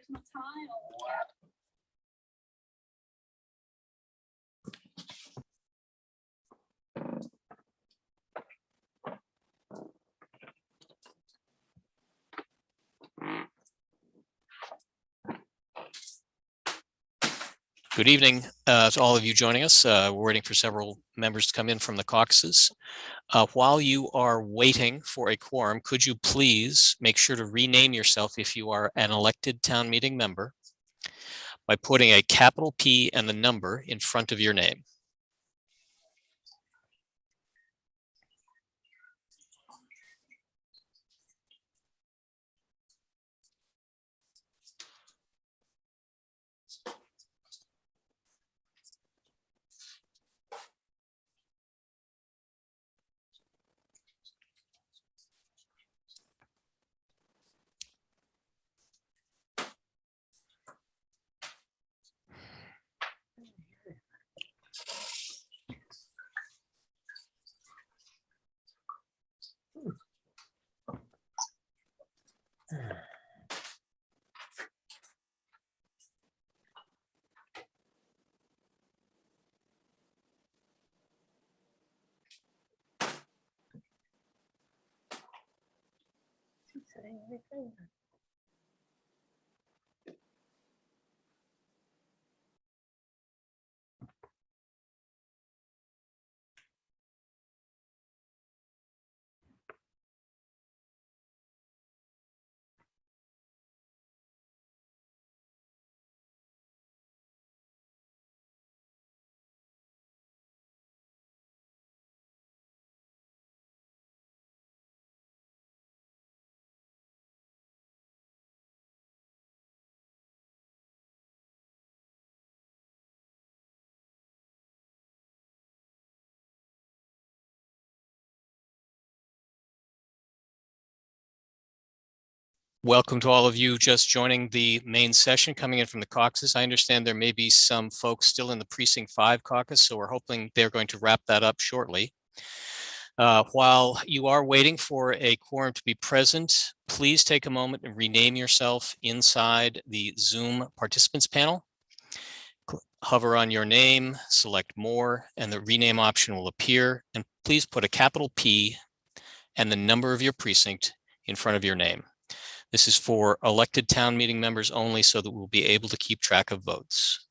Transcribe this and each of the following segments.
my tile. Good evening to all of you joining us. We're waiting for several members to come in from the caucuses. While you are waiting for a quorum, could you please make sure to rename yourself if you are an elected town meeting member by putting a capital P and the number in front of your name. Welcome to all of you just joining the main session coming in from the caucus. I understand there may be some folks still in the Precinct 5 caucus, so we're hoping they're going to wrap that up shortly. While you are waiting for a quorum to be present, please take a moment and rename yourself inside the Zoom participants panel. Hover on your name, select more, and the rename option will appear. And please put a capital P and the number of your precinct in front of your name. This is for elected town meeting members only so that we'll be able to keep track of votes.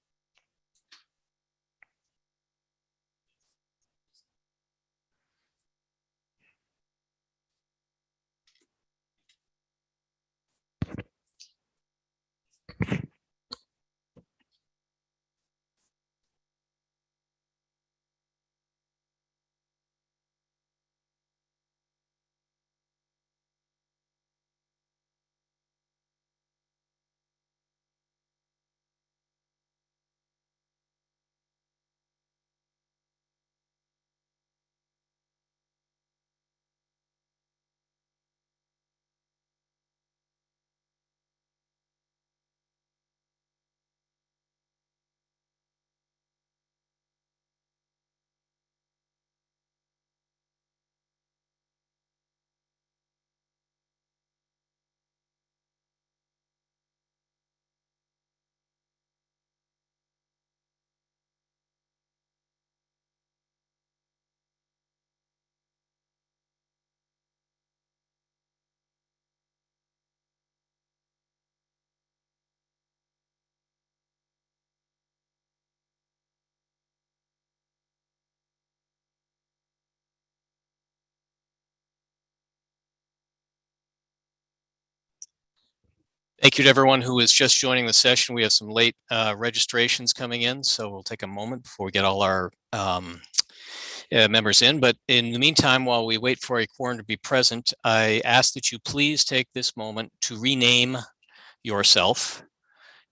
Thank you to everyone who is just joining the session. We have some late registrations coming in, so we'll take a moment before we get all our members in. But in the meantime, while we wait for a quorum to be present, I ask that you please take this moment to rename yourself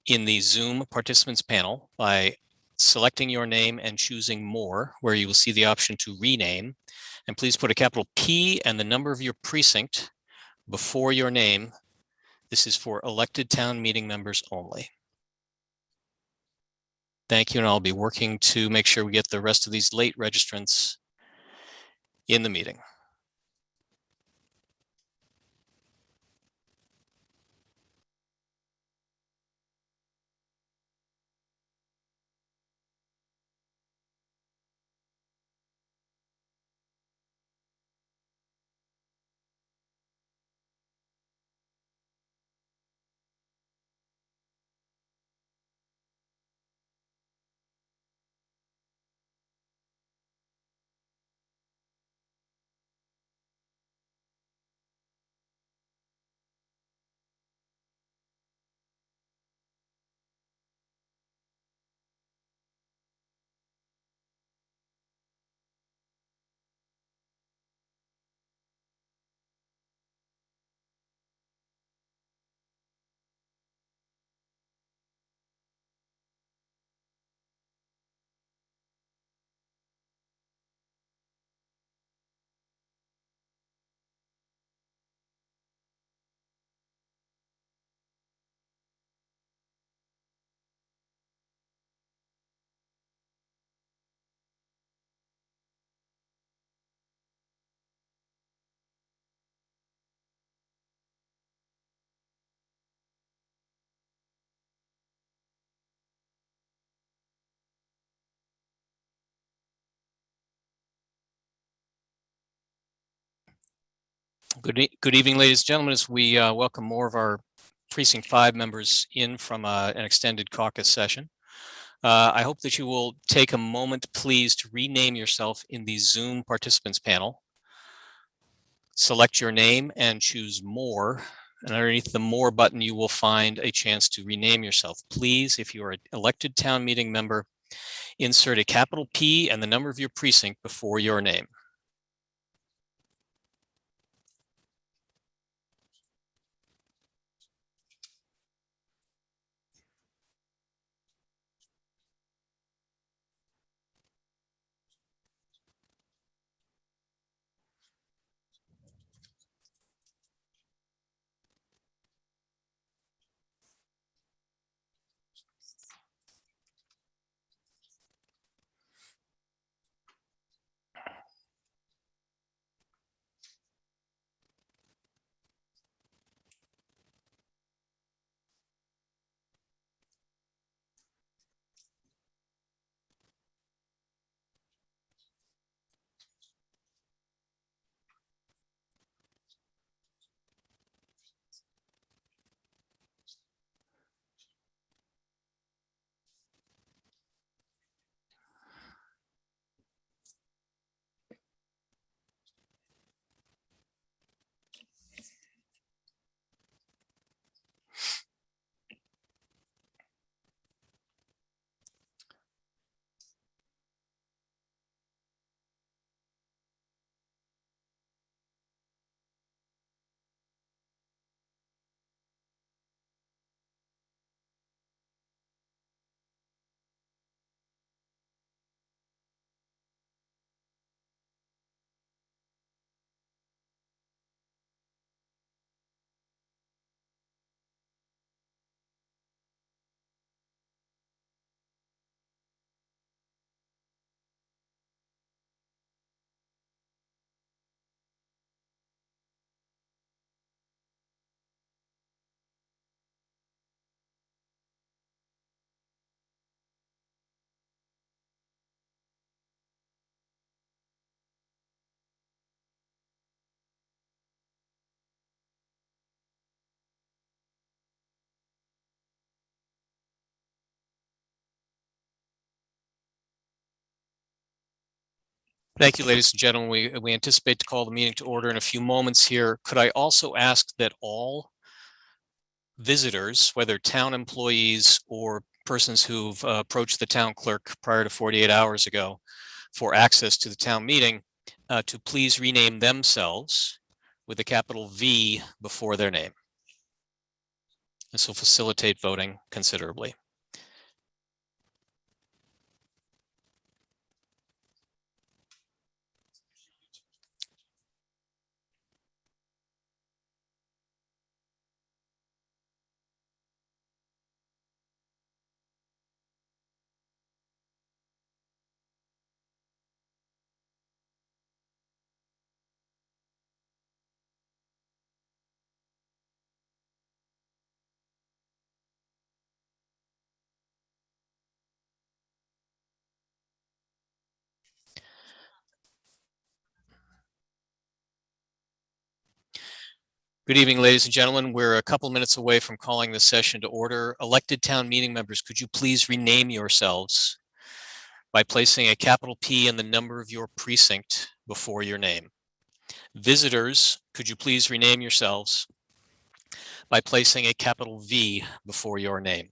in the Zoom participants panel by selecting your name and choosing more, where you will see the option to rename. And please put a capital P and the number of your precinct before your name. This is for elected town meeting members only. Thank you, and I'll be working to make sure we get the rest of these late registrants in the meeting. Good evening, ladies and gentlemen, as we welcome more of our Precinct 5 members in from an extended caucus session. I hope that you will take a moment, please, to rename yourself in the Zoom participants panel. Select your name and choose More. And underneath the More button, you will find a chance to rename yourself. Please, if you are an elected town meeting member, insert a capital P and the number of your precinct before your name. Thank you, ladies and gentlemen. We anticipate to call the meeting to order in a few moments here. Could I also ask that all visitors, whether town employees or persons who've approached the town clerk prior to 48 hours ago for access to the town meeting, to please rename themselves with a capital V before their name. This will facilitate voting considerably. Good evening, ladies and gentlemen. We're a couple minutes away from calling this session to order. Elected town meeting members, could you please rename yourselves by placing a capital P in the number of your precinct before your name? Visitors, could you please rename yourselves by placing a capital V before your name?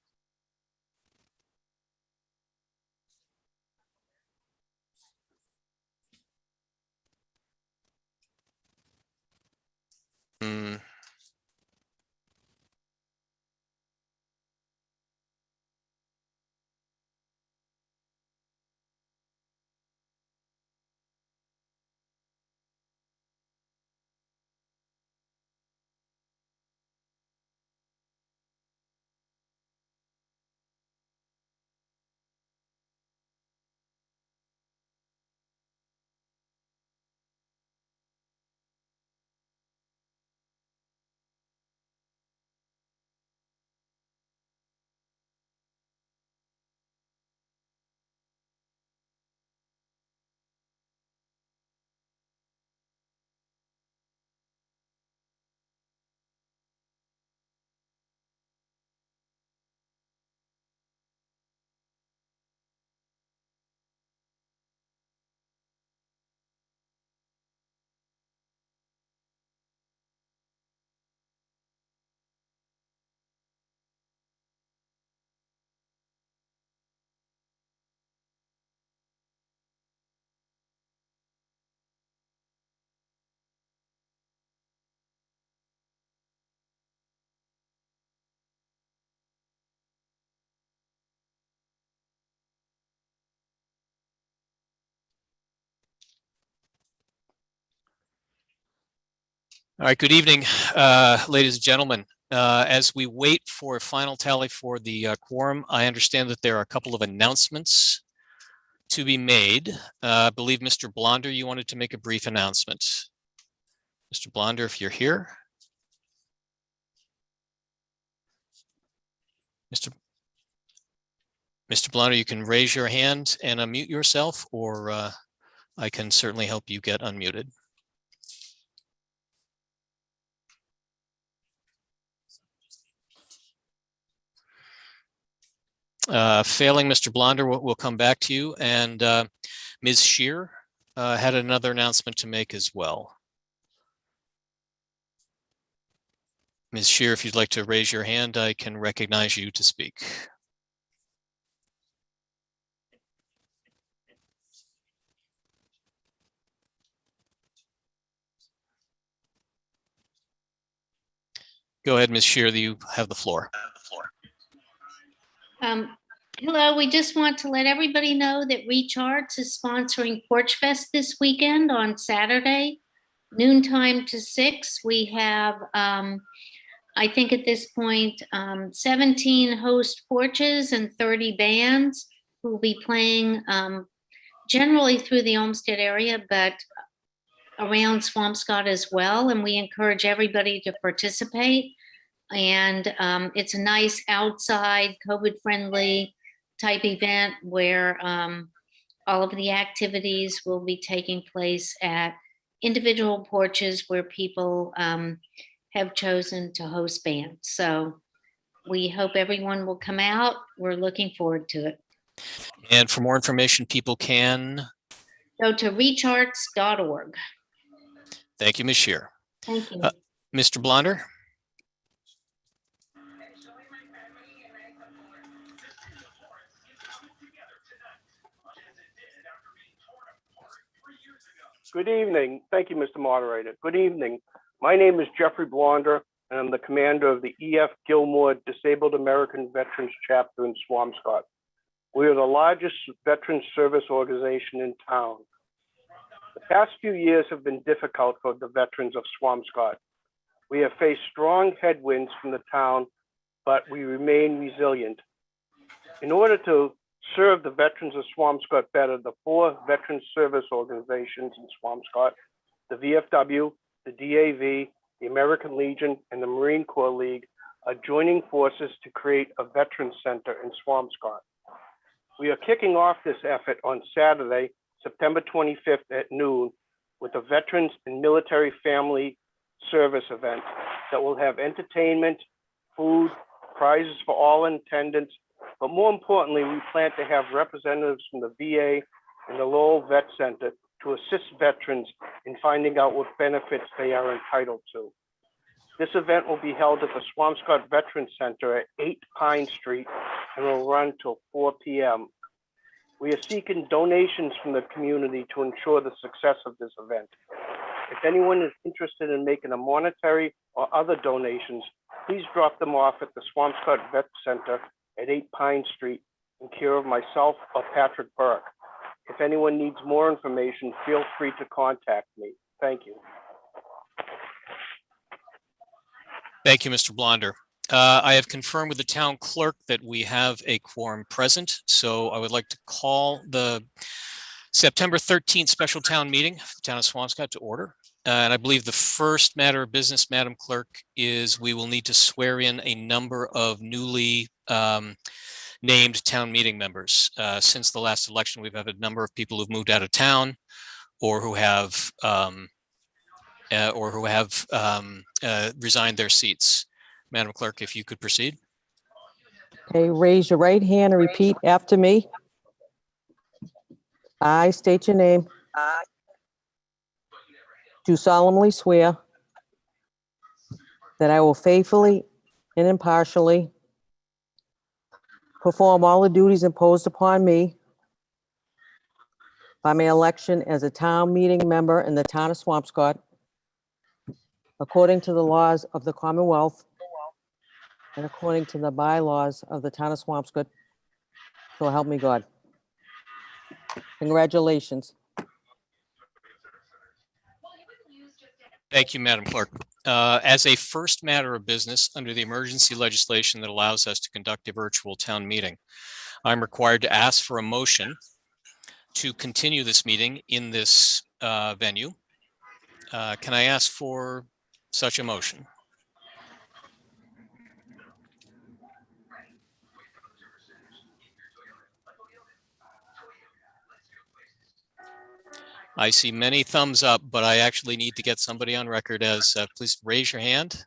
Mm. All right, good evening, ladies and gentlemen. As we wait for a final tally for the quorum, I understand that there are a couple of announcements to be made. I believe Mr. Blonder, you wanted to make a brief announcement. Mr. Blonder, if you're here. Mr. Blonder, you can raise your hand and unmute yourself, or I can certainly help you get unmuted. Failing Mr. Blonder, we'll come back to you. And Ms. Shear had another announcement to make as well. Ms. Shear, if you'd like to raise your hand, I can recognize you to speak. Go ahead, Ms. Shear, you have the floor. Hello, we just want to let everybody know that Reach Arts is sponsoring Porch Fest this weekend on Saturday, noontime to 6. We have, I think at this point, 17 host porches and 30 bands who will be playing generally through the Olmsted area, but around Swampscott as well. And we encourage everybody to participate. And it's a nice outside, COVID-friendly type event where all of the activities will be taking place at individual porches where people have chosen to host bands. So we hope everyone will come out. We're looking forward to it. And for more information, people can go to reacharts.org. Thank you, Ms. Shear. Thank you. Mr. Blonder. Good evening. Thank you, Mr. Moderator. Good evening. My name is Jeffrey Blonder, and I'm the commander of the E.F. Gilmore Disabled American Veterans Chapter in Swampscott. We are the largest veterans service organization in town. The past few years have been difficult for the veterans of Swampscott. We have faced strong headwinds from the town, but we remain resilient. In order to serve the veterans of Swampscott better, the 4 veteran service organizations in Swampscott, the VFW, the DAV, the American Legion, and the Marine Corps League are joining forces to create a veteran center in Swampscott. We are kicking off this effort on Saturday, September 25th at noon with a Veterans and Military Family Service event that will have entertainment, food, prizes for all in attendance, but more importantly, we plan to have representatives from the VA and the Lowell Vet Center to assist veterans in finding out what benefits they are entitled to. This event will be held at the Swampscott Veterans Center at 8 Pine Street and will run till 4 p.m. We are seeking donations from the community to ensure the success of this event. If anyone is interested in making a monetary or other donations, please drop them off at the Swampscott Vet Center at 8 Pine Street in care of myself or Patrick Burke. If anyone needs more information, feel free to contact me. Thank you. Thank you, Mr. Blonder. I have confirmed with the town clerk that we have a quorum present, so I would like to call the September 13th special town meeting for the town of Swampscott to order. And I believe the first matter of business, Madam Clerk, is we will need to swear in a number of newly named town meeting members. Since the last election, we've had a number of people who've moved out of town or who have resigned their seats. Madam Clerk, if you could proceed. Okay, raise your right hand and repeat after me. I state your name. Do solemnly swear that I will faithfully and impartially perform all the duties imposed upon me by my election as a town meeting member in the town of Swampscott, according to the laws of the Commonwealth and according to the bylaws of the town of Swampscott. So help me God. Congratulations. Thank you, Madam Clerk. As a first matter of business under the emergency legislation that allows us to conduct a virtual town meeting, I'm required to ask for a motion to continue this meeting in this venue. Can I ask for such a motion? I see many thumbs up, but I actually need to get somebody on record as, please raise your hand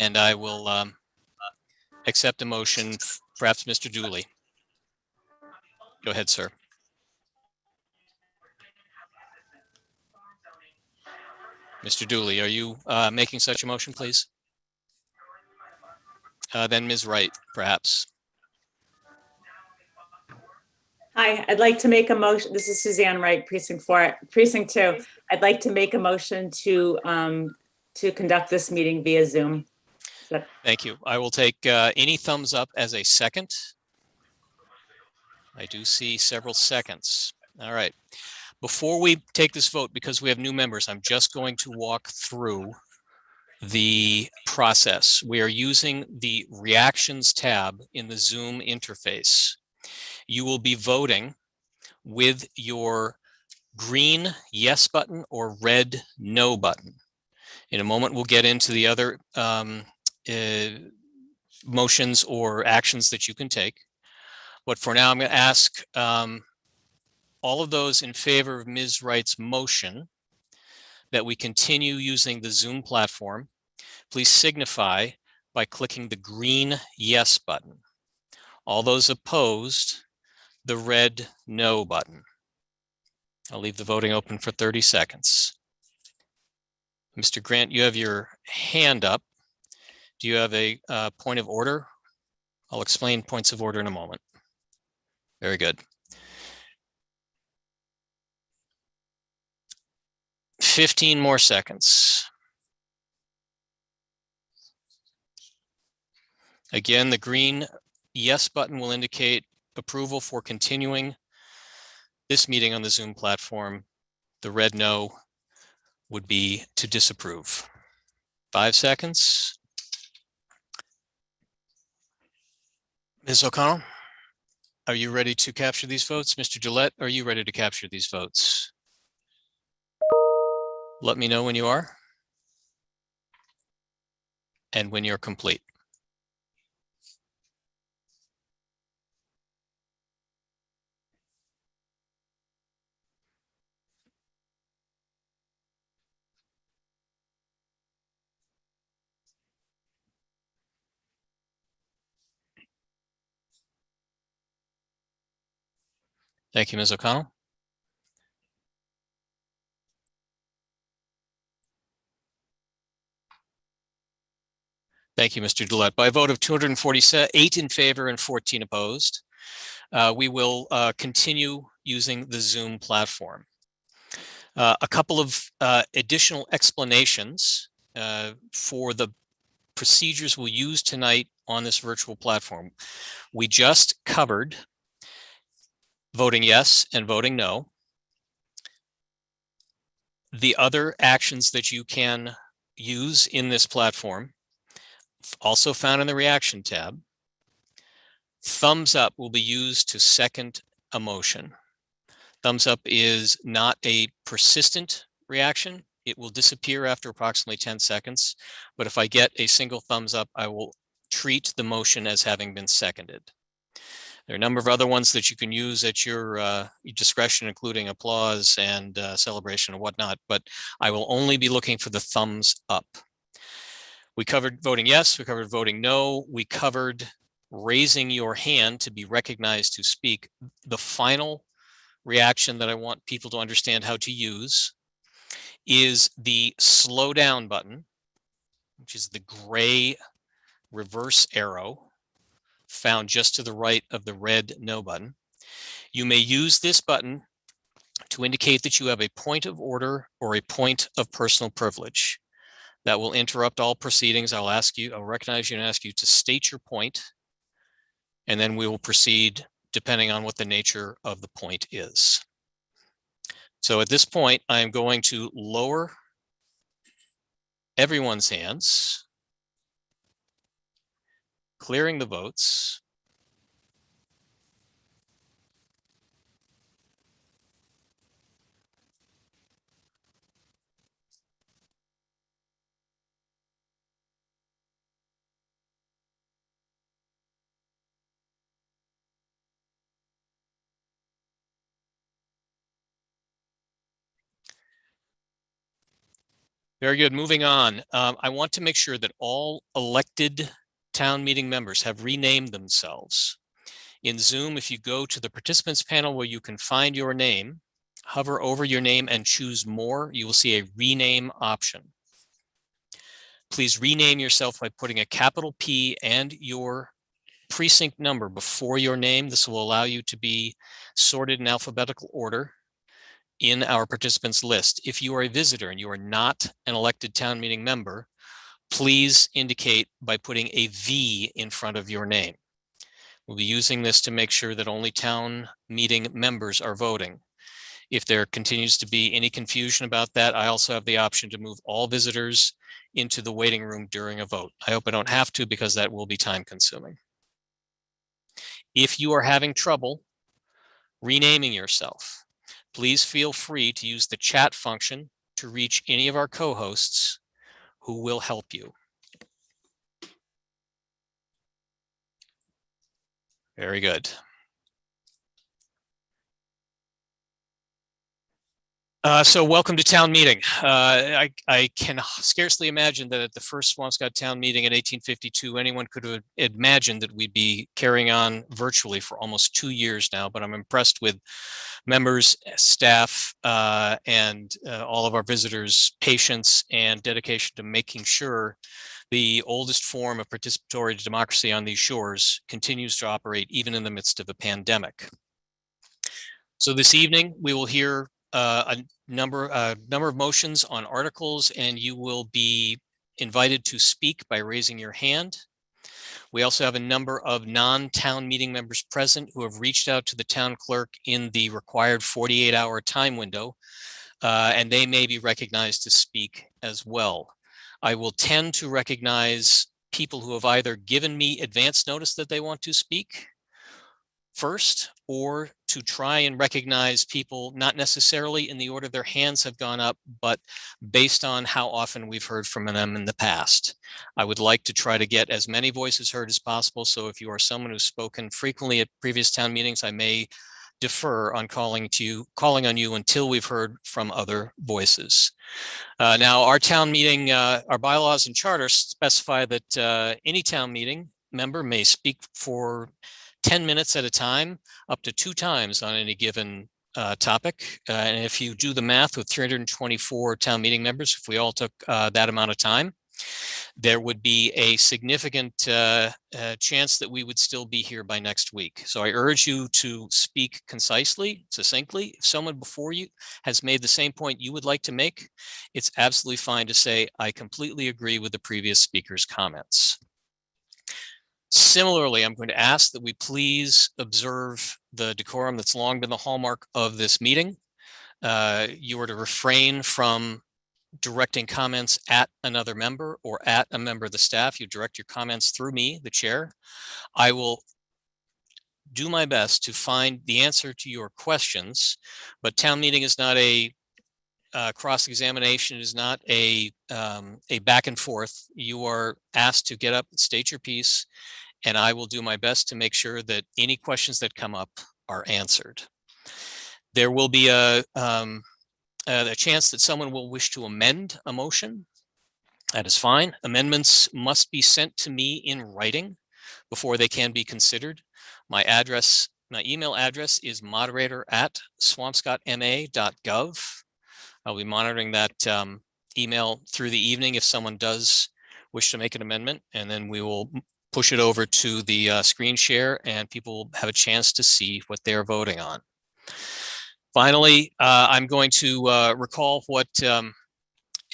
and I will accept a motion, perhaps Mr. Dooley. Go ahead, sir. Mr. Dooley, are you making such a motion, please? Then Ms. Wright, perhaps. Hi, I'd like to make a motion. This is Suzanne Wright, Precinct 2. I'd like to make a motion to conduct this meeting via Zoom. Thank you. I will take any thumbs up as a second. I do see several seconds. All right. Before we take this vote, because we have new members, I'm just going to walk through the process. We are using the Reactions tab in the Zoom interface. You will be voting with your green yes button or red no button. In a moment, we'll get into the other motions or actions that you can take. But for now, I'm going to ask all of those in favor of Ms. Wright's motion that we continue using the Zoom platform, please signify by clicking the green yes button. All those opposed, the red no button. I'll leave the voting open for 30 seconds. Mr. Grant, you have your hand up. Do you have a point of order? I'll explain points of order in a moment. Very good. 15 more seconds. Again, the green yes button will indicate approval for continuing this meeting on the Zoom platform. The red no would be to disapprove. 5 seconds. Ms. O'Connell, are you ready to capture these votes? Mr. Gillette, are you ready to capture these votes? Let me know when you are and when you're complete. Thank you, Ms. O'Connell. Thank you, Mr. Gillette. By a vote of 248 in favor and 14 opposed, we will continue using the Zoom platform. A couple of additional explanations for the procedures we'll use tonight on this virtual platform. We just covered voting yes and voting no. The other actions that you can use in this platform, also found in the Reaction tab. Thumbs up will be used to second a motion. Thumbs up is not a persistent reaction. It will disappear after approximately 10 seconds. But if I get a single thumbs up, I will treat the motion as having been seconded. There are a number of other ones that you can use at your discretion, including applause and celebration and whatnot, but I will only be looking for the thumbs up. We covered voting yes, we covered voting no, we covered raising your hand to be recognized to speak. The final reaction that I want people to understand how to use is the slow down button, which is the gray reverse arrow found just to the right of the red no button. You may use this button to indicate that you have a point of order or a point of personal privilege. That will interrupt all proceedings. I'll recognize you and ask you to state your point, and then we will proceed depending on what the nature of the point is. So at this point, I am going to lower everyone's hands, clearing the votes. Very good. Moving on. I want to make sure that all elected town meeting members have renamed themselves. In Zoom, if you go to the participants panel where you can find your name, hover over your name and choose more, you will see a rename option. Please rename yourself by putting a capital P and your precinct number before your name. This will allow you to be sorted in alphabetical order in our participants list. If you are a visitor and you are not an elected town meeting member, please indicate by putting a V in front of your name. We'll be using this to make sure that only town meeting members are voting. If there continues to be any confusion about that, I also have the option to move all visitors into the waiting room during a vote. I hope I don't have to, because that will be time consuming. If you are having trouble renaming yourself, please feel free to use the chat function to reach any of our co-hosts who will help you. Very good. So welcome to town meeting. I can scarcely imagine that at the first Swampscott town meeting in 1852, anyone could have imagined that we'd be carrying on virtually for almost 2 years now, but I'm impressed with members, staff, and all of our visitors' patience and dedication to making sure the oldest form of participatory democracy on these shores continues to operate even in the midst of a pandemic. So this evening, we will hear a number of motions on articles, and you will be invited to speak by raising your hand. We also have a number of non-town meeting members present who have reached out to the town clerk in the required 48-hour time window, and they may be recognized to speak as well. I will tend to recognize people who have either given me advance notice that they want to speak first, or to try and recognize people not necessarily in the order their hands have gone up, but based on how often we've heard from them in the past. I would like to try to get as many voices heard as possible. So if you are someone who's spoken frequently at previous town meetings, I may defer on calling on you until we've heard from other voices. Now, our town meeting, our bylaws and charter specify that any town meeting member may speak for 10 minutes at a time, up to 2 times on any given topic. And if you do the math with 324 town meeting members, if we all took that amount of time, there would be a significant chance that we would still be here by next week. So I urge you to speak concisely, succinctly. If someone before you has made the same point you would like to make, it's absolutely fine to say, I completely agree with the previous speaker's comments. Similarly, I'm going to ask that we please observe the decorum that's long been the hallmark of this meeting. You are to refrain from directing comments at another member or at a member of the staff. You direct your comments through me, the chair. I will do my best to find the answer to your questions, but town meeting is not a cross-examination, is not a back and forth. You are asked to get up and state your piece, and I will do my best to make sure that any questions that come up are answered. There will be a chance that someone will wish to amend a motion. That is fine. Amendments must be sent to me in writing before they can be considered. My email address is moderator@swampscottma.gov. I'll be monitoring that email through the evening if someone does wish to make an amendment, and then we will push it over to the screen share and people will have a chance to see what they're voting on. Finally, I'm going to recall what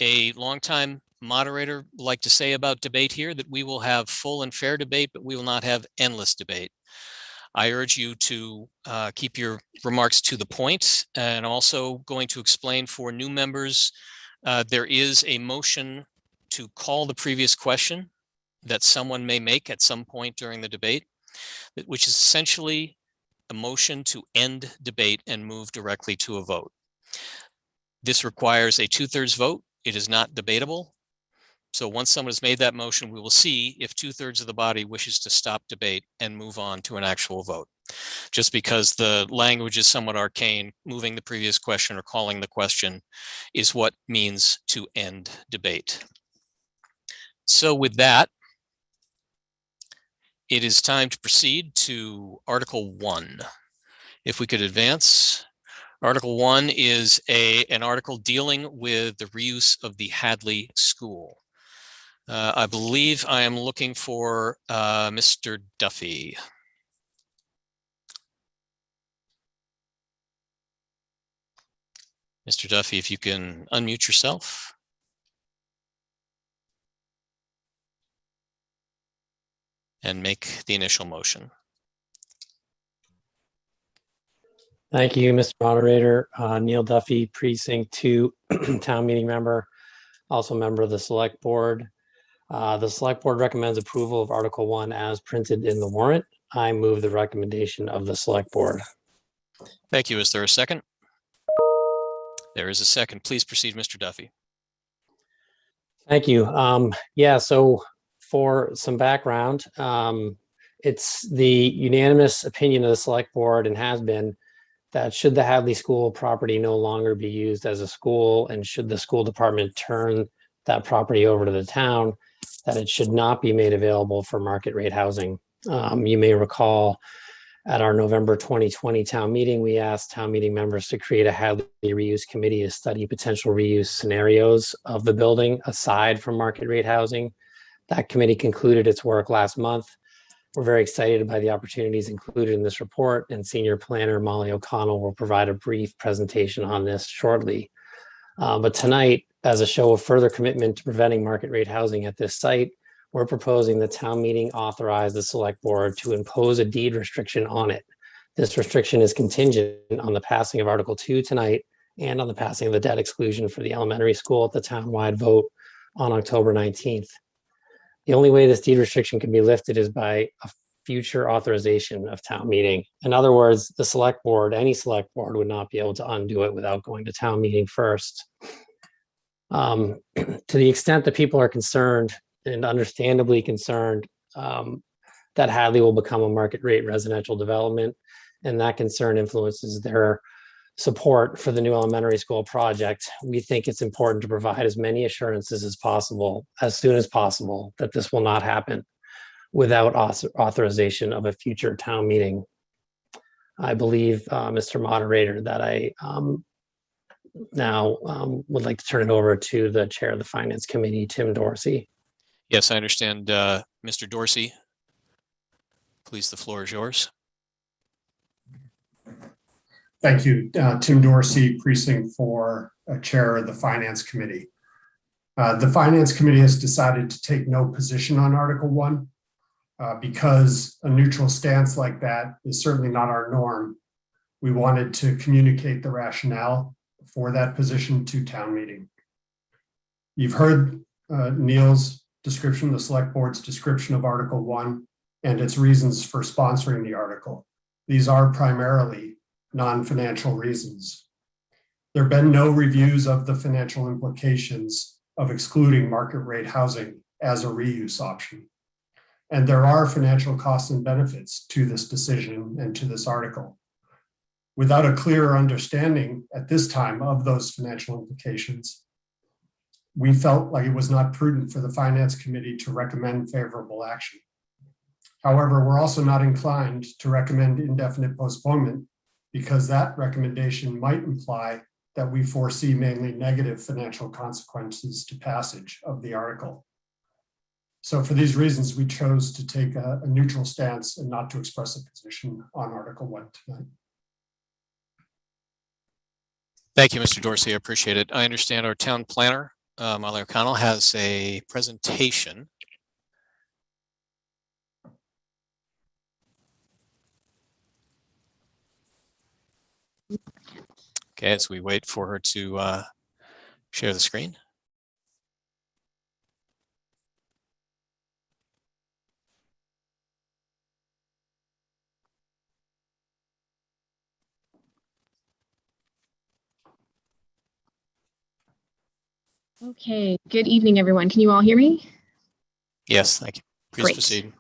a longtime moderator would like to say about debate here, that we will have full and fair debate, but we will not have endless debate. I urge you to keep your remarks to the point, and also going to explain for new members, there is a motion to call the previous question that someone may make at some point during the debate, which is essentially a motion to end debate and move directly to a vote. This requires a 2/3 vote. It is not debatable. So once someone has made that motion, we will see if 2/3 of the body wishes to stop debate and move on to an actual vote. Just because the language is somewhat arcane, moving the previous question or calling the question is what means to end debate. So with that, it is time to proceed to Article 1. If we could advance. Article 1 is an article dealing with the reuse of the Hadley School. I believe I am looking for Mr. Duffy. Mr. Duffy, if you can unmute yourself. And make the initial motion. Thank you, Mr. Moderator. Neil Duffy, Precinct 2, Town Meeting Member, also member of the Select Board. The Select Board recommends approval of Article 1 as printed in the warrant. I move the recommendation of the Select Board. Thank you. Is there a second? There is a second. Please proceed, Mr. Duffy. Thank you. Yeah, so for some background, it's the unanimous opinion of the Select Board and has been that should the Hadley School property no longer be used as a school and should the school department turn that property over to the town, that it should not be made available for market rate housing. You may recall at our November 2020 town meeting, we asked town meeting members to create a Hadley reuse committee to study potential reuse scenarios of the building aside from market rate housing. That committee concluded its work last month. We're very excited by the opportunities included in this report, and Senior Planner Molly O'Connell will provide a brief presentation on this shortly. But tonight, as a show of further commitment to preventing market rate housing at this site, we're proposing the town meeting authorize the Select Board to impose a deed restriction on it. This restriction is contingent on the passing of Article 2 tonight and on the passing of the debt exclusion for the elementary school at the town-wide vote on October 19th. The only way this deed restriction can be lifted is by a future authorization of town meeting. In other words, the Select Board, any Select Board would not be able to undo it without going to town meeting first. To the extent that people are concerned, and understandably concerned, that Hadley will become a market rate residential development, and that concern influences their support for the new elementary school project, we think it's important to provide as many assurances as possible, as soon as possible, that this will not happen without authorization of a future town meeting. I believe, Mr. Moderator, that I now would like to turn it over to the Chair of the Finance Committee, Tim Dorsey. Yes, I understand. Mr. Dorsey, please, the floor is yours. Thank you. Tim Dorsey, Precinct 4, Chair of the Finance Committee. The Finance Committee has decided to take no position on Article 1 because a neutral stance like that is certainly not our norm. We wanted to communicate the rationale for that position to town meeting. You've heard Neil's description, the Select Board's description of Article 1 and its reasons for sponsoring the article. These are primarily non-financial reasons. There have been no reviews of the financial implications of excluding market rate housing as a reuse option. And there are financial costs and benefits to this decision and to this article. Without a clearer understanding at this time of those financial implications, we felt like it was not prudent for the Finance Committee to recommend favorable action. However, we're also not inclined to recommend indefinite postponement because that recommendation might imply that we foresee mainly negative financial consequences to passage of the article. So for these reasons, we chose to take a neutral stance and not to express a position on Article 1 tonight. Thank you, Mr. Dorsey. I appreciate it. I understand our town planner, Molly O'Connell, has a presentation. Okay, as we wait for her to share the screen. Okay, good evening, everyone. Can you all hear me? Yes, thank you. Please Great. proceed.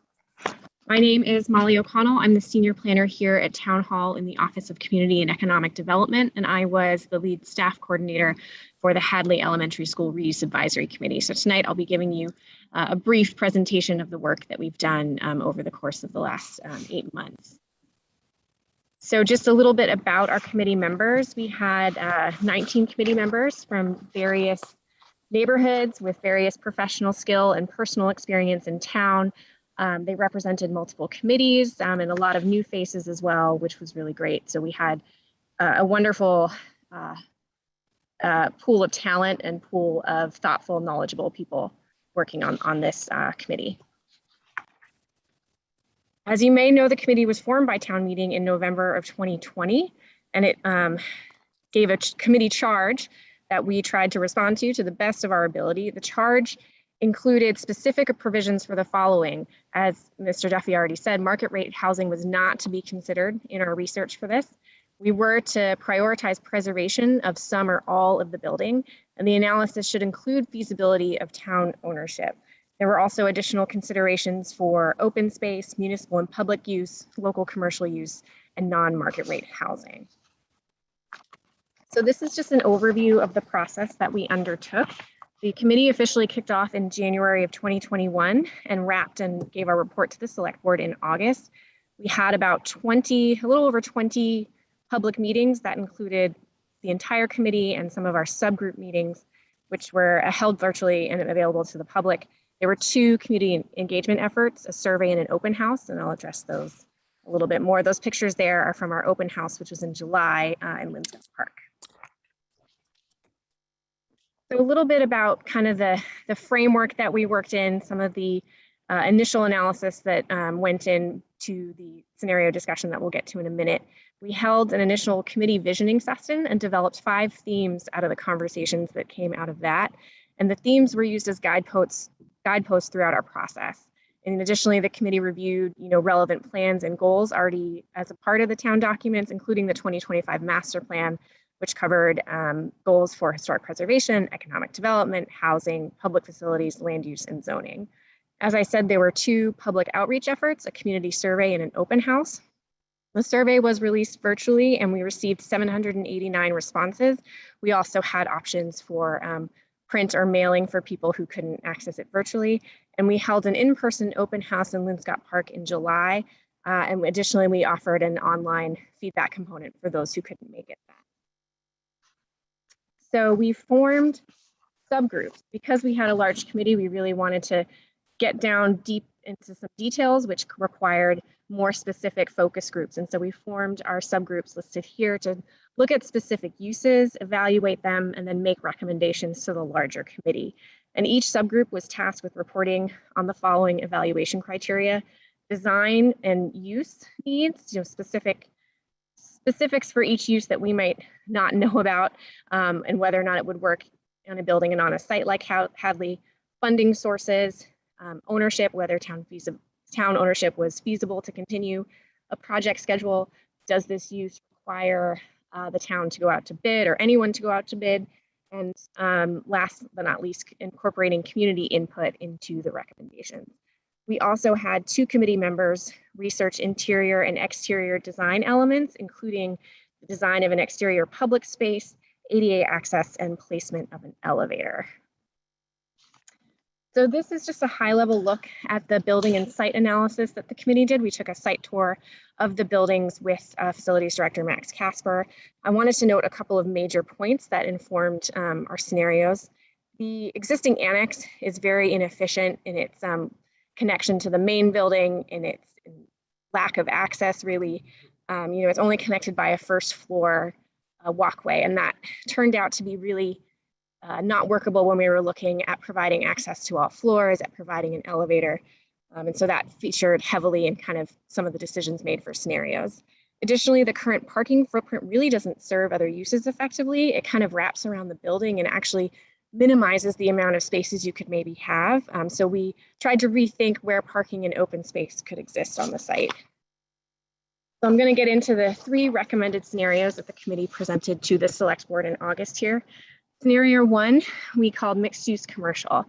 My name is Molly O'Connell. I'm the senior planner here at Town Hall in the Office of Community and Economic Development, and I was the lead staff coordinator for the Hadley Elementary School Reuse Advisory Committee. So tonight I'll be giving you a brief presentation of the work that we've done over the course of the last 8 months. So just a little bit about our committee members. We had 19 committee members from various neighborhoods with various professional skill and personal experience in town. They represented multiple committees and a lot of new faces as well, which was really great. So we had a wonderful pool of talent and pool of thoughtful, knowledgeable people working on this committee. As you may know, the committee was formed by town meeting in November of 2020, and it gave a committee charge that we tried to respond to the best of our ability. The charge included specific provisions for the following. As Mr. Duffy already said, market rate housing was not to be considered in our research for this. We were to prioritize preservation of some or all of the building, and the analysis should include feasibility of town ownership. There were also additional considerations for open space, municipal and public use, local commercial use, and non-market rate housing. So this is just an overview of the process that we undertook. The committee officially kicked off in January of 2021 and wrapped and gave our report to the select board in August. We had about a little over 20 public meetings that included the entire committee and some of our subgroup meetings, which were held virtually and available to the public. There were 2 community engagement efforts, a survey and an open house, and I'll address those a little bit more. Those pictures there are from our open house, which was in July in Linscott Park. So a little bit about kind of the framework that we worked in, some of the initial analysis that went into the scenario discussion that we'll get to in a minute. We held an initial committee visioning session and developed 5 themes out of the conversations that came out of that. And the themes were used as guideposts throughout our process. And additionally, the committee reviewed, relevant plans and goals already as a part of the town documents, including the 2025 master plan, which covered goals for historic preservation, economic development, housing, public facilities, land use, and zoning. As I said, there were 2 public outreach efforts, a community survey and an open house. The survey was released virtually and we received 789 responses. We also had options for print or mailing for people who couldn't access it virtually. And we held an in-person open house in Linscott Park in July. And additionally, we offered an online feedback component for those who couldn't make it back. So we formed subgroups. Because we had a large committee, we really wanted to get down deep into some details, which required more specific focus groups. And so we formed our subgroups listed here to look at specific uses, evaluate them, and then make recommendations to the larger committee. And each subgroup was tasked with reporting on the following evaluation criteria: design and use needs, specifics for each use that we might not know about, and whether or not it would work on a building and on a site like Hadley, funding sources, ownership, whether town ownership was feasible to continue a project schedule. Does this use require the town to go out to bid or anyone to go out to bid? And last but not least, incorporating community input into the recommendations. We also had 2 committee members research interior and exterior design elements, including the design of an exterior public space, ADA access, and placement of an elevator. So this is just a high-level look at the building and site analysis that the committee did. We took a site tour of the buildings with Facilities Director Max Casper. I wanted to note a couple of major points that informed our scenarios. The existing annex is very inefficient in its connection to the main building and its lack of access, really. It's only connected by a first floor walkway, and that turned out to be really not workable when we were looking at providing access to all floors, at providing an elevator. And so that featured heavily in kind of some of the decisions made for scenarios. Additionally, the current parking footprint really doesn't serve other uses effectively. It kind of wraps around the building and actually minimizes the amount of spaces you could maybe have. So we tried to rethink where parking and open space could exist on the site. So I'm going to get into the 3 recommended scenarios that the committee presented to the select board in August here. Scenario 1, we called mixed use commercial.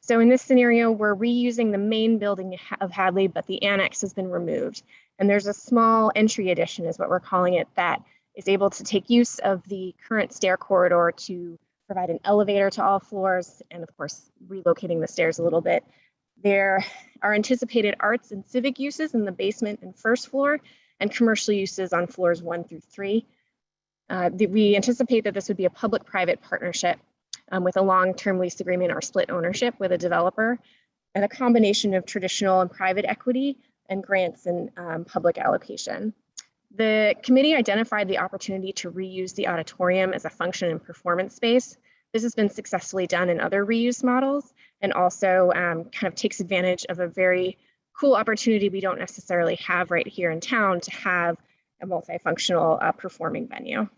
So in this scenario, we're reusing the main building of Hadley, but the annex has been removed. And there's a small entry addition is what we're calling it, that is able to take use of the current stair corridor to provide an elevator to all floors, and of course, relocating the stairs a little bit. There are anticipated arts and civic uses in the basement and first floor, and commercial uses on floors 1 through 3. We anticipate that this would be a public-private partnership with a long-term lease agreement or split ownership with a developer, and a combination of traditional and private equity and grants and public allocation. The committee identified the opportunity to reuse the auditorium as a function and performance space. This has been successfully done in other reuse models, and also kind of takes advantage of a very cool opportunity we don't necessarily have right here in town to have a multifunctional performing venue.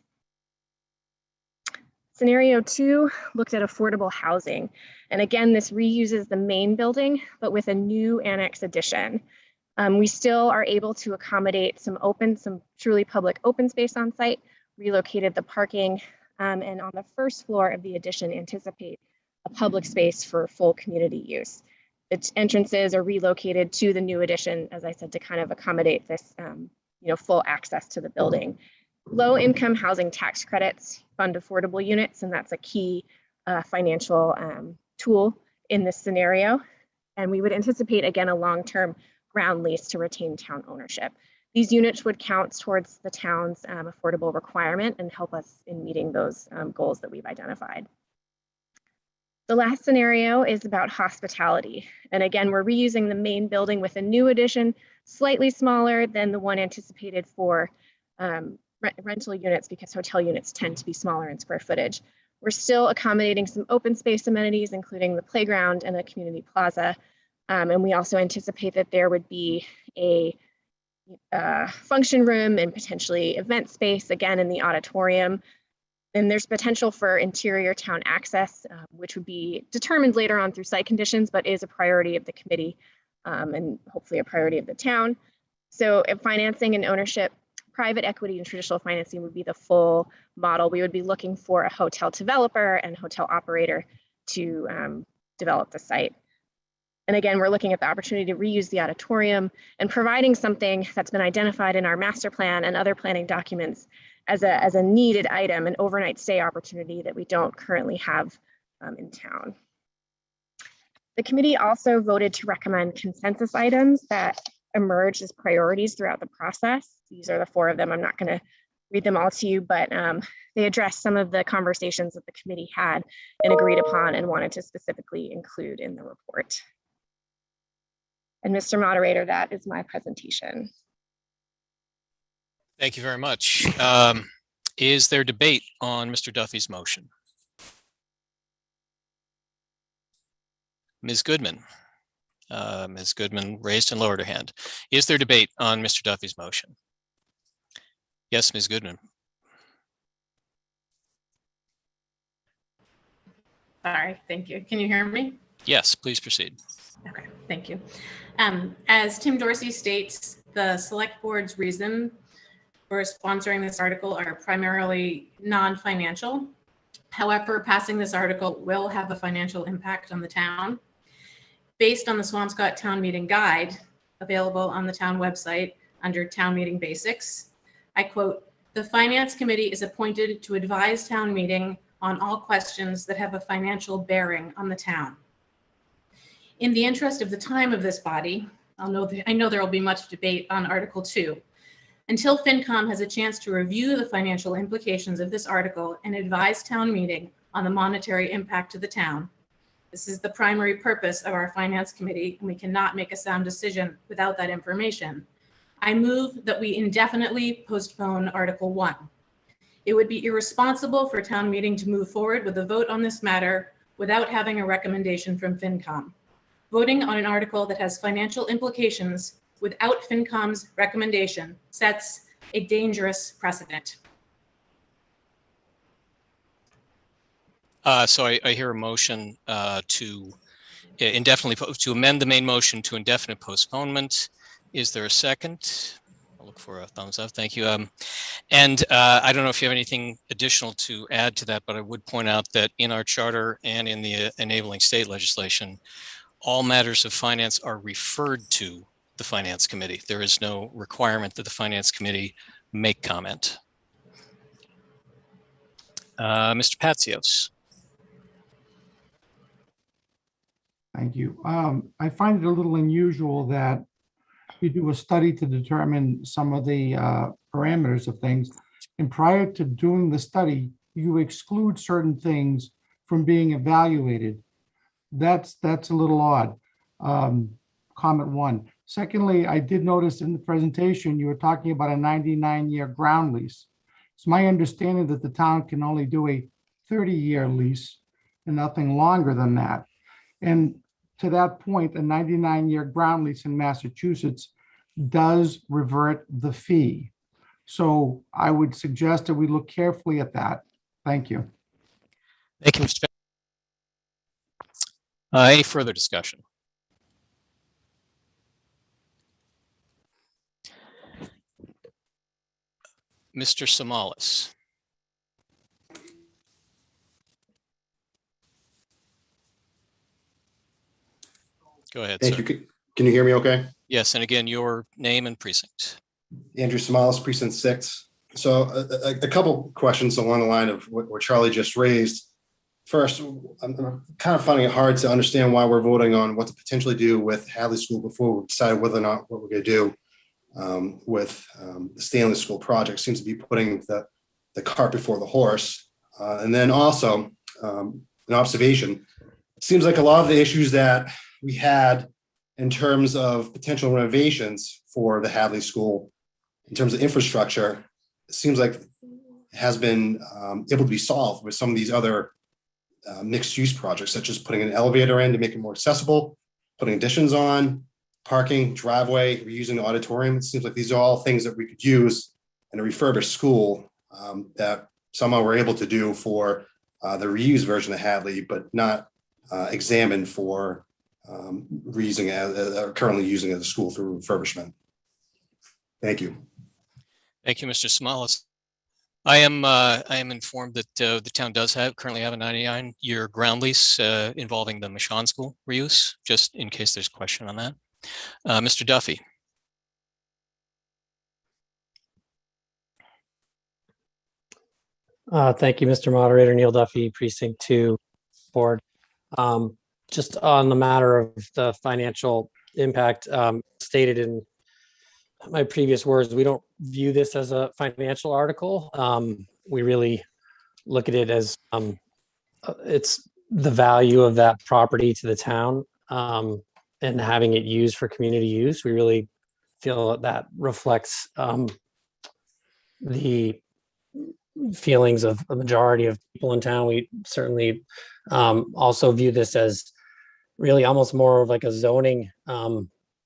Scenario 2 looked at affordable housing. And again, this reuses the main building, but with a new annex addition. We still are able to accommodate some truly public open space on site, relocated the parking, and on the first floor of the addition anticipate a public space for full community use. The entrances are relocated to the new addition, as I said, to kind of accommodate this full access to the building. Low income housing tax credits fund affordable units, and that's a key financial tool in this scenario. And we would anticipate, again, a long-term ground lease to retain town ownership. These units would count towards the town's affordable requirement and help us in meeting those goals that we've identified. The last scenario is about hospitality. And again, we're reusing the main building with a new addition, slightly smaller than the one anticipated for rental units, because hotel units tend to be smaller in square footage. We're still accommodating some open space amenities, including the playground and a community plaza. And we also anticipate that there would be a function room and potentially event space, again, in the auditorium. And there's potential for interior town access, which would be determined later on through site conditions, but is a priority of the committee and hopefully a priority of the town. So if financing and ownership, private equity and traditional financing would be the full model. We would be looking for a hotel developer and hotel operator to develop the site. And again, we're looking at the opportunity to reuse the auditorium and providing something that's been identified in our master plan and other planning documents as a needed item, an overnight stay opportunity that we don't currently have in town. The committee also voted to recommend consensus items that emerged as priorities throughout the process. These are the 4 of them. I'm not going to read them all to you, but they address some of the conversations that the committee had and agreed upon and wanted to specifically include in the report. And Mr. Moderator, that is my presentation. Thank you very much. Is there debate on Mr. Duffy's motion? Ms. Goodman. Ms. Goodman raised and lowered her hand. Is there debate on Mr. Duffy's motion? Yes, Ms. Goodman. Sorry, thank you. Can you hear me? Yes, please proceed. Okay, thank you. As Tim Dorsey states, the select board's reason for sponsoring this article are primarily non-financial. However, passing this article will have a financial impact on the town. Based on the Swampscott Town Meeting Guide, available on the town website under Town Meeting Basics, I quote, "The Finance Committee is appointed to advise town meeting on all questions that have a financial bearing on the town." In the interest of the time of this body, I know there will be much debate on Article 2. Until FinCom has a chance to review the financial implications of this article and advise town meeting on the monetary impact to the town. This is the primary purpose of our Finance Committee, and we cannot make a sound decision without that information. I move that we indefinitely postpone Article 1. It would be irresponsible for town meeting to move forward with a vote on this matter without having a recommendation from FinCom. Voting on an article that has financial implications without FinCom's recommendation sets a dangerous precedent. So I hear a motion to indefinitely to amend the main motion to indefinite postponement. Is there a second? I'll look for a thumbs up. Thank you. And I don't know if you have anything additional to add to that, but I would point out that in our charter and in the enabling state legislation, all matters of finance are referred to the Finance Committee. There is no requirement that the Finance Committee make comment. Mr. Patsios. Thank you. I find it a little unusual that you do a study to determine some of the parameters of things. And prior to doing the study, you exclude certain things from being evaluated. That's a little odd. Comment one. Secondly, I did notice in the presentation, you were talking about a 99-year ground lease. It's my understanding that the town can only do a 30-year lease and nothing longer than that. And to that point, a 99-year ground lease in Massachusetts does revert the fee. So I would suggest that we look carefully at that. Thank you. Thank you, Mr. Any further discussion? Mr. Samalas. Go ahead, Thank sir. you. Can you hear me okay? Yes, and again, your name and precinct. Andrew Samalas, Precinct 6. So a couple questions along the line of what Charlie just raised. First, I'm kind of finding it hard to understand why we're voting on what to potentially do with Hadley School before we decide whether or not what we're going to do with the Stanley School project. Seems to be putting the cart before the horse. And then also an observation. It seems like a lot of the issues that we had in terms of potential renovations for the Hadley School, in terms of infrastructure, it seems like it has been able to be solved with some of these other mixed-use projects, such as putting an elevator in to make it more accessible, putting additions on, parking, driveway, reusing the auditorium. It seems like these are all things that we could use in a refurbished school that somehow we're able to do for the reused version of Hadley, but not examined for reusing it, currently using it as a school through refurbishment. Thank you. Thank you, Mr. Samalas. I am informed that the town does currently have a 99-year ground lease involving the Michon School reuse, just in case there's a question on that. Mr. Duffy. Thank you, Mr. Moderator. Neil Duffy, Precinct 2 Board. Just on the matter of the financial impact, stated in my previous words, we don't view this as a financial article. We really look at it as it's the value of that property to the town and having it used for community use. We really feel that reflects the feelings of a majority of people in town. We certainly also view this as really almost more of like a zoning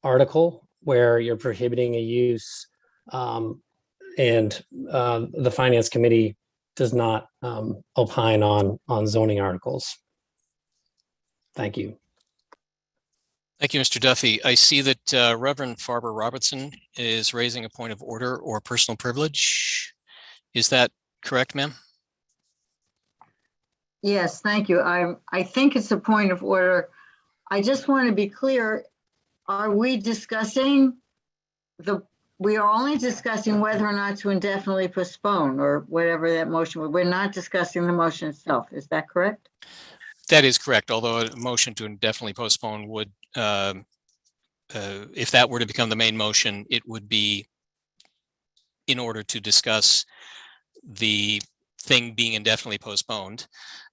article where you're prohibiting a use and the Finance Committee does not opine on zoning articles. Thank you. Thank you, Mr. Duffy. I see that Reverend Farber Robertson is raising a point of order or personal privilege. Is that correct, ma'am? Yes, thank you. I think it's a point of order. I just want to be clear. Are we discussing we are only discussing whether or not to indefinitely postpone or whatever that motion was. We're not discussing the motion itself. Is that correct? That is correct, although a motion to indefinitely postpone would, if that were to become the main motion, it would be in order to discuss the thing being indefinitely postponed.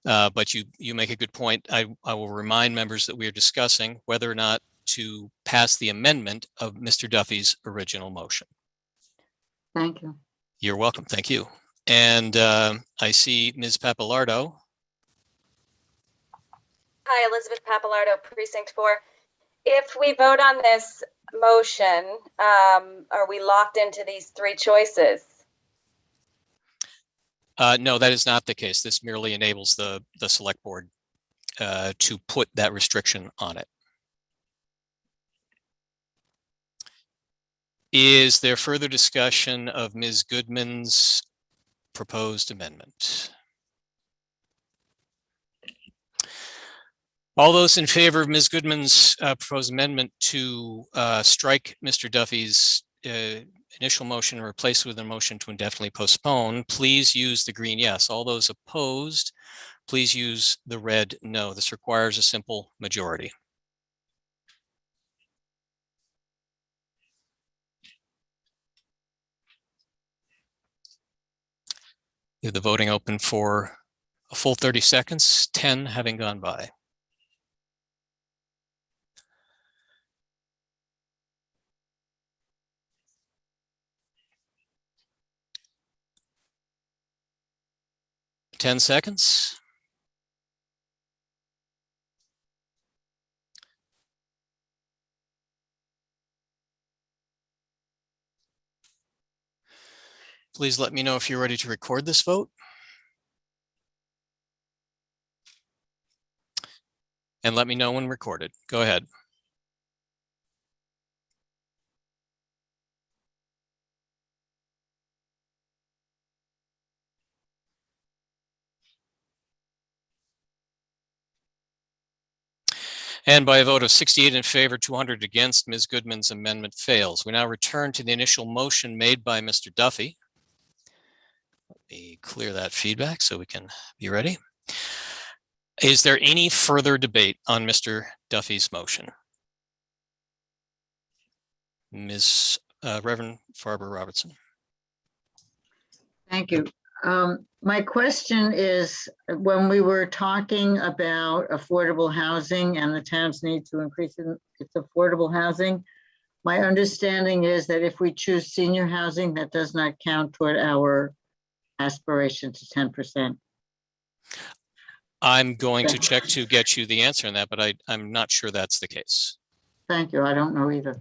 But you make a good point. I will remind members that we are discussing whether or not to pass the amendment of Mr. Duffy's original motion. Thank you. You're welcome. Thank you. And I see Ms. Papalardo. Hi, Elizabeth Papalardo, Precinct 4. If we vote on this motion, are we locked into these three choices? No, that is not the case. This merely enables the select board to put that restriction on it. Is there further discussion of Ms. Goodman's proposed amendment? All those in favor of Ms. Goodman's proposed amendment to strike Mr. Duffy's initial motion and replace it with a motion to indefinitely postpone, please use the green yes. All those opposed, please use the red no. This requires a simple majority. Leave the voting open for a full 30 seconds, 10 having gone by. Ten seconds. Please let me know if you're ready to record this vote. And let me know when recorded. Go ahead. And by a vote of 68 in favor, 200 against, Ms. Goodman's amendment fails. We now return to the initial motion made by Mr. Duffy. Let me clear that feedback so we can be ready. Is there any further debate on Mr. Duffy's motion? Ms. Reverend Farber Robertson. Thank you. My question is, when we were talking about affordable housing and the town's need to increase its affordable housing, my understanding is that if we choose senior housing, that does not count toward our aspiration to 10%. I'm going to check to get you the answer on that, but I'm not sure that's the case. Thank you. I don't know either.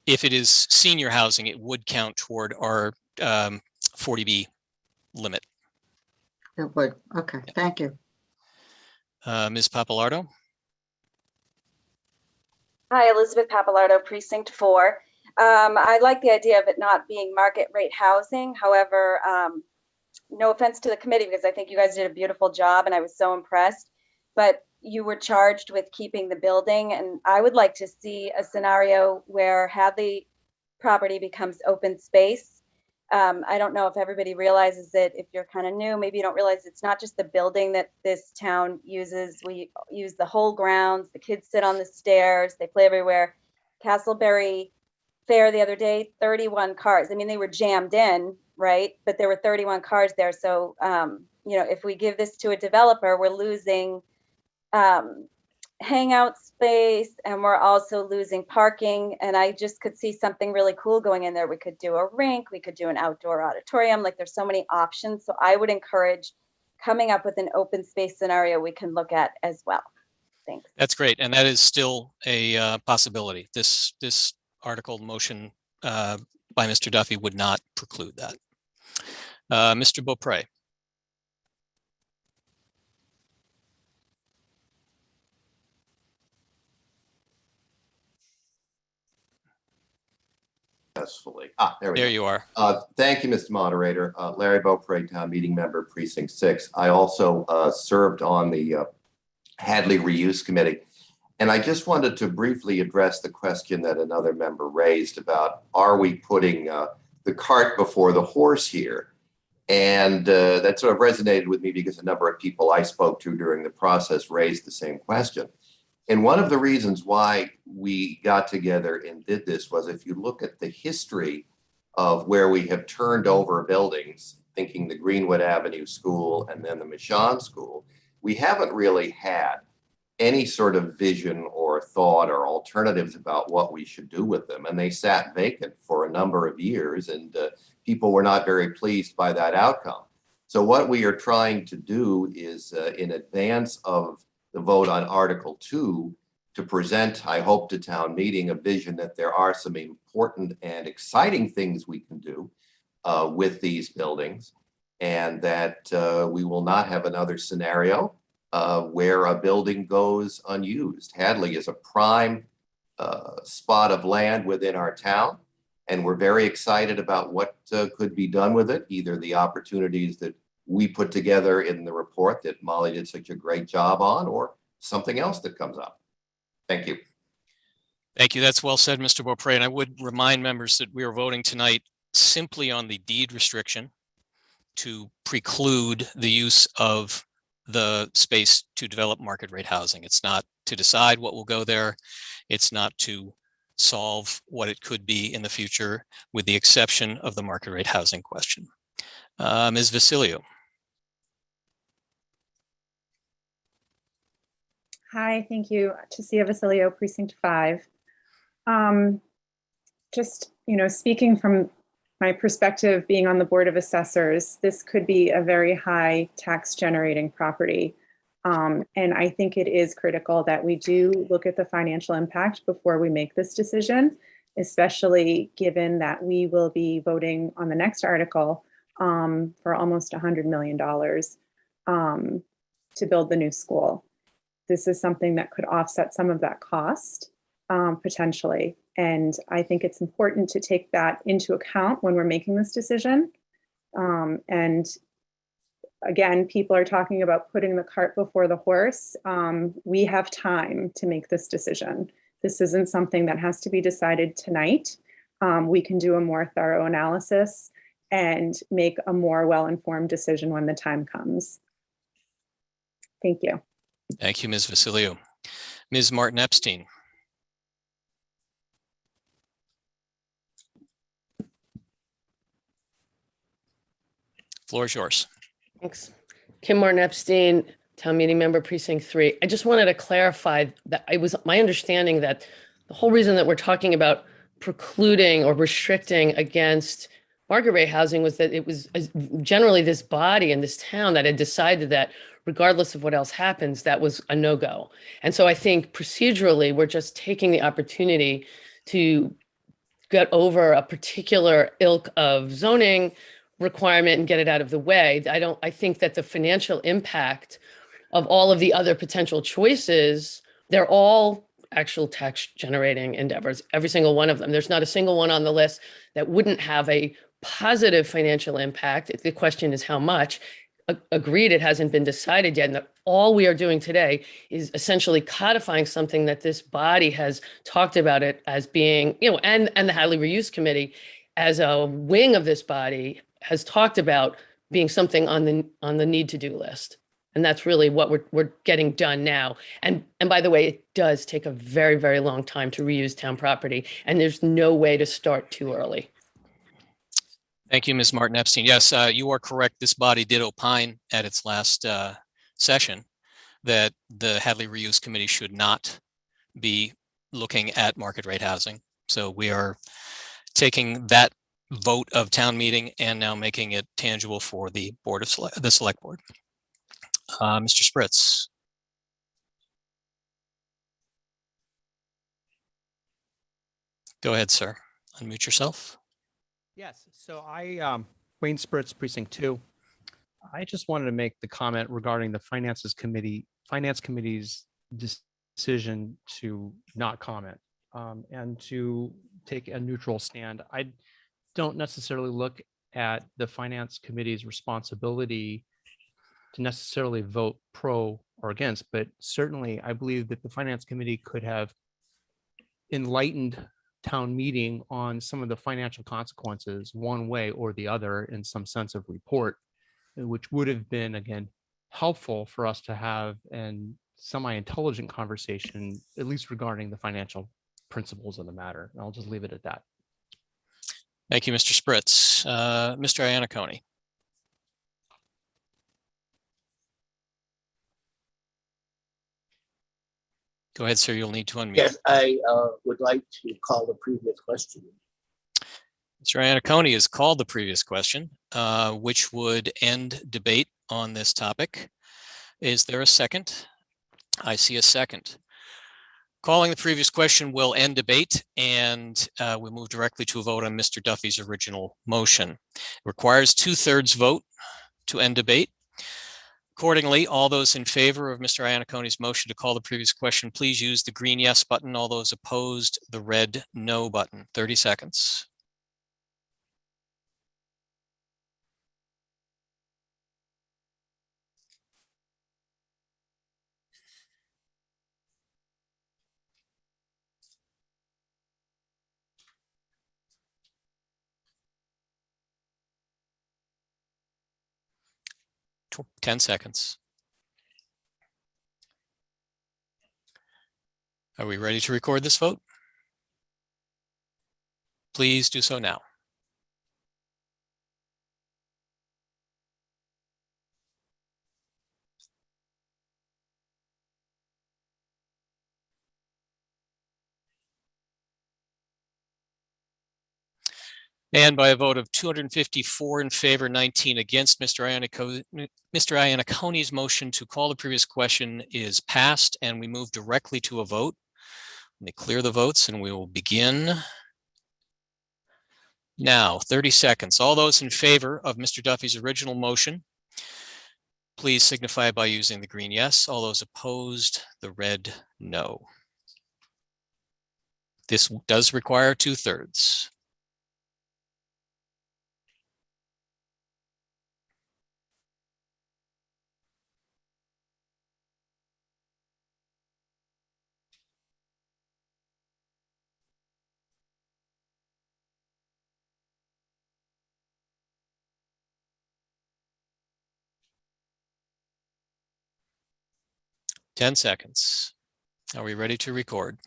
If it is senior housing, it would count toward our 40B limit. It would. Okay, thank you. Ms. Papalardo? Hi, Elizabeth Papalardo, Precinct 4. I like the idea of it not being market rate housing. However, no offense to the committee, because I think you guys did a beautiful job and I was so impressed, but you were charged with keeping the building, and I would like to see a scenario where Hadley property becomes open space. I don't know if everybody realizes that. If you're kind of new, maybe you don't realize it's not just the building that this town uses. We use the whole grounds. The kids sit on the stairs. They play everywhere. Castleberry Fair the other day, 31 cars. I mean, they were jammed in, right? But there were 31 cars there. So, you know, if we give this to a developer, we're losing hangout space, and we're also losing parking. And I just could see something really cool going in there. We could do a rink, we could do an outdoor auditorium. Like, there's so many options. So I would encourage coming up with an open space scenario we can look at as well. Thanks. That's great. And that is still a possibility. This article motion by Mr. Duffy would not preclude that. Mr. Beaupre. Successfully. There we There go. you are. Thank you, Mr. Moderator. Larry Beaupre, Town Meeting Member, Precinct 6. I also served on the Hadley Reuse Committee. And I just wanted to briefly address the question that another member raised about, are we putting the cart before the horse here? And that sort of resonated with me because a number of people I spoke to during the process raised the same question. And one of the reasons why we got together and did this was, if you look at the history of where we have turned over buildings, thinking the Greenwood Avenue School and then the Michon School, we haven't really had any sort of vision or thought or alternatives about what we should do with them. And they sat vacant for a number of years, and people were not very pleased by that outcome. So what we are trying to do is, in advance of the vote on Article 2, to present, I hope, to town meeting a vision that there are some important and exciting things we can do with these buildings, and that we will not have another scenario where a building goes unused. Hadley is a prime spot of land within our town. And we're very excited about what could be done with it, either the opportunities that we put together in the report that Molly did such a great job on, or something else that comes up. Thank you. Thank you. That's well said, Mr. Beaupre. And I would remind members that we are voting tonight simply on the deed restriction to preclude the use of the space to develop market rate housing. It's not to decide what will go there. It's not to solve what it could be in the future, with the exception of the market rate housing question. Ms. Vasilio. Hi, thank you. Tasia Vasilio, Precinct 5. Just, speaking from my perspective, being on the Board of Assessors, this could be a very high tax generating property. And I think it is critical that we do look at the financial impact before we make this decision, especially given that we will be voting on the next article for almost $100 million to build the new school. This is something that could offset some of that cost potentially. And I think it's important to take that into account when we're making this decision. And again, people are talking about putting the cart before the horse. We have time to make this decision. This isn't something that has to be decided tonight. We can do a more thorough analysis and make a more well-informed decision when the time comes. Thank you. Thank you, Ms. Vasilio. Ms. Martin Epstein. Floor is yours. Thanks. Kim Martin Epstein, Town Meeting Member, Precinct 3. I just wanted to clarify that it was my understanding that the whole reason that we're talking about precluding or restricting against market rate housing was that it was generally this body in this town that had decided that regardless of what else happens, that was a no-go. And so I think procedurally, we're just taking the opportunity to get over a particular ilk of zoning requirement and get it out of the way. I think that the financial impact of all of the other potential choices, they're all actual tax generating endeavors, every single one of them. There's not a single one on the list that wouldn't have a positive financial impact. The question is how much. Agreed, it hasn't been decided yet. And all we are doing today is essentially codifying something that this body has talked about it as being, and the Hadley Reuse Committee as a wing of this body has talked about being something on the need to do list. And that's really what we're getting done now. And by the way, it does take a very, very long time to reuse town property. And there's no way to start too early. Thank you, Ms. Martin Epstein. Yes, you are correct. This body did opine at its last session that the Hadley Reuse Committee should not be looking at market rate housing. So we are taking that vote of town meeting and now making it tangible for the the select board. Mr. Spritz. Go ahead, sir. Unmute yourself. Yes, so Wayne Spritz, Precinct 2. I just wanted to make the comment regarding the Finance Committee's decision to not comment and to take a neutral stand. I don't necessarily look at the Finance Committee's responsibility to necessarily vote pro or against, but certainly I believe that the Finance Committee could have enlightened town meeting on some of the financial consequences one way or the other in some sense of report, which would have been, again, helpful for us to have an semi-intelligent conversation, at least regarding the financial principles of the matter. And I'll just leave it at that. Thank you, Mr. Spritz. Mr. Iannacone. Go ahead, sir. You'll need to unmute. Yes, I would like to call the previous question. Mr. Iannacone has called the previous question, which would end debate on this topic. Is there a second? I see a second. Calling the previous question will end debate, and we move directly to a vote on Mr. Duffy's original motion. It requires 2/3 vote to end debate. Accordingly, all those in favor of Mr. Iannacone's motion to call the previous question, please use the green yes button. All those opposed, the red no button. 30 seconds. Tw- 10 seconds. Are we ready to record this vote? Please do so now. And by a vote of 254 in favor, 19 against, Mr. Iannacone's motion to call the previous question is passed, and we move directly to a vote. Let me clear the votes and we will begin now. 30 seconds. All those in favor of Mr. Duffy's original motion, please signify by using the green yes. All those opposed, the red no. This does require 2/3. Ten seconds. Are we ready to record?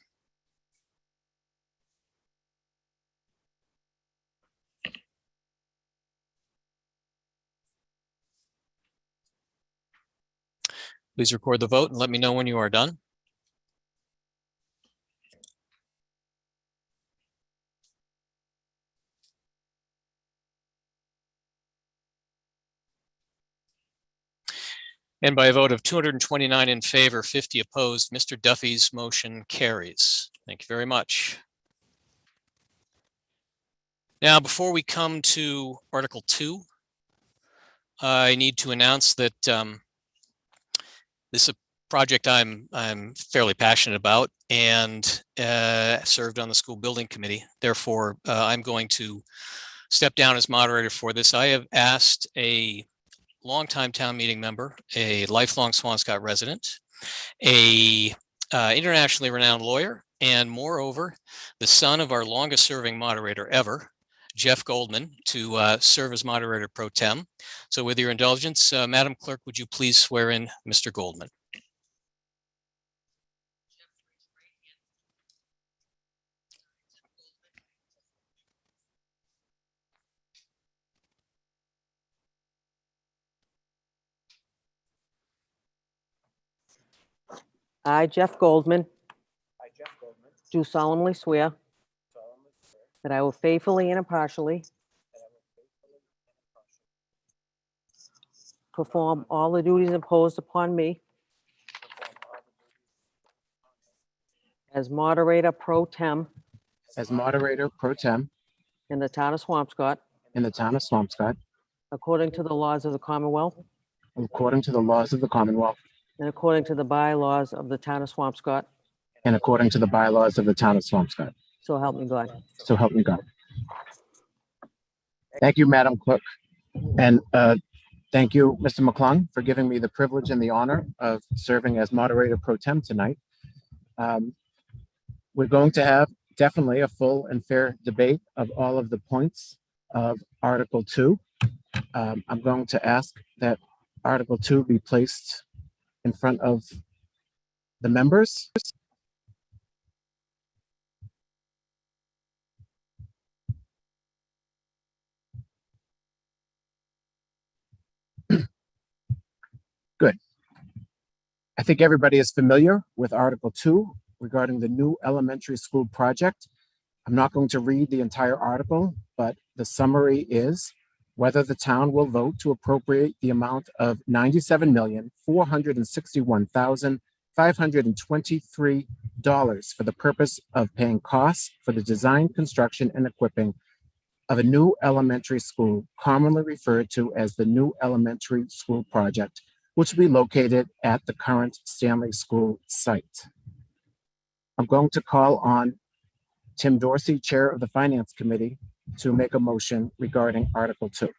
Please record the vote and let me know when you are done. And by a vote of 229 in favor, 50 opposed, Mr. Duffy's motion carries. Thank you very much. Now, before we come to Article 2, I need to announce that this is a project I'm fairly passionate about and served on the school building committee. Therefore, I'm going to step down as moderator for this. I have asked a longtime town meeting member, a lifelong Swampscott resident, a internationally renowned lawyer, and moreover, the son of our longest serving moderator ever, Jeff Goldman, to serve as moderator pro tem. So with your indulgence, Madam Clerk, would you please swear in Mr. Goldman? I, Jeff Goldman, do solemnly swear that I will faithfully and impartially perform all the duties imposed upon me as moderator pro tem in the town of Swampscott, according to the laws of the Commonwealth according to the laws of the Commonwealth and according to the bylaws of the town of Swampscott. and according to the bylaws of the town of Swampscott. So help me God. So help me God. Thank you, Madam Clerk. And thank you, Mr. McClung, for giving me the privilege and the honor of serving as moderator pro tem tonight. We're going to have definitely a full and fair debate of all of the points of Article 2. I'm going to ask that Article 2 be placed in front of the members. Good. I think everybody is familiar with Article 2 regarding the new elementary school project. I'm not going to read the entire article, but the summary is whether the town will vote to appropriate the amount of $97,461,523 for the purpose of paying costs for the design, construction, and equipping of a new elementary school, commonly referred to as the new elementary school project, which will be located at the current Stanley School site. I'm going to call on Tim Dorsey, Chair of the Finance Committee, to make a motion regarding Article 2.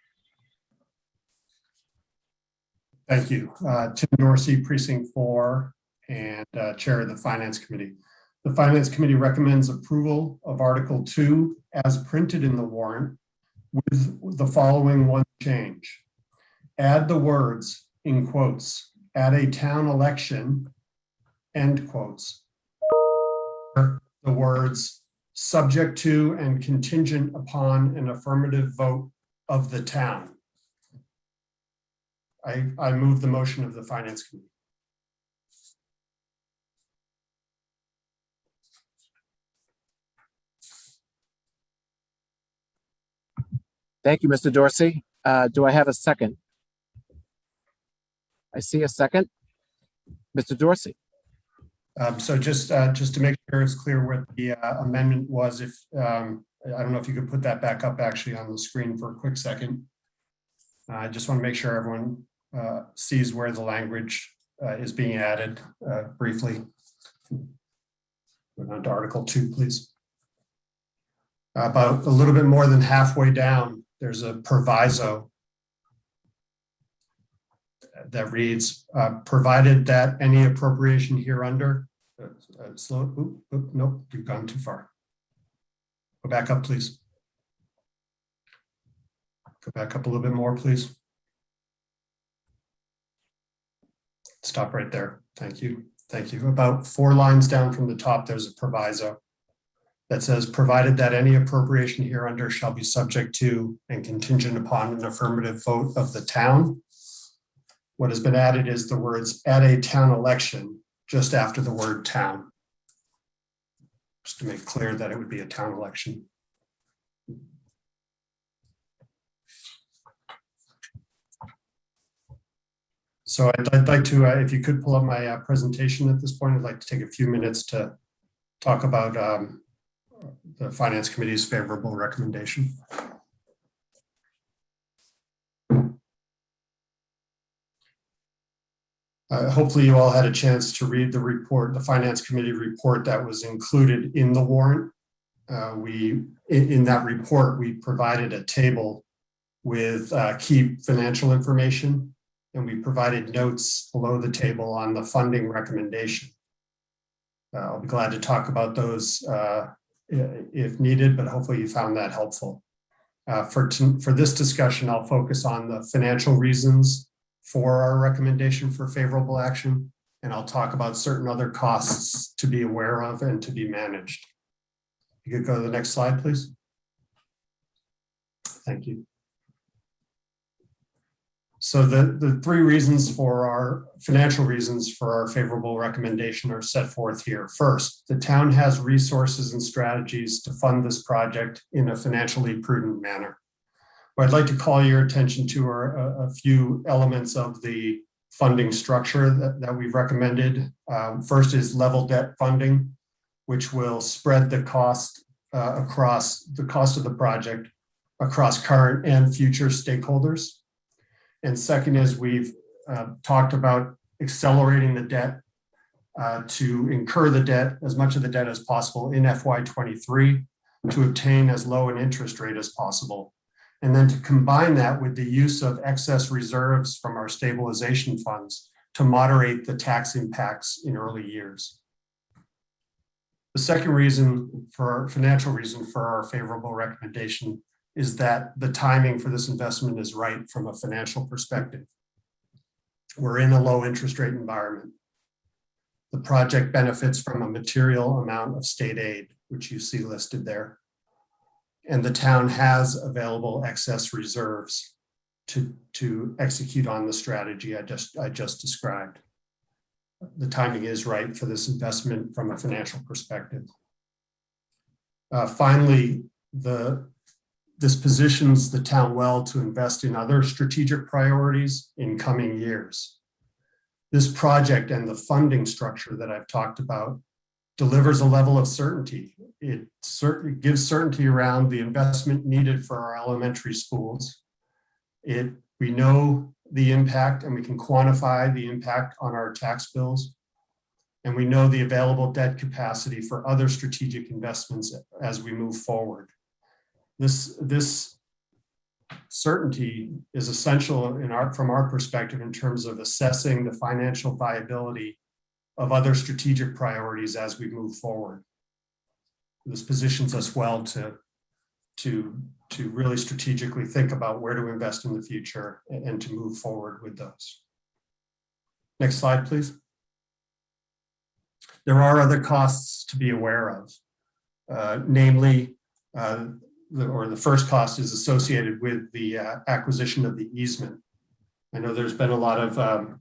Thank you. Tim Dorsey, Precinct 4, and Chair of the Finance Committee. The Finance Committee recommends approval of Article 2 as printed in the warrant with the following one change. Add the words, in quotes, at a town election, end quotes. The words, subject to and contingent upon an affirmative vote of the town. I move the motion of the Finance Committee. Thank you, Mr. Dorsey. Do I have a second? I see a second. Mr. Dorsey. So just to make sure it's clear what the amendment was, if I don't know if you could put that back up actually on the screen for a quick second. I just want to make sure everyone sees where the language is being added briefly. Go on to Article 2, please. About a little bit more than halfway down, there's a proviso that reads, provided that any appropriation hereunder, nope, you've gone too far. Go back up, please. Go back up a little bit more, please. Stop right there. Thank you. Thank you. About 4 lines down from the top, there's a proviso that says, provided that any appropriation hereunder shall be subject to and contingent upon an affirmative vote of the town. What has been added is the words at a town election just after the word town. Just to make clear that it would be a town election. So I'd like to, if you could pull up my presentation at this point, I'd like to take a few minutes to talk about the Finance Committee's favorable recommendation. Hopefully you all had a chance to read the report, the Finance Committee report that was included in the warrant. In that report, we provided a table with key financial information, and we provided notes below the table on the funding recommendation. I'll be glad to talk about those if needed, but hopefully you found that helpful. For this discussion, I'll focus on the financial reasons for our recommendation for favorable action, and I'll talk about certain other costs to be aware of and to be managed. You could go to the next slide, please. Thank you. So the 3 reasons for our financial reasons for our favorable recommendation are set forth here. First, the town has resources and strategies to fund this project in a financially prudent manner. What I'd like to call your attention to are a few elements of the funding structure that we've recommended. First is level debt funding, which will spread the cost across the cost of the project across current and future stakeholders. And second is we've talked about accelerating the debt to incur the debt, as much of the debt as possible in FY23 to obtain as low an interest rate as possible. And then to combine that with the use of excess reserves from our stabilization funds to moderate the tax impacts in early years. The second reason for our financial reason for our favorable recommendation is that the timing for this investment is right from a financial perspective. We're in a low interest rate environment. The project benefits from a material amount of state aid, which you see listed there. And the town has available excess reserves to execute on the strategy I just described. The timing is right for this investment from a financial perspective. Finally, this positions the town well to invest in other strategic priorities in coming years. This project and the funding structure that I've talked about delivers a level of certainty. It certainly gives certainty around the investment needed for our elementary schools. We know the impact and we can quantify the impact on our tax bills. And we know the available debt capacity for other strategic investments as we move forward. This certainty is essential from our perspective in terms of assessing the financial viability of other strategic priorities as we move forward. This positions us well to really strategically think about where to invest in the future and to move forward with those. Next slide, please. There are other costs to be aware of, namely, the first cost is associated with the acquisition of the easement. I know there's been a lot of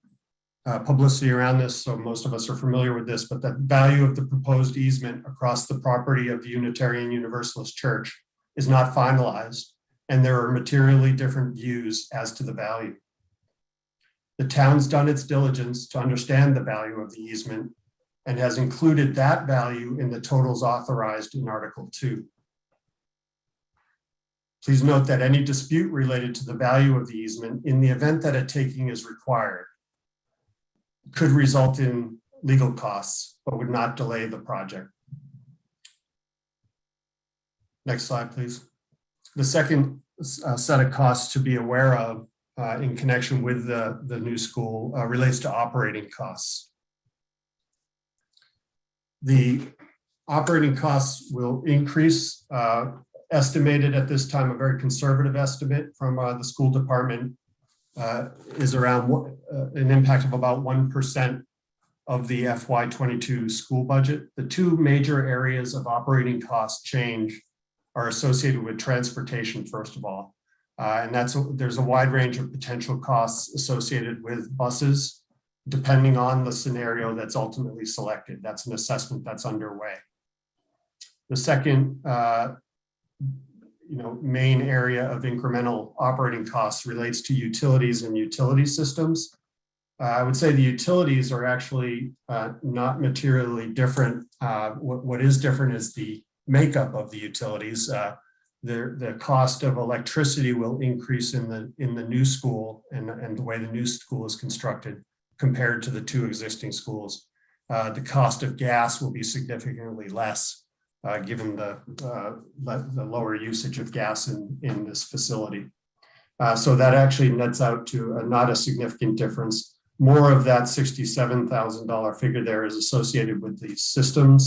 publicity around this, so most of us are familiar with this, but the value of the proposed easement across the property of the Unitarian Universalist Church is not finalized, and there are materially different views as to the value. The town's done its diligence to understand the value of the easement and has included that value in the totals authorized in Article 2. Please note that any dispute related to the value of the easement, in the event that a taking is required, could result in legal costs, but would not delay the project. Next slide, please. The second set of costs to be aware of in connection with the new school relates to operating costs. The operating costs will increase, estimated at this time, a very conservative estimate from the school department is around an impact of about 1% of the FY22 school budget. The two major areas of operating cost change are associated with transportation, first of all. And there's a wide range of potential costs associated with buses, depending on the scenario that's ultimately selected. That's an assessment that's underway. The second main area of incremental operating costs relates to utilities and utility systems. I would say the utilities are actually not materially different. What is different is the makeup of the utilities. The cost of electricity will increase in the new school and the way the new school is constructed compared to the two existing schools. The cost of gas will be significantly less given the lower usage of gas in this facility. So that actually nets out to not a significant difference. More of that $67,000 figure there is associated with the system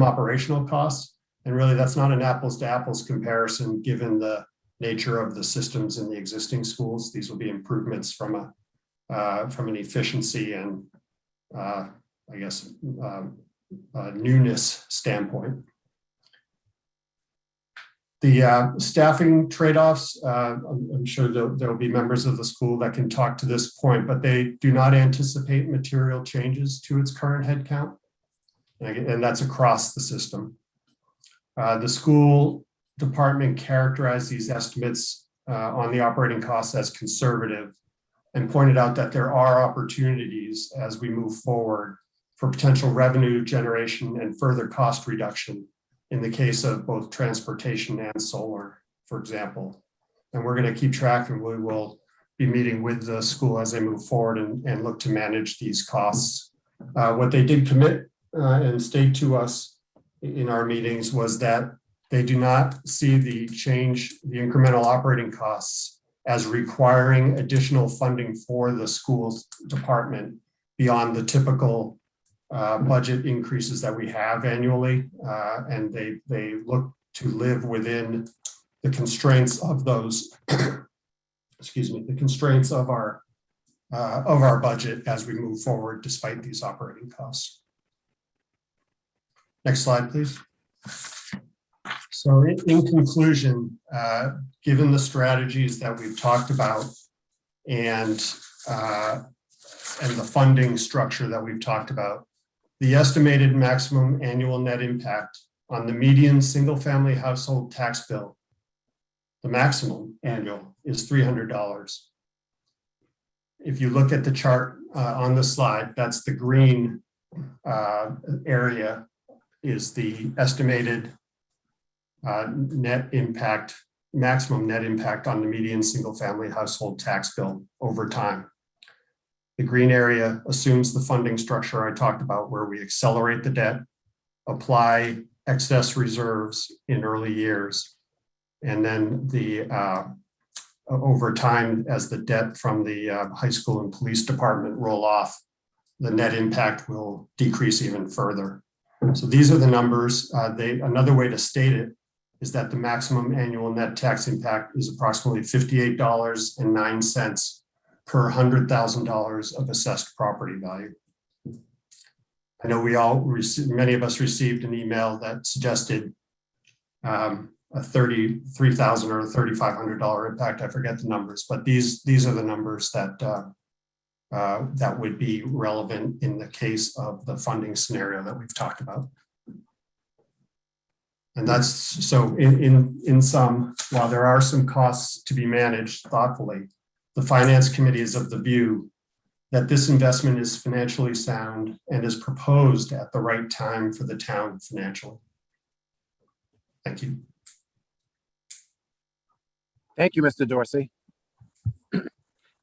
operational costs. And really that's not an apples to apples comparison given the nature of the systems in the existing schools. These will be improvements from an efficiency and I guess newness standpoint. The staffing trade-offs, I'm sure there will be members of the school that can talk to this point, but they do not anticipate material changes to its current headcount, and that's across the system. The school department characterized these estimates on the operating costs as conservative and pointed out that there are opportunities as we move forward for potential revenue generation and further cost reduction in the case of both transportation and solar, for example. And we're going to keep track, and we will be meeting with the school as they move forward and look to manage these costs. What they did commit and state to us in our meetings was that they do not see the incremental operating costs as requiring additional funding for the schools department beyond the typical budget increases that we have annually, and they look to live within the constraints of those, the constraints of our budget as we move forward despite these operating costs. Next slide, please. So in conclusion, given the strategies that we've talked about and the funding structure that we've talked about, the estimated maximum annual net impact on the median single-family household tax bill, the maximum annual, is $300. If you look at the chart on the slide, that's the green area is the estimated net impact maximum net impact on the median single-family household tax bill over time. The green area assumes the funding structure I talked about, where we accelerate the debt, apply excess reserves in early years, and then over time, as the debt from the high school and police department roll off, the net impact will decrease even further. So these are the numbers. Another way to state it is that the maximum annual net tax impact is approximately $58.09 per $100,000 of assessed property value. I know many of us received an email that suggested a $33,000 or $3,500 impact. I forget the numbers, but these are the numbers that that would be relevant in the case of the funding scenario that we've talked about. And that's so in sum, while there are some costs to be managed thoughtfully, the Finance Committee is of the view that this investment is financially sound and is proposed at the right time for the town financially. Thank you. Thank you, Mr. Dorsey.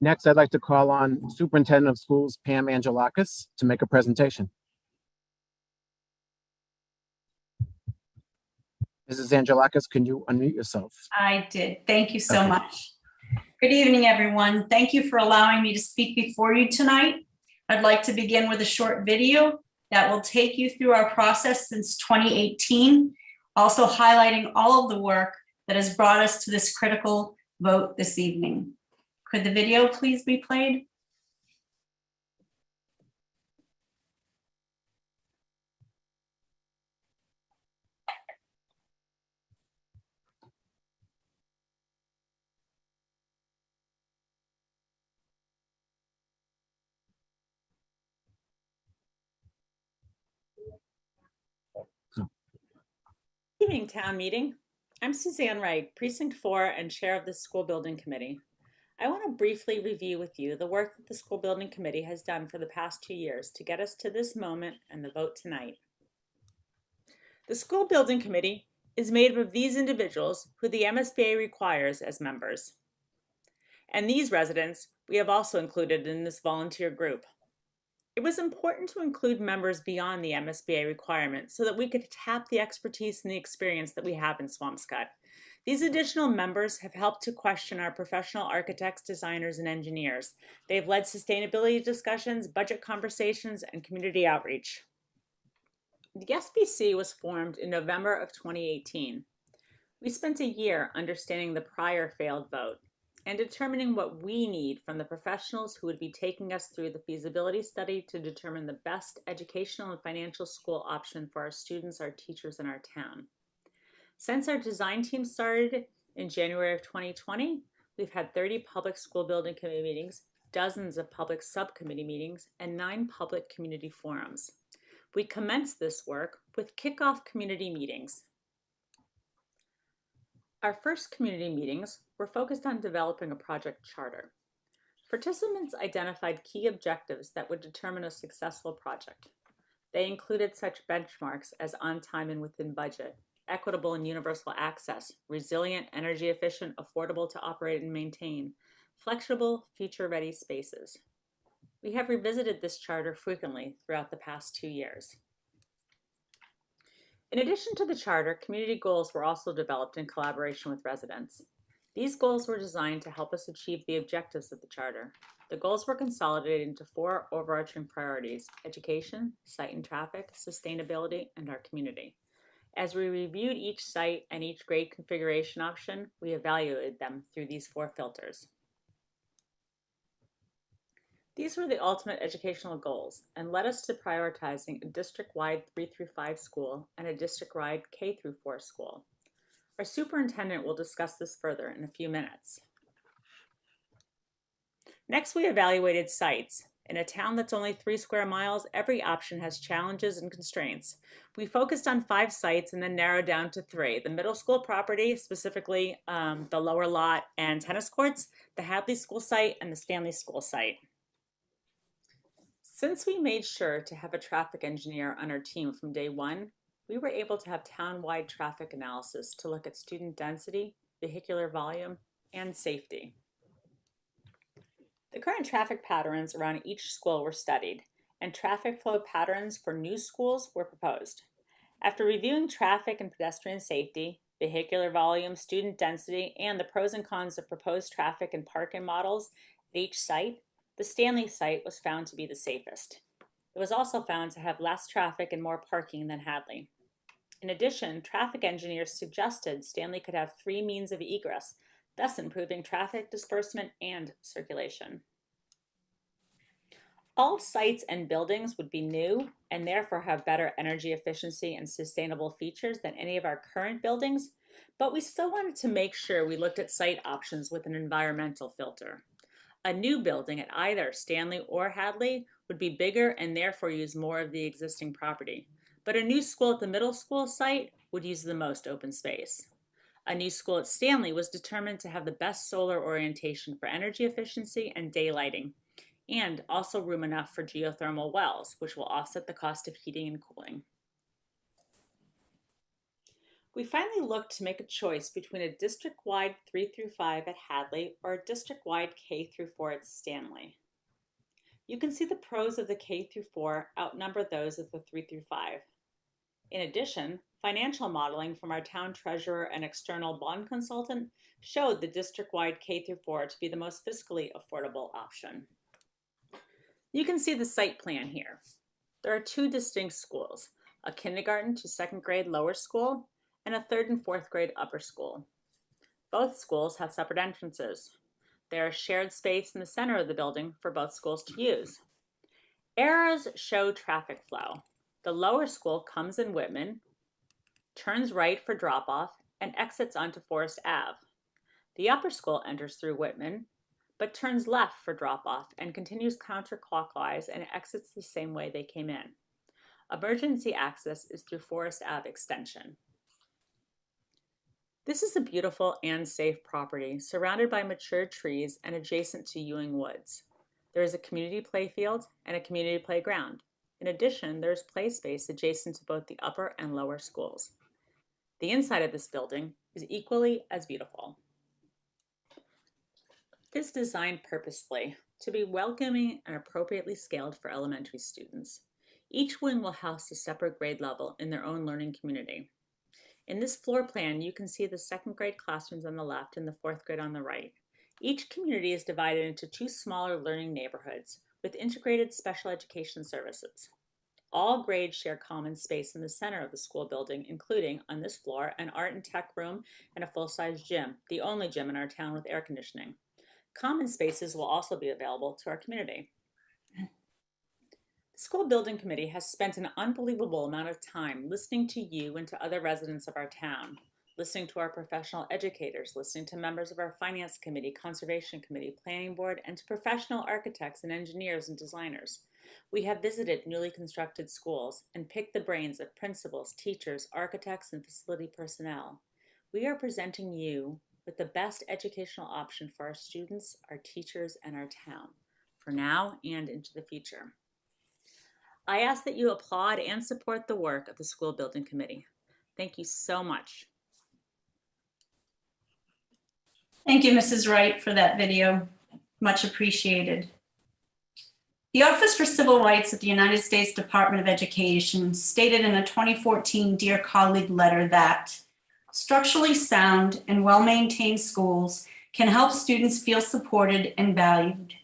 Next, I'd like to call on Superintendent of Schools, Pam Angelakis, to make a presentation. Mrs. Angelakis, can you unmute yourself? I did. Thank you so Okay. much. Good evening, everyone. Thank you for allowing me to speak before you tonight. I'd like to begin with a short video that will take you through our process since 2018, also highlighting all of the work that has brought us to this critical vote this evening. Could the video please be played? Evening town meeting. I'm Suzanne Wright, Precinct 4 and Chair of the School Building Committee. I want to briefly review with you the work that the School Building Committee has done for the past 2 years to get us to this moment and the vote tonight. The School Building Committee is made up of these individuals who the MSBA requires as members. And these residents we have also included in this volunteer group. It was important to include members beyond the MSBA requirement so that we could tap the expertise and the experience that we have in Swampscott. These additional members have helped to question our professional architects, designers, and engineers. They've led sustainability discussions, budget conversations, and community outreach. The SBC was formed in November of 2018. We spent a year understanding the prior failed vote and determining what we need from the professionals who would be taking us through the feasibility study to determine the best educational and financial school option for our students, our teachers, and our town. Since our design team started in January of 2020, we've had 30 public school building committee meetings, dozens of public subcommittee meetings, and 9 public community forums. We commenced this work with kickoff community meetings. Our first community meetings were focused on developing a project charter. Participants identified key objectives that would determine a successful project. They included such benchmarks as on time and within budget, equitable and universal access, resilient, energy efficient, affordable to operate and maintain, flexible, future-ready spaces. We have revisited this charter frequently throughout the past 2 years. In addition to the charter, community goals were also developed in collaboration with residents. These goals were designed to help us achieve the objectives of the charter. The goals were consolidated into 4 overarching priorities: education, site and traffic, sustainability, and our community. As we reviewed each site and each grade configuration option, we evaluated them through these 4 filters. These were the ultimate educational goals and led us to prioritizing a district-wide 3 through 5 school and a district-wide K through 4 school. Our superintendent will discuss this further in a few minutes. Next, we evaluated sites. In a town that's only 3 square miles, every option has challenges and constraints. We focused on 5 sites and then narrowed down to 3. The middle school property, specifically the lower lot and tennis courts, the Hadley School site, and the Stanley School site. Since we made sure to have a traffic engineer on our team from day 1, we were able to have town-wide traffic analysis to look at student density, vehicular volume, and safety. The current traffic patterns around each school were studied, and traffic flow patterns for new schools were proposed. After reviewing traffic and pedestrian safety, vehicular volume, student density, and the pros and cons of proposed traffic and parking models at each site, the Stanley site was found to be the safest. It was also found to have less traffic and more parking than Hadley. In addition, traffic engineers suggested Stanley could have 3 means of egress, thus improving traffic disbursement and circulation. All sites and buildings would be new and therefore have better energy efficiency and sustainable features than any of our current buildings, but we still wanted to make sure we looked at site options with an environmental filter. A new building at either Stanley or Hadley would be bigger and therefore use more of the existing property, but a new school at the middle school site would use the most open space. A new school at Stanley was determined to have the best solar orientation for energy efficiency and daylighting, and also room enough for geothermal wells, which will offset the cost of heating and cooling. We finally looked to make a choice between a district-wide 3 through 5 at Hadley or a district-wide K through 4 at Stanley. You can see the pros of the K through 4 outnumber those of the 3 through 5. In addition, financial modeling from our town treasurer and external bond consultant showed the district-wide K through 4 to be the most fiscally affordable option. You can see the site plan here. There are 2 distinct schools, a kindergarten to 2nd grade lower school and a 3rd and 4th grade upper school. Both schools have separate entrances. There is shared space in the center of the building for both schools to use. Arrows show traffic flow. The lower school comes in Whitman, turns right for drop-off, and exits onto Forest Ave. The upper school enters through Whitman, but turns left for drop-off and continues counterclockwise and exits the same way they came in. Emergency access is through Forest Ave Extension. This is a beautiful and safe property surrounded by mature trees and adjacent to Ewing Woods. There is a community playfield and a community playground. In addition, there is play space adjacent to both the upper and lower schools. The inside of this building is equally as beautiful. It is designed purposefully to be welcoming and appropriately scaled for elementary students. Each wing will house a separate grade level in their own learning community. In this floor plan, you can see the 2nd grade classrooms on the left and the 4th grade on the right. Each community is divided into 2 smaller learning neighborhoods with integrated special education services. All grades share common space in the center of the school building, including, on this floor, an art and tech room and a full-size gym, the only gym in our town with air conditioning. Common spaces will also be available to our community. The School Building Committee has spent an unbelievable amount of time listening to you and to other residents of our town, listening to our professional educators, listening to members of our Finance Committee, Conservation Committee, Planning Board, and to professional architects and engineers and designers. We have visited newly constructed schools and picked the brains of principals, teachers, architects, and facility personnel. We are presenting you with the best educational option for our students, our teachers, and our town, for now and into the future. I ask that you applaud and support the work of the School Building Committee. Thank you so much. Thank you, Mrs. Wright, for that video. Much appreciated. The Office for Civil Rights at the United States Department of Education stated in a 2014 Dear Colleague letter that structurally sound and well-maintained schools can help students feel supported and valued.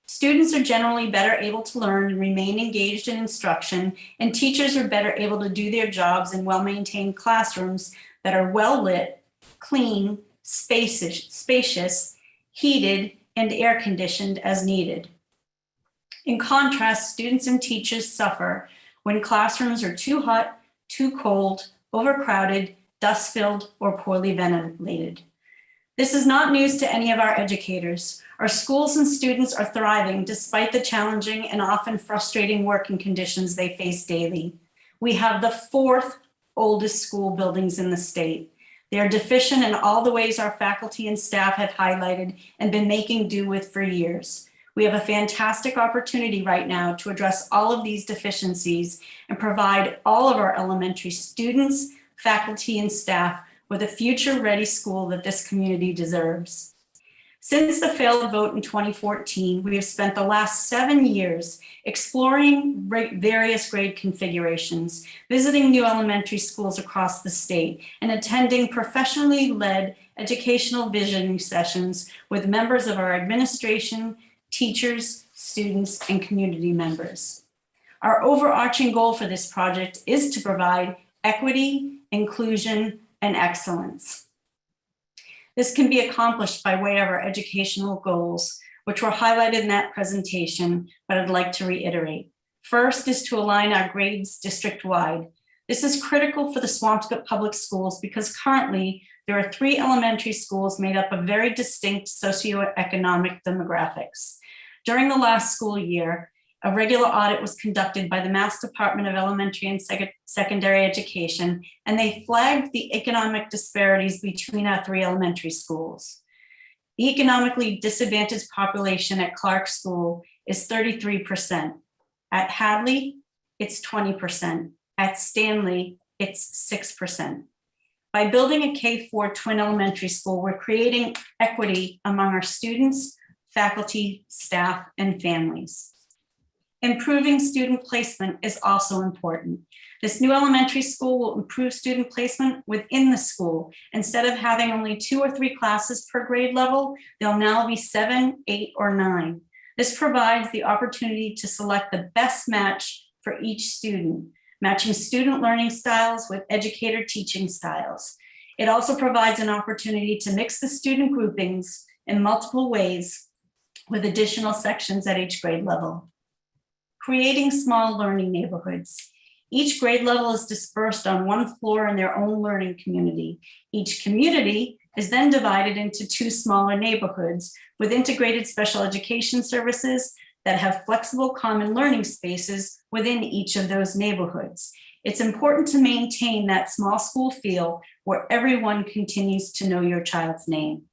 Students are generally better able to learn and remain engaged in instruction, and teachers are better able to do their jobs in well-maintained classrooms that are well-lit, clean, spacious, heated, and air-conditioned as needed. In contrast, students and teachers suffer when classrooms are too hot, too cold, overcrowded, dust-filled, or poorly ventilated. This is not news to any of our educators. Our schools and students are thriving despite the challenging and often frustrating working conditions they face daily. We have the 4th oldest school buildings in the state. They are deficient in all the ways our faculty and staff have highlighted and been making do with for years. We have a fantastic opportunity right now to address all of these deficiencies and provide all of our elementary students, faculty, and staff with a future-ready school that this community deserves. Since the failed vote in 2014, we have spent the last 7 years exploring various grade configurations, visiting new elementary schools across the state, and attending professionally led educational visioning sessions with members of our administration, teachers, students, and community members. Our overarching goal for this project is to provide equity, inclusion, and excellence. This can be accomplished by way of our educational goals, which were highlighted in that presentation, but I'd like to reiterate. First is to align our grades district-wide. This is critical for the Swampscott Public Schools because currently there are 3 elementary schools made up of very distinct socioeconomic demographics. During the last school year, a regular audit was conducted by the Mass Department of Elementary and Secondary Education, and they flagged the economic disparities between our 3 elementary schools. The economically disadvantaged population at Clark School is 33%. At Hadley, it's 20%. At Stanley, it's 6%. By building a K-4 twin elementary school, we're creating equity among our students, faculty, staff, and families. Improving student placement is also important. This new elementary school will improve student placement within the school. Instead of having only 2 or 3 classes per grade level, there'll now be 7, 8, or 9. This provides the opportunity to select the best match for each student, matching student learning styles with educator teaching styles. It also provides an opportunity to mix the student groupings in multiple ways with additional sections at each grade level. Creating small learning neighborhoods. Each grade level is dispersed on one floor in their own learning community. Each community is then divided into 2 smaller neighborhoods with integrated special education services that have flexible common learning spaces within each of those neighborhoods. It's important to maintain that small school feel where everyone continues to know your child's name.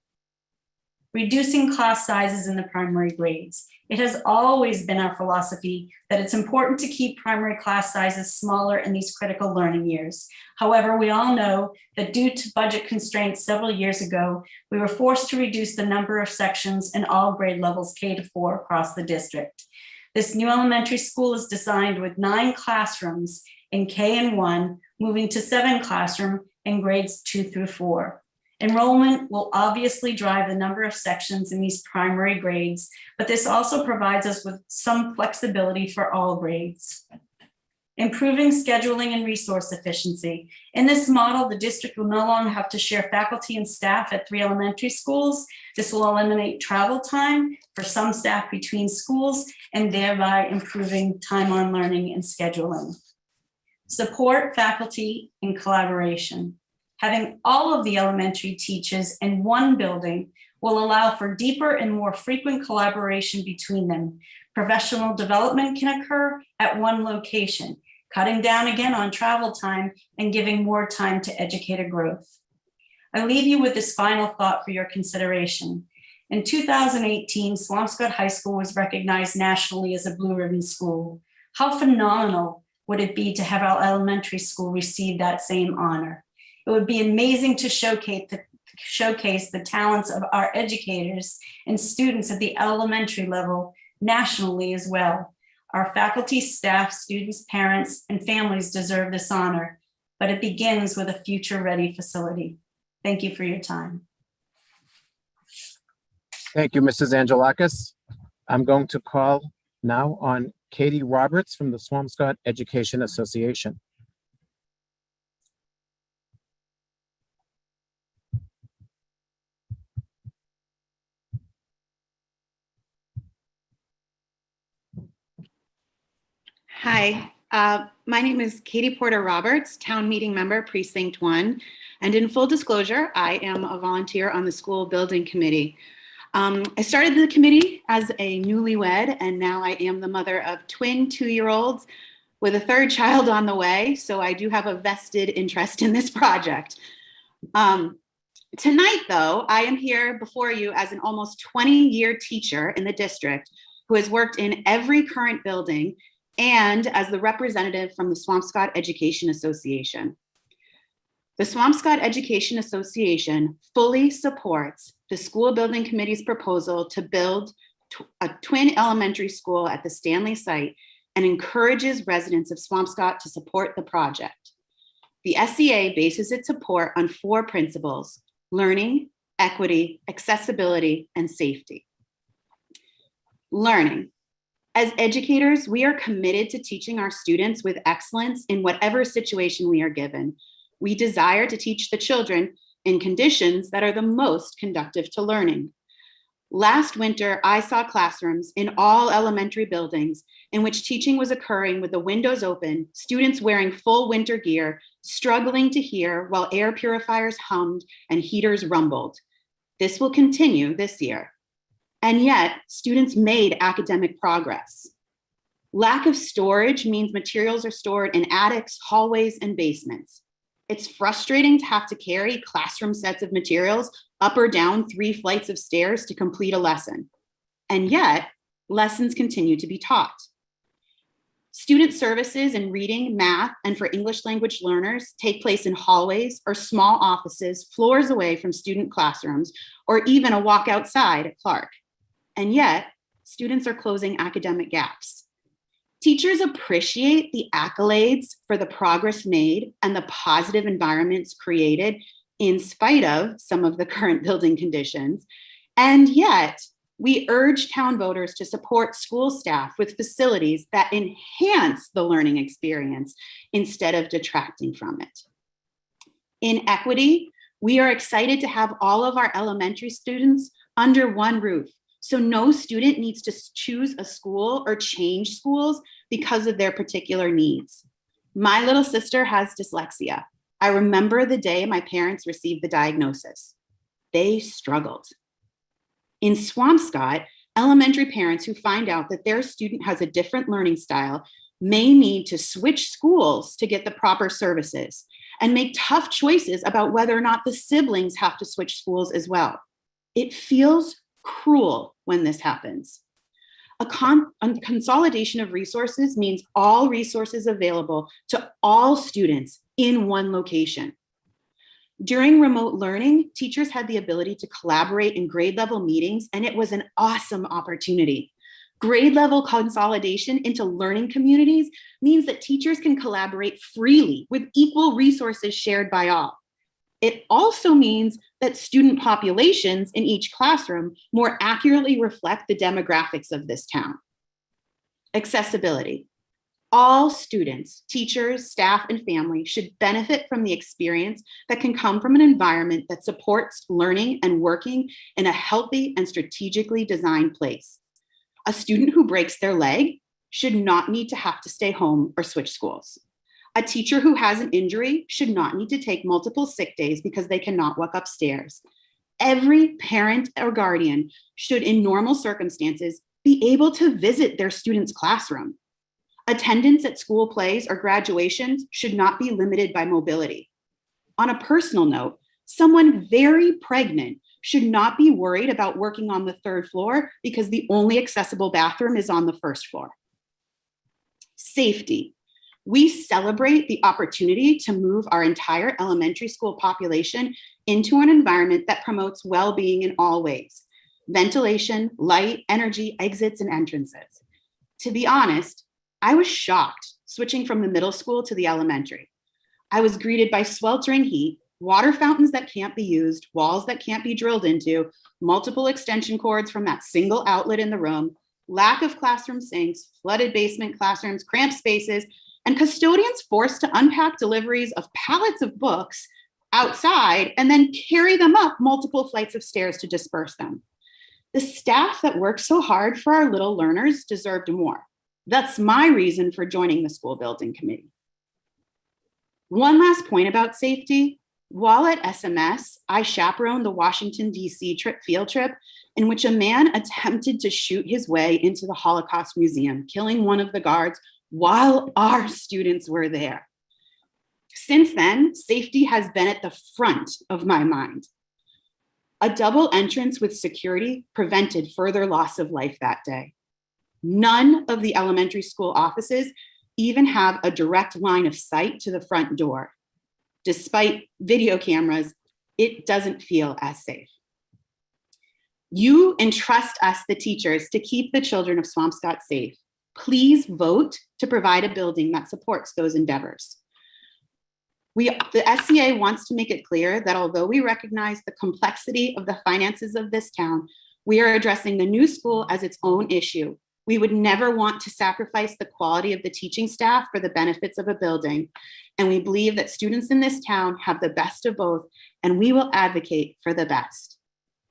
Reducing class sizes in the primary grades. It has always been our philosophy that it's important to keep primary class sizes smaller in these critical learning years. However, we all know that due to budget constraints several years ago, we were forced to reduce the number of sections in all grade levels K-4 across the district. This new elementary school is designed with 9 classrooms in K and 1, moving to 7 classrooms in grades 2 through 4. Enrollment will obviously drive the number of sections in these primary grades, but this also provides us with some flexibility for all grades. Improving scheduling and resource efficiency. In this model, the district will no longer have to share faculty and staff at 3 elementary schools. This will eliminate travel time for some staff between schools and thereby improving time on learning and scheduling. Support faculty in collaboration. Having all of the elementary teachers in one building will allow for deeper and more frequent collaboration between them. Professional development can occur at one location, cutting down again on travel time and giving more time to educator growth. I leave you with this final thought for your consideration. In 2018, Swampscott High School was recognized nationally as a Blue Ribbon School. How phenomenal would it be to have our elementary school receive that same honor? It would be amazing to showcase the talents of our educators and students at the elementary level nationally as well. Our faculty, staff, students, parents, and families deserve this honor, but it begins with a future-ready facility. Thank you for your time. Thank you, Mrs. Angelakis. I'm going to call now on Katie Roberts from the Swampscott Education Association. Hi, my name is Katie Porter Roberts, Town Meeting Member, Precinct 1. And in full disclosure, I am a volunteer on the School Building Committee. I started the committee as a newlywed, and now I am the mother of twin 2-year-olds with a 3rd child on the way. So I do have a vested interest in this project. Tonight, though, I am here before you as an almost 20-year teacher in the district who has worked in every current building and as the representative from the Swampscott Education Association. The Swampscott Education Association fully supports the school building committee's proposal to build a twin elementary school at the Stanley site and encourages residents of Swampscott to support the project. The SEA bases its support on 4 principles: learning, equity, accessibility, and safety. Learning. As educators, we are committed to teaching our students with excellence in whatever situation we are given. We desire to teach the children in conditions that are the most conducive to learning. Last winter, I saw classrooms in all elementary buildings in which teaching was occurring with the windows open, students wearing full winter gear, struggling to hear while air purifiers hummed and heaters rumbled. This will continue this year. And yet, students made academic progress. Lack of storage means materials are stored in attics, hallways, and basements. It's frustrating to have to carry classroom sets of materials up or down 3 flights of stairs to complete a lesson. And yet, lessons continue to be taught. Student services in reading, math, and for English language learners take place in hallways or small offices floors away from student classrooms, or even a walk outside at Clark. And yet, students are closing academic gaps. Teachers appreciate the accolades for the progress made and the positive environments created in spite of some of the current building conditions. And yet, we urge town voters to support school staff with facilities that enhance the learning experience instead of detracting from it. In equity, we are excited to have all of our elementary students under one roof, so no student needs to choose a school or change schools because of their particular needs. My little sister has dyslexia. I remember the day my parents received the diagnosis. They struggled. In Swampscott, elementary parents who find out that their student has a different learning style may need to switch schools to get the proper services and make tough choices about whether or not the siblings have to switch schools as well. It feels cruel when this happens. A consolidation of resources means all resources available to all students in one location. During remote learning, teachers had the ability to collaborate in grade level meetings, and it was an awesome opportunity. Grade level consolidation into learning communities means that teachers can collaborate freely with equal resources shared by all. It also means that student populations in each classroom more accurately reflect the demographics of this town. Accessibility. All students, teachers, staff, and family should benefit from the experience that can come from an environment that supports learning and working in a healthy and strategically designed place. A student who breaks their leg should not need to have to stay home or switch schools. A teacher who has an injury should not need to take multiple sick days because they cannot walk upstairs. Every parent or guardian should, in normal circumstances, be able to visit their student's classroom. Attendance at school plays or graduations should not be limited by mobility. On a personal note, someone very pregnant should not be worried about working on the 3rd floor because the only accessible bathroom is on the 1st floor. Safety. We celebrate the opportunity to move our entire elementary school population into an environment that promotes well-being in all ways: ventilation, light, energy, exits, and entrances. To be honest, I was shocked switching from the middle school to the elementary. I was greeted by sweltering heat, water fountains that can't be used, walls that can't be drilled into, multiple extension cords from that single outlet in the room, lack of classroom sinks, flooded basement classrooms, cramped spaces, and custodians forced to unpack deliveries of pallets of books outside and then carry them up multiple flights of stairs to disperse them. The staff that worked so hard for our little learners deserved more. That's my reason for joining the school building committee. One last point about safety. While at SMS, I chaperoned the Washington, D.C. field trip in which a man attempted to shoot his way into the Holocaust Museum, killing one of the guards while our students were there. Since then, safety has been at the front of my mind. A double entrance with security prevented further loss of life that day. None of the elementary school offices even have a direct line of sight to the front door. despite video cameras, it doesn't feel as safe. You entrust us, the teachers, to keep the children of Swampscott safe. Please vote to provide a building that supports those endeavors. The SCA wants to make it clear that although we recognize the complexity of the finances of this town, we are addressing the new school as its own issue. We would never want to sacrifice the quality of the teaching staff for the benefits of a building. And we believe that students in this town have the best of both, and we will advocate for the best.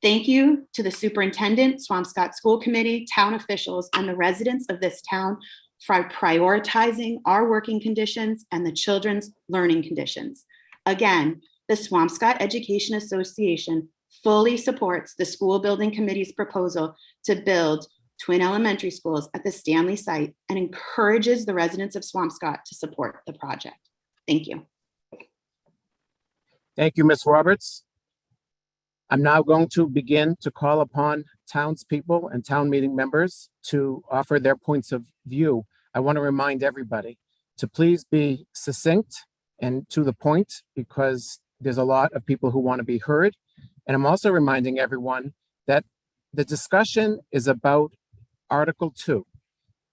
Thank you to the superintendent, Swampscott School Committee, town officials, and the residents of this town for prioritizing our working conditions and the children's learning conditions. Again, the Swampscott Education Association fully supports the school building committee's proposal to build twin elementary schools at the Stanley site and encourages the residents of Swampscott to support the project. Thank you. Thank you, Ms. Roberts. I'm now going to begin to call upon townspeople and town meeting members to offer their points of view. I want to remind everybody to please be succinct and to the point, because there's a lot of people who want to be heard. And I'm also reminding everyone that the discussion is about Article 2,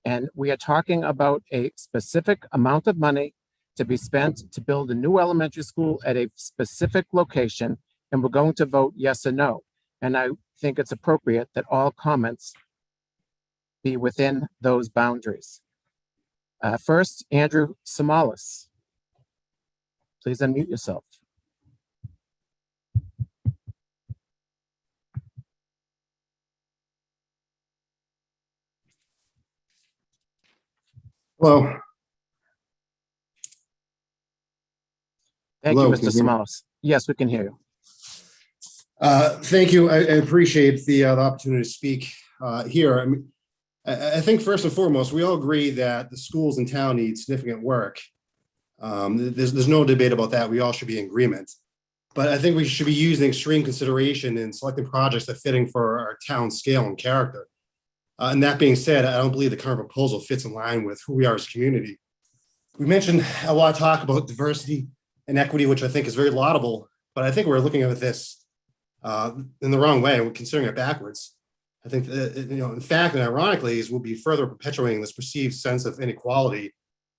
and we are talking about a specific amount of money to be spent to build a new elementary school at a specific location, and we're going to vote yes or no. And I think it's appropriate that all comments be within those boundaries. First, Andrew Samalas. Please unmute yourself. Hello. Thank Hello, you, can Mr. you hear me? Samalas. Yes, we can hear you. Thank you. I appreciate the opportunity to speak here. I think first and foremost, we all agree that the schools in town need significant work. There's no debate about that. We all should be in agreement. But I think we should be using extreme consideration in selecting projects that fitting for our town scale and character. And that being said, I don't believe the current proposal fits in line with who we are as a community. We mentioned a lot of talk about diversity and equity, which I think is very laudable, but I think we're looking at this in the wrong way. We're considering it backwards. I think that, in fact, and ironically, is we'll be further perpetuating this perceived sense of inequality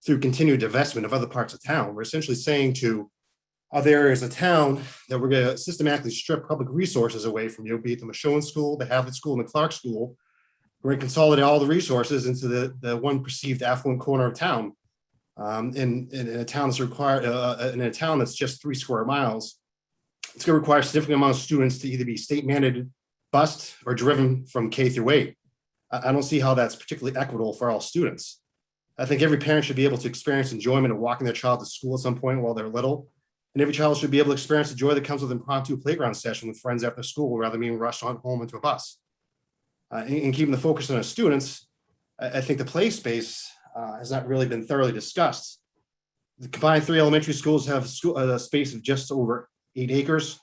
through continued divestment of other parts of town. We're essentially saying to other areas of town that we're going to systematically strip public resources away from you, be it the Michoacán School, the Havlet School, and the Clark School. We're going to consolidate all the resources into the one perceived affluent corner of town. In a town that's required, in a town that's just 3 square miles, it's going to require a significant amount of students to either be state mandated, bused, or driven from K through 8. I don't see how that's particularly equitable for all students. I think every parent should be able to experience enjoyment of walking their child to school at some point while they're little. And every child should be able to experience the joy that comes with an impromptu playground session with friends after school rather than being rushed on home into a bus. In keeping the focus on our students, I think the play space has not really been thoroughly discussed. The combined 3 elementary schools have a space of just over 8 acres.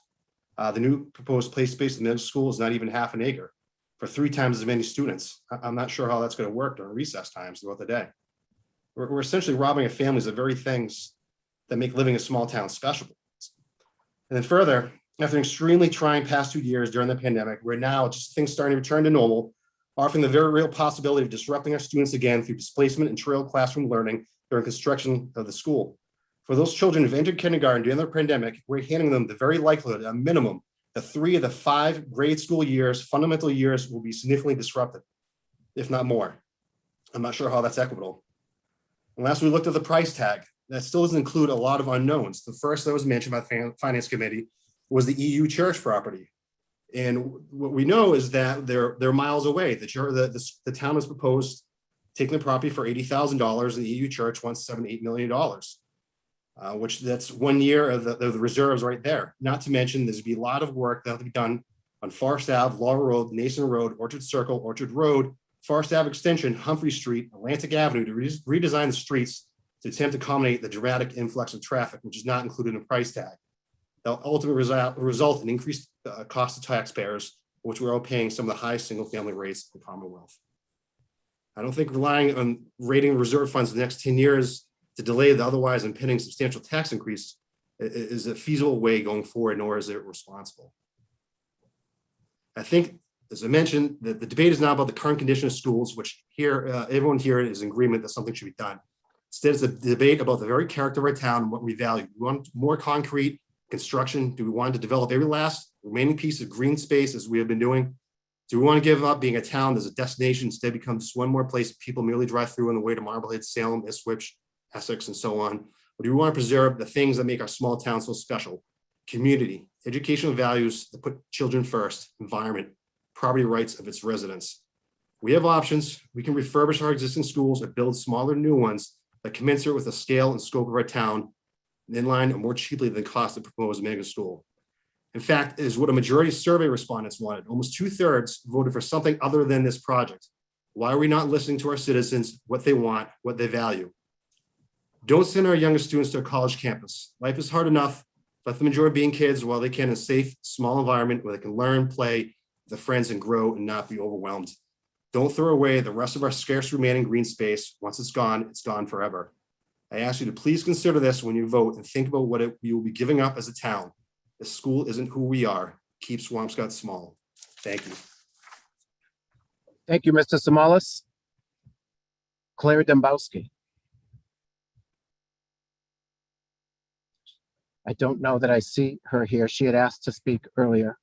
The new proposed play space in the middle school is not even half an acre for 3 times as many students. I'm not sure how that's going to work during recess times throughout the day. We're essentially robbing families of very things that make living a small town special. And then further, after an extremely trying past 2 years during the pandemic, we're now just things starting to return to normal, offering the very real possibility of disrupting our students again through displacement and trail classroom learning during construction of the school. For those children who've entered kindergarten during the pandemic, we're handing them the very likelihood, a minimum, that 3 of the 5 grade school years, fundamental years, will be significantly disrupted, if not more. I'm not sure how that's equitable. And last, we looked at the price tag. That still doesn't include a lot of unknowns. The first that was mentioned by the Finance Committee was the EU church property. And what we know is that they're miles away. The town has proposed taking the property for $80,000, and the EU church wants $7 to $8 million, which that's 1 year of the reserves right there. Not to mention, there's be a lot of work that will be done on Forest Ave, Laurel Road, Nason Road, Orchard Circle, Orchard Road, Forest Ave Extension, Humphrey Street, Atlantic Avenue to redesign the streets to attempt to accommodate the dramatic influx of traffic, which is not included in the price tag. They'll ultimately result in increased cost to taxpayers, which we're all paying some of the highest single-family rates in the Commonwealth. I don't think relying on rating reserve funds in the next 10 years to delay the otherwise impending substantial tax increase Is it a feasible way going forward, nor is it responsible? I think, as I mentioned, the debate is now about the current condition of schools, which here, everyone here is in agreement that something should be done. Instead, it's a debate about the very character of our town and what we value. We want more concrete construction. Do we want to develop every last remaining piece of green space as we have been doing? Do we want to give up being a town that's a destination, instead becomes one more place people merely drive through on the way to Marblehead, Salem, Ipswich, Essex, and so on? Or do we want to preserve the things that make our small town so special? Community, educational values that put children first, environment, property rights of its residents. We have options. We can refurbish our existing schools or build smaller new ones that commensurate with the scale and scope of our town, in line or more cheaply than the cost of proposed mega school. In fact, it is what a majority of survey respondents wanted. Almost 2/3 voted for something other than this project. Why are we not listening to our citizens, what they want, what they value? Don't send our youngest students to a college campus. Life is hard enough. Let them enjoy being kids while they can in a safe, small environment where they can learn, play with their friends, and grow and not be overwhelmed. Don't throw away the rest of our scarce remaining green space. Once it's gone forever. I ask you to please consider this when you vote and think about what we will be giving up as a town. This school isn't who we are. Keep Swampscott small. Thank you. Thank you, Mr. Samalas. Claire Dembowski. I don't know that I see her here. She had asked to speak earlier.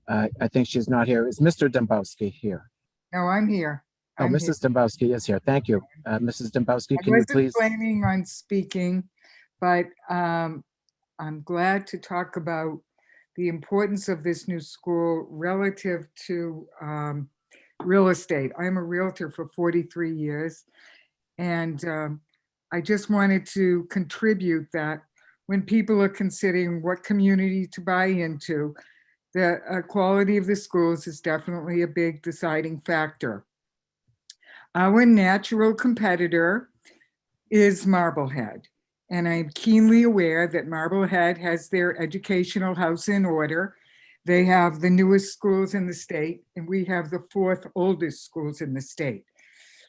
I think she's not here. Is Mr. Dembowski here? No, I'm here. Oh, I'm Mrs. Dembowski is here. Thank you. Mrs. Dembowski, I can you wasn't please? planning on speaking, but I'm glad to talk about the importance of this new school relative to real estate. I'm a realtor for 43 years, and I just wanted to contribute that when people are considering what community to buy into, the quality of the schools is definitely a big deciding factor. Our natural competitor is Marblehead, and I'm keenly aware that Marblehead has their educational house in order. They have the newest schools in the state, and we have the 4th oldest schools in the state.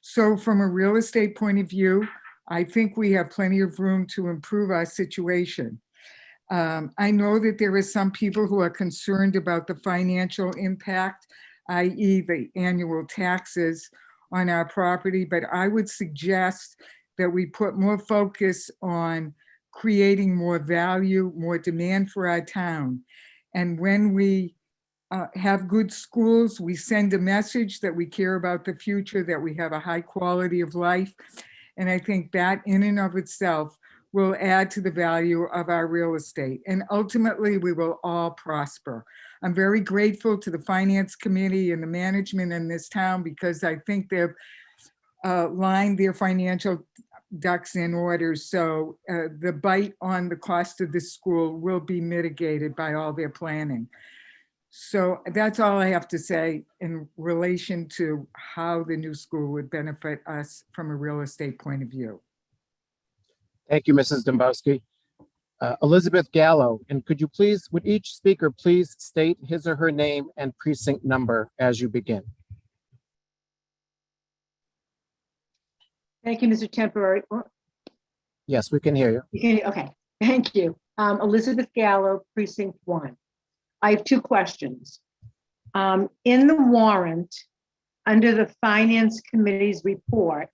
So from a real estate point of view, I think we have plenty of room to improve our situation. I know that there are some people who are concerned about the financial impact, i.e. the annual taxes on our property, but I would suggest that we put more focus on creating more value, more demand for our town. And when we have good schools, we send a message that we care about the future, that we have a high quality of life. And I think that in and of itself will add to the value of our real estate. And ultimately, we will all prosper. I'm very grateful to the Finance Committee and the management in this town, because I think they've lined their financial ducks in order. So the bite on the cost of the school will be mitigated by all their planning. So that's all I have to say in relation to how the new school would benefit us from a real estate point of view. Thank you, Mrs. Dembowski. Elizabeth Gallo, and could you please, would each speaker please state his or her name and precinct number as you begin? Thank you, Mr. Temporary. Yes, we can hear you. Okay, thank you. Elizabeth Gallo, Precinct 1. I have 2 questions. In the warrant, under the Finance Committee's report,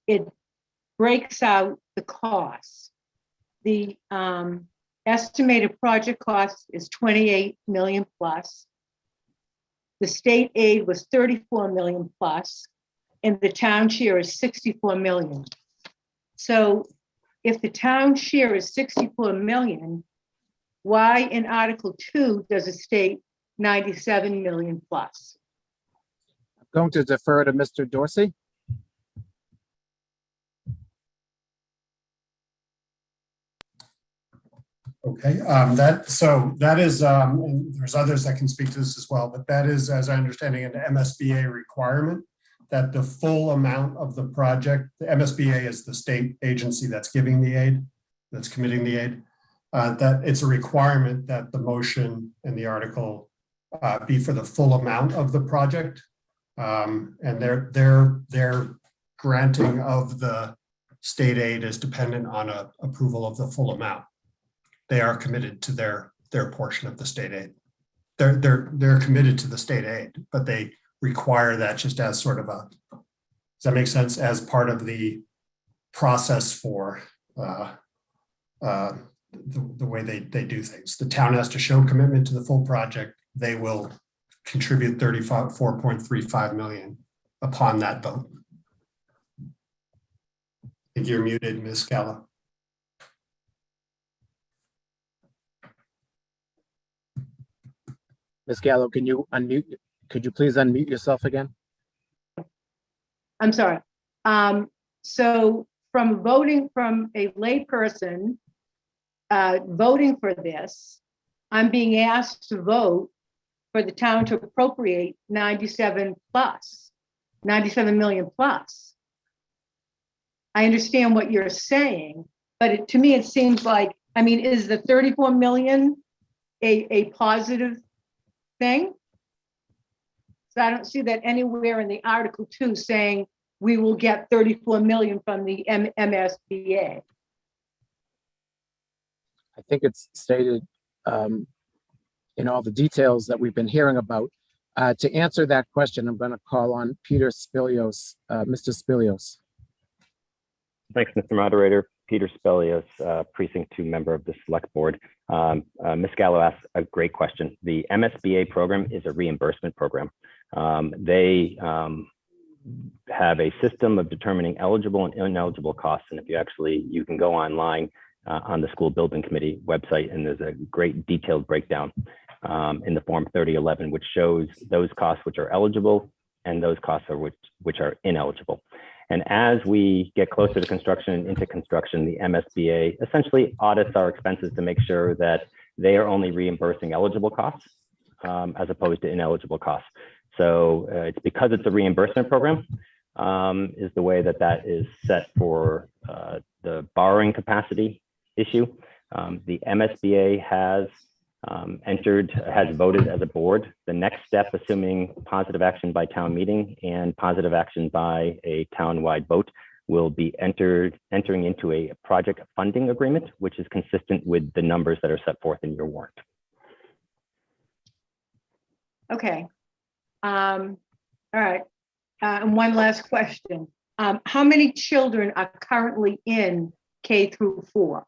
it breaks out the costs. The estimated project cost is 28 million plus. The state aid was 34 million plus, and the town share is 64 million. So if the town share is 64 million, why in Article 2 does it state 97 million plus? I'm going to defer to Mr. Dorsey. Okay, that is, and there's others that can speak to this as well, but that is, as I understand it, an MSBA requirement that the full amount of the project, the MSBA is the state agency that's giving the aid, that's committing the aid, that it's a requirement that the motion in the article be for the full amount of the project. And their granting of the state aid is dependent on approval of the full amount. they are committed to their portion of the state aid. They're committed to the state aid, but they require that just as sort of a, does that make sense? As part of the process for the way they do things. The town has to show commitment to the full project. They will contribute 4.35 million upon that vote. I think you're muted, Ms. Gallo. Ms. Gallo, can you unmute? Could you please unmute yourself again? I'm sorry. So from voting from a layperson, voting for this, I'm being asked to vote for the town to appropriate 97 million plus. I understand what you're saying, but to me, it seems like, I mean, is the 34 million a positive thing? So I don't see that anywhere in the Article 2 saying we will get 34 million from the MSBA. I think it's stated in all the details that we've been hearing about. To answer that question, I'm going to call on Peter Spilios. Mr. Spilios. Thanks, Mr. Moderator. Peter Spilios, Precinct 2 member of the Select Board. Ms. Gallo asked a great question. The MSBA program is a reimbursement program. They have a system of determining eligible and ineligible costs. And if you can go online on the School Building Committee website, and there's a great detailed breakdown in the Form 3011, which shows those costs which are eligible and those costs which are ineligible. And as we get closer to construction and into construction, the MSBA essentially audits our expenses to make sure that they are only reimbursing eligible costs as opposed to ineligible costs. So it's because it's a reimbursement program is the way that is set for the borrowing capacity issue. The MSBA has voted as a board. The next step, assuming positive action by town meeting and positive action by a town-wide vote, will be entering into a project funding agreement, which is consistent with the numbers that are set forth in your warrant. Okay. All right. And one last question. How many children are currently in K through 4?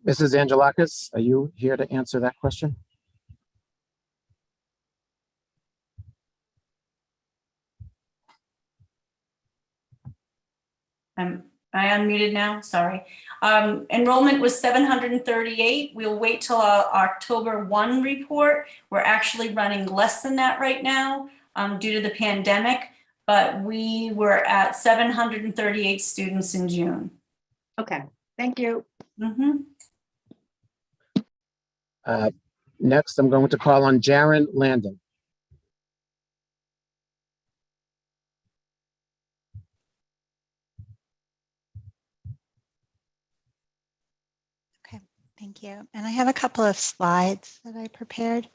Mrs. Angelakis, are you here to answer that question? I unmuted now, sorry. Enrollment was 738. We'll wait till our October 1 report. We're actually running less than that right now due to the pandemic, but we were at 738 students in June. Okay, thank you. Next, I'm going to call on Jaron Landon. Thank you. And I have a couple of slides that I prepared.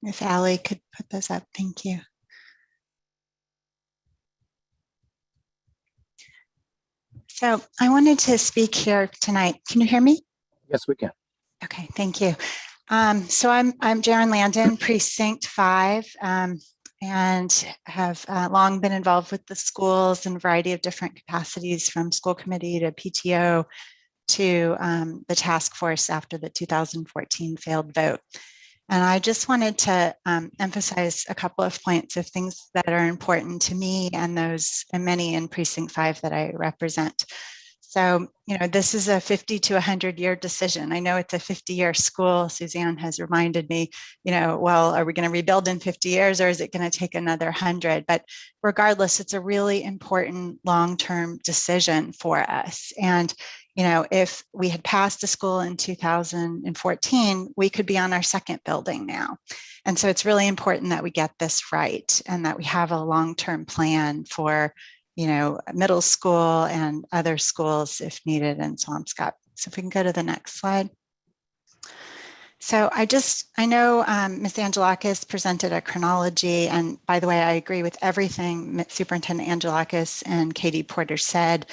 If Allie could put those up, thank you. So I wanted to speak here tonight. Can you hear me? Yes, we can. Okay, thank you. So I'm Jaron Landon, Precinct 5, and have long been involved with the schools in a variety of different capacities, from school committee to PTO to the task force after the 2014 failed vote. And I just wanted to emphasize a couple of points of things that are important to me and those and many in Precinct 5 that I represent. So, this is a 50 to 100-year decision. I know it's a 50-year school. Suzanne has reminded me, well, are we going to rebuild in 50 years or is it going to take another 100? But regardless, it's a really important long-term decision for us. And if we had passed a school in 2014, we could be on our second building now. And so it's really important that we get this right and that we have a long-term plan for, middle school and other schools if needed in Swampscott. So if we can go to the next slide. So I know Ms. Angelakis presented a chronology, and by the way, I agree with everything Superintendent Angelakis and Katie Porter said.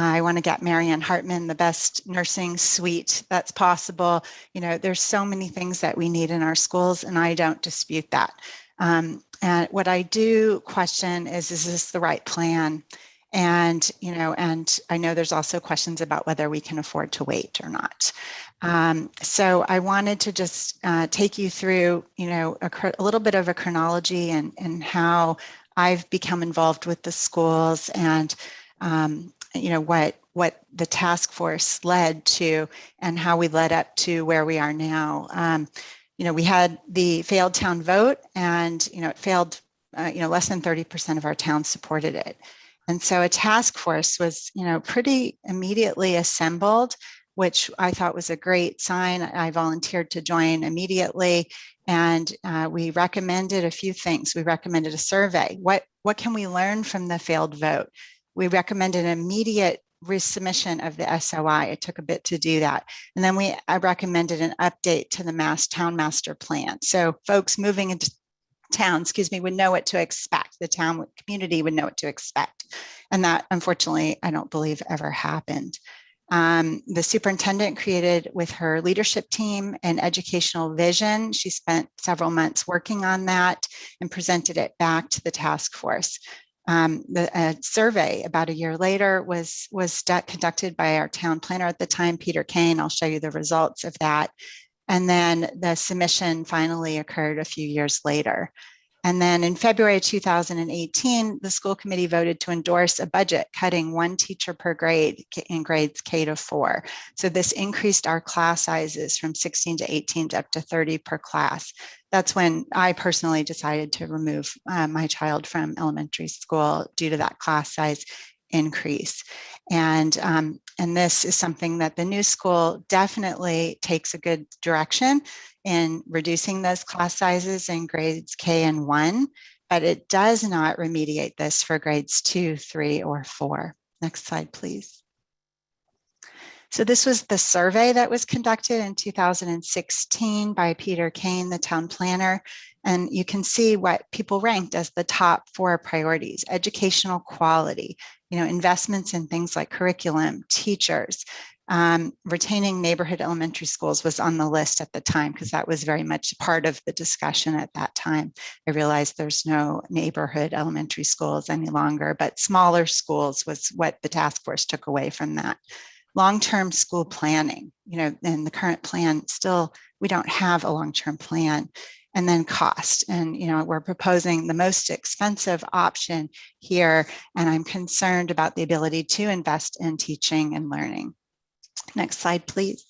I want to get Marianne Hartman the best nursing suite that's possible. You know, there's so many things that we need in our schools, and I don't dispute that. And what I do question is this the right plan? And, you know, and I know there's also questions about whether we can afford to wait or not. So I wanted to just take you through, you know, a little bit of a chronology and how I've become involved with the schools, and you know, what the task force led to and how we led up to where we are now. You know, we had the failed town vote, and, you know, it failed, you know, less than 30% of our towns supported it. And so a task force was, you know, pretty immediately assembled, which I thought was a great sign. I volunteered to join immediately, and we recommended a few things. We recommended a survey. What can we learn from the failed vote? We recommended an immediate resubmission of the SOI. It took a bit to do that. And then I recommended an update to the town master plan. So folks moving into town, would know what to expect. The town community would know what to expect. And that, unfortunately, I don't believe ever happened. The superintendent created with her leadership team an educational vision. She spent several months working on that and presented it back to the task force. The survey about a year later was conducted by our town planner at the time, Peter Kane. I'll show you the results of that. And then the submission finally occurred a few years later. And then in February 2018, the school committee voted to endorse a budget cutting 1 teacher per grade in grades K to 4. So this increased our class sizes from 16 to 18 to up to 30 per class. That's when I personally decided to remove my child from elementary school due to that class size increase. And this is something that the new school definitely takes a good direction in reducing those class sizes in grades K and 1, but it does not remediate this for grades 2, 3, or 4. Next slide, please. So this was the survey that was conducted in 2016 by Peter Kane, the town planner. And you can see what people ranked as the top 4 priorities: educational quality, you know, investments in things like curriculum, teachers, retaining neighborhood elementary schools was on the list at the time, because that was very much part of the discussion at that time. I realized there's no neighborhood elementary schools any longer, but smaller schools was what the task force took away from that. Long-term school planning, you know, in the current plan, still, we don't have a long-term plan. And then cost. And, you know, we're proposing the most expensive option here, and I'm concerned about the ability to invest in teaching and learning. Next slide, please.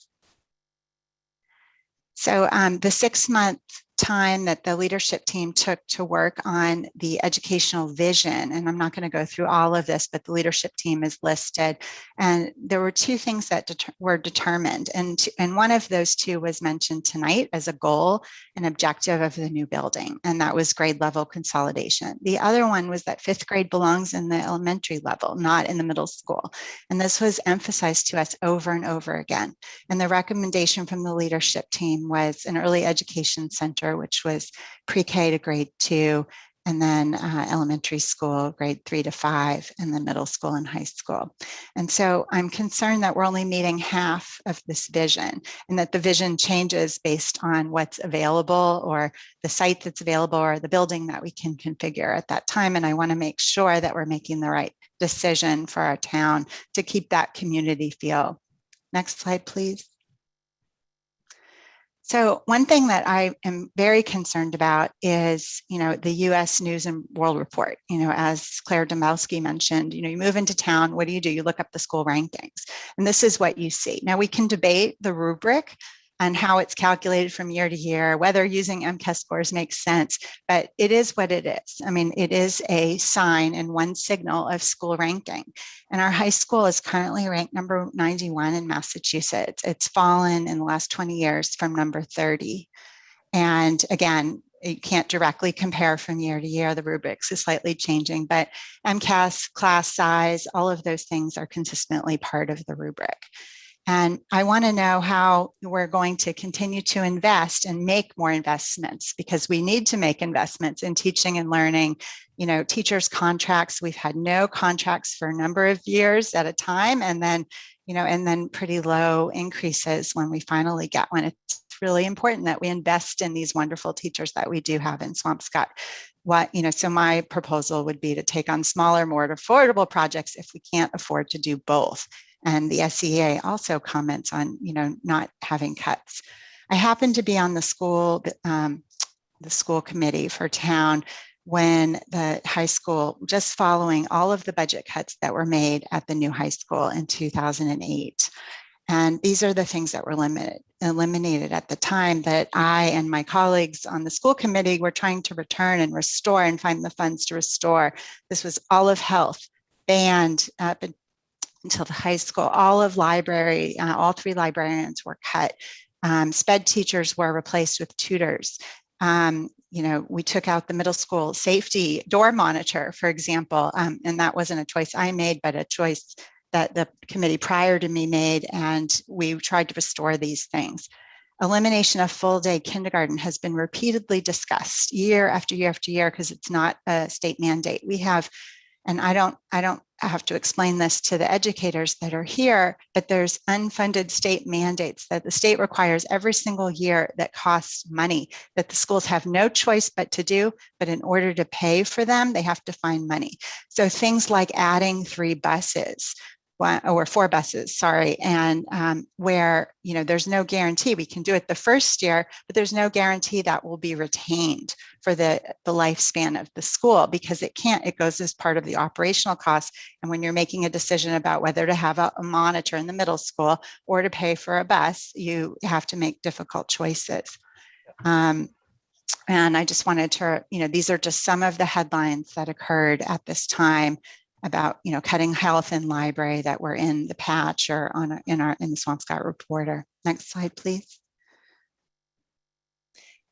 So the 6-month time that the leadership team took to work on the educational vision, and I'm not going to go through all of this, but the leadership team is listed. And there were 2 things that were determined. And one of those 2 was mentioned tonight as a goal and objective of the new building. And that was grade level consolidation. The other one was that 5th grade belongs in the elementary level, not in the middle school. And this was emphasized to us over and over again. And the recommendation from the leadership team was an early education center, which was pre-K to grade 2, and then elementary school, grade 3 to 5, and then middle school and high school. And so I'm concerned that we're only meeting half of this vision, and that the vision changes based on what's available, or the site that's available, or the building that we can configure at that time. And I want to make sure that we're making the right decision for our town to keep that community feel. Next slide, please. So one thing that I am very concerned about is, you know, the U.S. News and World Report. You know, as Claire Domowski mentioned, you know, you move into town, what do? You look up the school rankings, and this is what you see. Now, we can debate the rubric and how it's calculated from year to year, whether using MCAS scores makes sense, but it is what it is. I mean, it is a sign and one signal of school ranking. And our high school is currently ranked number 91 in Massachusetts. It's fallen in the last 20 years from number 30. And again, you can't directly compare from year to year. The rubrics is slightly changing, but MCAS, class size, all of those things are consistently part of the rubric. And I want to know how we're going to continue to invest and make more investments, because we need to make investments in teaching and learning. You know, teachers' contracts, we've had no contracts for a number of years at a time, and then, you know, and then pretty low increases when we finally get one. It's really important that we invest in these wonderful teachers that we do have in Swampscott. So my proposal would be to take on smaller, more affordable projects if we can't afford to do both. And the SEA also comments on, you know, not having cuts. I happen to be on the school committee for town when the high school, just following all of the budget cuts that were made at the new high school in 2008. And these are the things that were eliminated at the time that I and my colleagues on the school committee were trying to return and restore and find the funds to restore. This was all of health, band up until the high school, all of library, all 3 librarians were cut. SPED teachers were replaced with tutors. You know, we took out the middle school safety door monitor, for example, and that wasn't a choice I made, but a choice that the committee prior to me made, and we tried to restore these things. Elimination of full day kindergarten has been repeatedly discussed year after year after year because it's not a state mandate. We have, and I don't have to explain this to the educators that are here, but there's unfunded state mandates that the state requires every single year that costs money, that the schools have no choice but to do, but in order to pay for them, they have to find money. So things like adding 3 buses, or 4 buses, sorry, and where, you know, there's no guarantee. We can do it the first year, but there's no guarantee that will be retained for the lifespan of the school, because it goes as part of the operational costs. And when you're making a decision about whether to have a monitor in the middle school or to pay for a bus, you have to make difficult choices. And I just wanted to, you know, these are just some of the headlines that occurred at this time about, you know, cutting health and library that were in the patch or in the Swampscott Reporter. Next slide, please.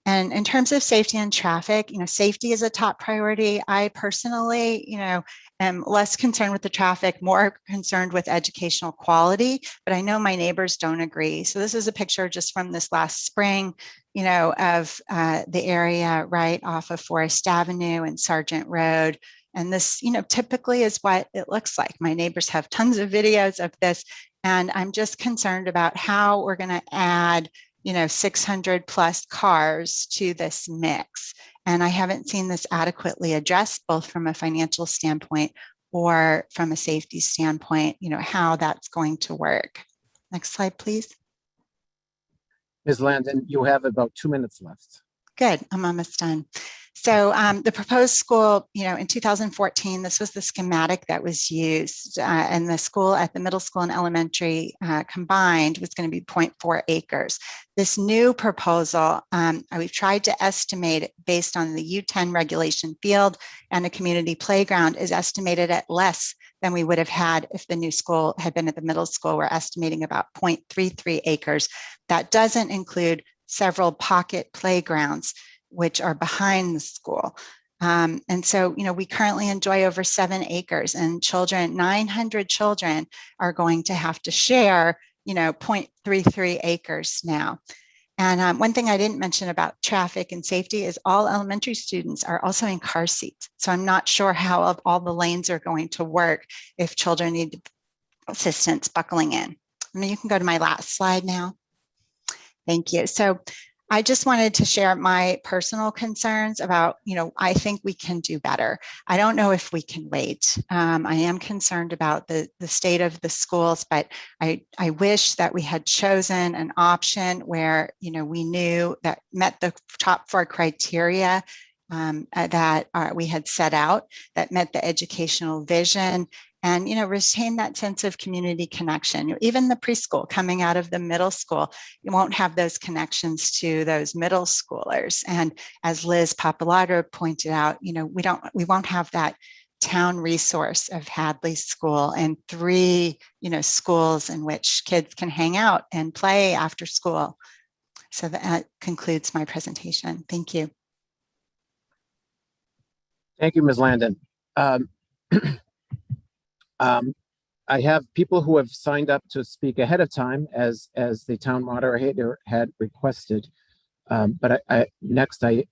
And in terms of safety and traffic, you know, safety is a top priority. I personally, you know, am less concerned with the traffic, more concerned with educational quality, but I know my neighbors don't agree. So this is a picture just from this last spring, you know, of the area right off of Forest Avenue and Sargent Road. And this, you know, typically is what it looks like. My neighbors have tons of videos of this, and I'm just concerned about how we're going to add, you know, 600 plus cars to this mix. And I haven't seen this adequately addressed, both from a financial standpoint or from a safety standpoint, you know, how that's going to work. Next slide, please. Ms. Landon, you have about 2 minutes left. Good, I'm almost done. So the proposed school, you know, in 2014, this was the schematic that was used, and the school at the middle school and elementary combined was going to be 0.4 acres. This new proposal, we've tried to estimate it based on the U10 regulation field, and a community playground is estimated at less than we would have had if the new school had been at the middle school. We're estimating about 0.33 acres. That doesn't include several pocket playgrounds, which are behind the school. And so, you know, we currently enjoy over 7 acres, and 900 children are going to have to share, you know, 0.33 acres now. And one thing I didn't mention about traffic and safety is all elementary students are also in car seats. So I'm not sure how all the lanes are going to work if children need assistance buckling in. I mean, you can go to my last slide now. Thank you. So I just wanted to share my personal concerns about, you know, I think we can do better. I don't know if we can wait. I am concerned about the state of the schools, but I wish that we had chosen an option where, you know, we knew that met the top 4 criteria that we had set out, that met the educational vision, and, you know, retain that sense of community connection. Even the preschool coming out of the middle school, you won't have those connections to those middle schoolers. And as Liz Pappalardo pointed out, you know, we won't have that town resource of Hadley School and 3, you know, schools in which kids can hang out and play after school. So that concludes my presentation. Thank you. Thank you, Ms. Landon. I have people who have signed up to speak ahead of time as the town moderator had requested. But next I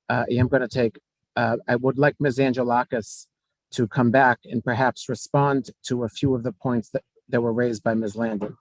am going to take, I would like Ms. Angelakis to come back and perhaps respond to a few of the points that were raised by Ms. Landon.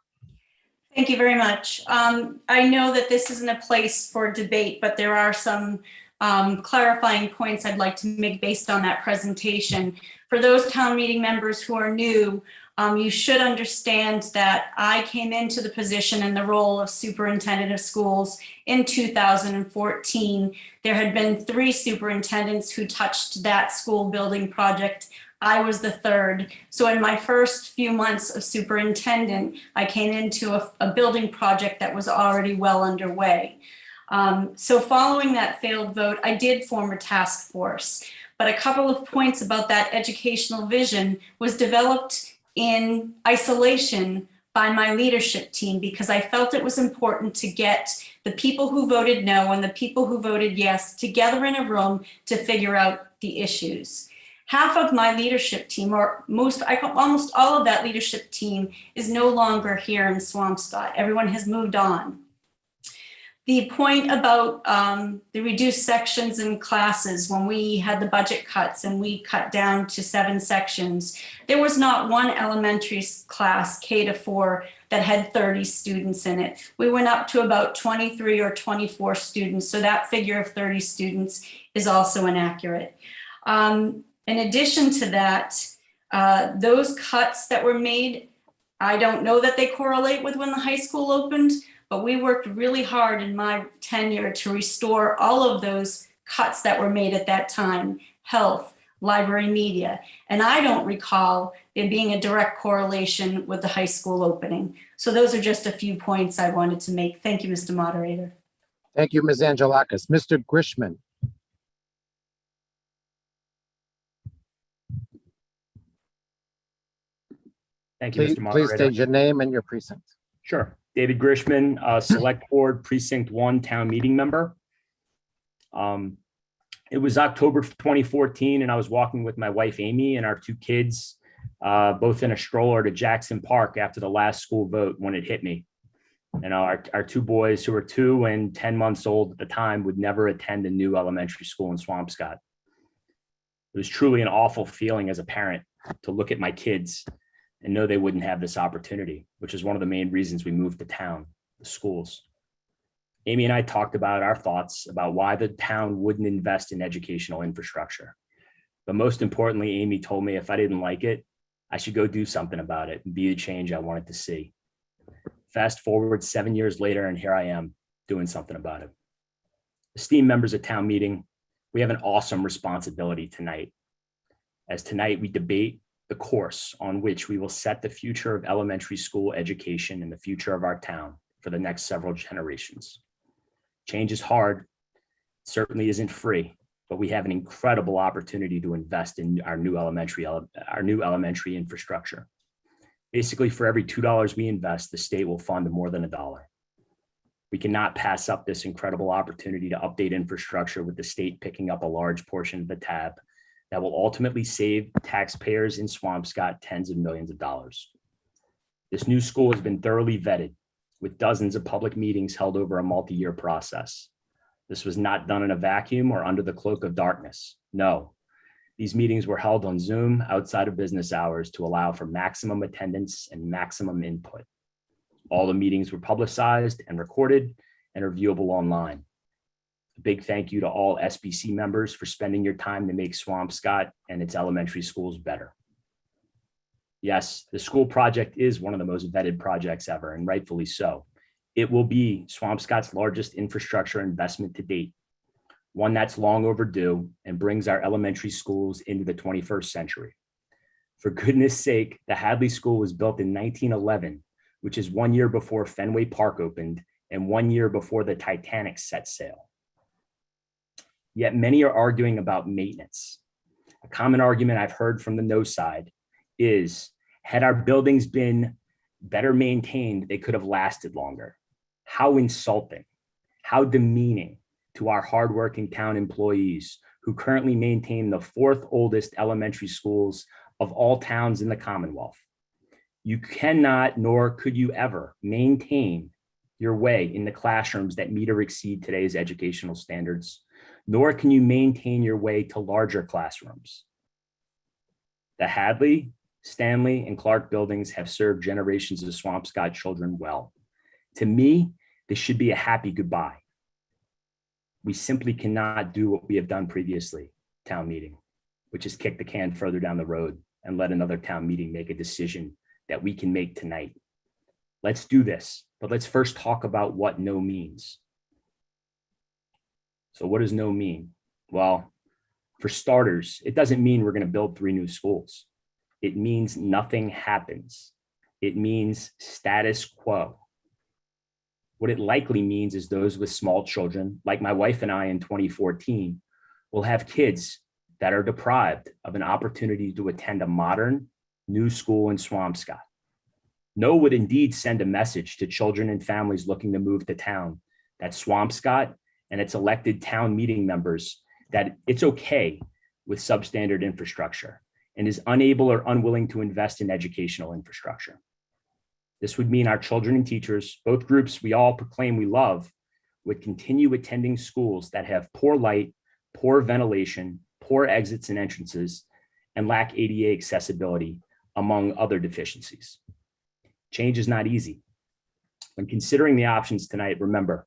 Thank you very much. I know that this isn't a place for debate, but there are some clarifying points I'd like to make based on that presentation. For those town meeting members who are new, you should understand that I came into the position in the role of superintendent of schools in 2014. There had been 3 superintendents who touched that school building project. I was the third. So in my first few months of superintendent, I came into a building project that was already well underway. So following that failed vote, I did form a task force. But a couple of points about that educational vision was developed in isolation by my leadership team because I felt it was important to get the people who voted no and the people who voted yes together in a room to figure out the issues. Half of my leadership team, or almost all of that leadership team, is no longer here in Swampscott. Everyone has moved on. The point about the reduced sections in classes, when we had the budget cuts and we cut down to 7 sections, there was not one elementary class, K to 4, that had 30 students in it. We went up to about 23 or 24 students, so that figure of 30 students is also inaccurate. In addition to that, those cuts that were made, I don't know that they correlate with when the high school opened, but we worked really hard in my tenure to restore all of those cuts that were made at that time: health, library, media. And I don't recall there being a direct correlation with the high school opening. So those are just a few points I wanted to make. Thank you, Mr. Moderator. Thank you, Ms. Angelakis. Mr. Grishman. Thank you, Mr. Please Moderator. state your name and your precinct. Sure. David Grishman, Select Board Precinct 1 Town Meeting Member. It was October 2014, and I was walking with my wife, Amy, and our 2 kids, both in a stroller to Jackson Park after the last school vote when it hit me. And our 2 boys, who were 2 and 10 months old at the time, would never attend a new elementary school in Swampscott. It was truly an awful feeling as a parent to look at my kids and know they wouldn't have this opportunity, which is one of the main reasons we moved to town, the schools. Amy and I talked about our thoughts about why the town wouldn't invest in educational infrastructure. But most importantly, Amy told me if I didn't like it, I should go do something about it and be the change I wanted to see. Fast forward 7 years later, and here I am doing something about it. Esteemed members of town meeting, we have an awesome responsibility tonight. As tonight we debate the course on which we will set the future of elementary school education and the future of our town for the next several generations. Change is hard, certainly isn't free, but we have an incredible opportunity to invest in our new elementary infrastructure. Basically, for every $2 we invest, the state will fund more than $1. We cannot pass up this incredible opportunity to update infrastructure with the state picking up a large portion of the tab that will ultimately save taxpayers in Swampscott tens of millions of dollars. This new school has been thoroughly vetted with dozens of public meetings held over a multi-year process. This was not done in a vacuum or under the cloak of darkness. No, these meetings were held on Zoom outside of business hours to allow for maximum attendance and maximum input. All the meetings were publicized and recorded and are viewable online. A big thank you to all SBC members for spending your time to make Swampscott and its elementary schools better. Yes, the school project is one of the most vetted projects ever, and rightfully so. It will be Swampscott's largest infrastructure investment to date, one that's long overdue and brings our elementary schools into the 21st century. For goodness sake, the Hadley School was built in 1911, which is 1 year before Fenway Park opened and 1 year before the Titanic set sail. Yet many are arguing about maintenance. A common argument I've heard from the no side is, had our buildings been better maintained, they could have lasted longer. How insulting, how demeaning to our hardworking town employees who currently maintain the 4th oldest elementary schools of all towns in the Commonwealth. You cannot, nor could you ever, maintain your way in the classrooms that meet or exceed today's educational standards, nor can you maintain your way to larger classrooms. The Hadley, Stanley, and Clark buildings have served generations of Swampscott children well. To me, this should be a happy goodbye. We simply cannot do what we have done previously, town meeting, which is kick the can further down the road and let another town meeting make a decision that we can make tonight. Let's do this, but let's first talk about what no means. So what does no mean? Well, for starters, it doesn't mean we're going to build 3 new schools. It means nothing happens. It means status quo. What it likely means is those with small children, like my wife and I in 2014, will have kids that are deprived of an opportunity to attend a modern new school in Swampscott. No would indeed send a message to children and families looking to move to town that Swampscott and its elected town meeting members that it's okay with substandard infrastructure and is unable or unwilling to invest in educational infrastructure. This would mean our children and teachers, both groups we all proclaim we love, would continue attending schools that have poor light, poor ventilation, poor exits and entrances, and lack ADA accessibility, among other deficiencies. Change is not easy. When considering the options tonight, remember,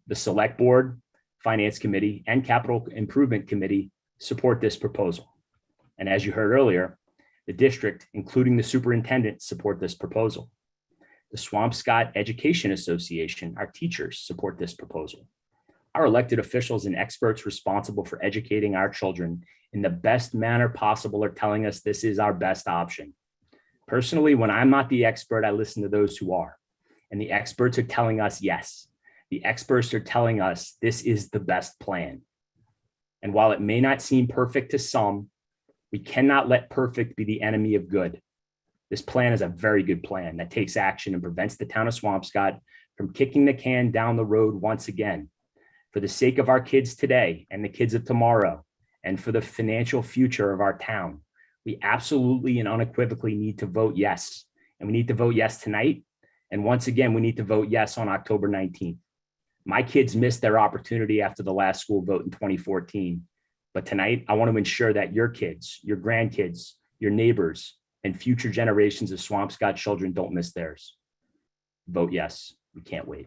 the Select Board, Finance Committee, and Capital Improvement Committee support this proposal. And as you heard earlier, the district, including the superintendent, support this proposal. The Swampscott Education Association, our teachers, support this proposal. Our elected officials and experts responsible for educating our children in the best manner possible are telling us this is our best option. Personally, when I'm not the expert, I listen to those who are. And the experts are telling us yes. The experts are telling us this is the best plan. And while it may not seem perfect to some, we cannot let perfect be the enemy of good. This plan is a very good plan that takes action and prevents the town of Swampscott from kicking the can down the road once again. For the sake of our kids today and the kids of tomorrow, and for the financial future of our town, we absolutely and unequivocally need to vote yes. And we need to vote yes tonight. And once again, we need to vote yes on October 19th. My kids missed their opportunity after the last school vote in 2014. But tonight, I want to ensure that your kids, your grandkids, your neighbors, and future generations of Swampscott children don't miss theirs. Vote yes. We can't wait.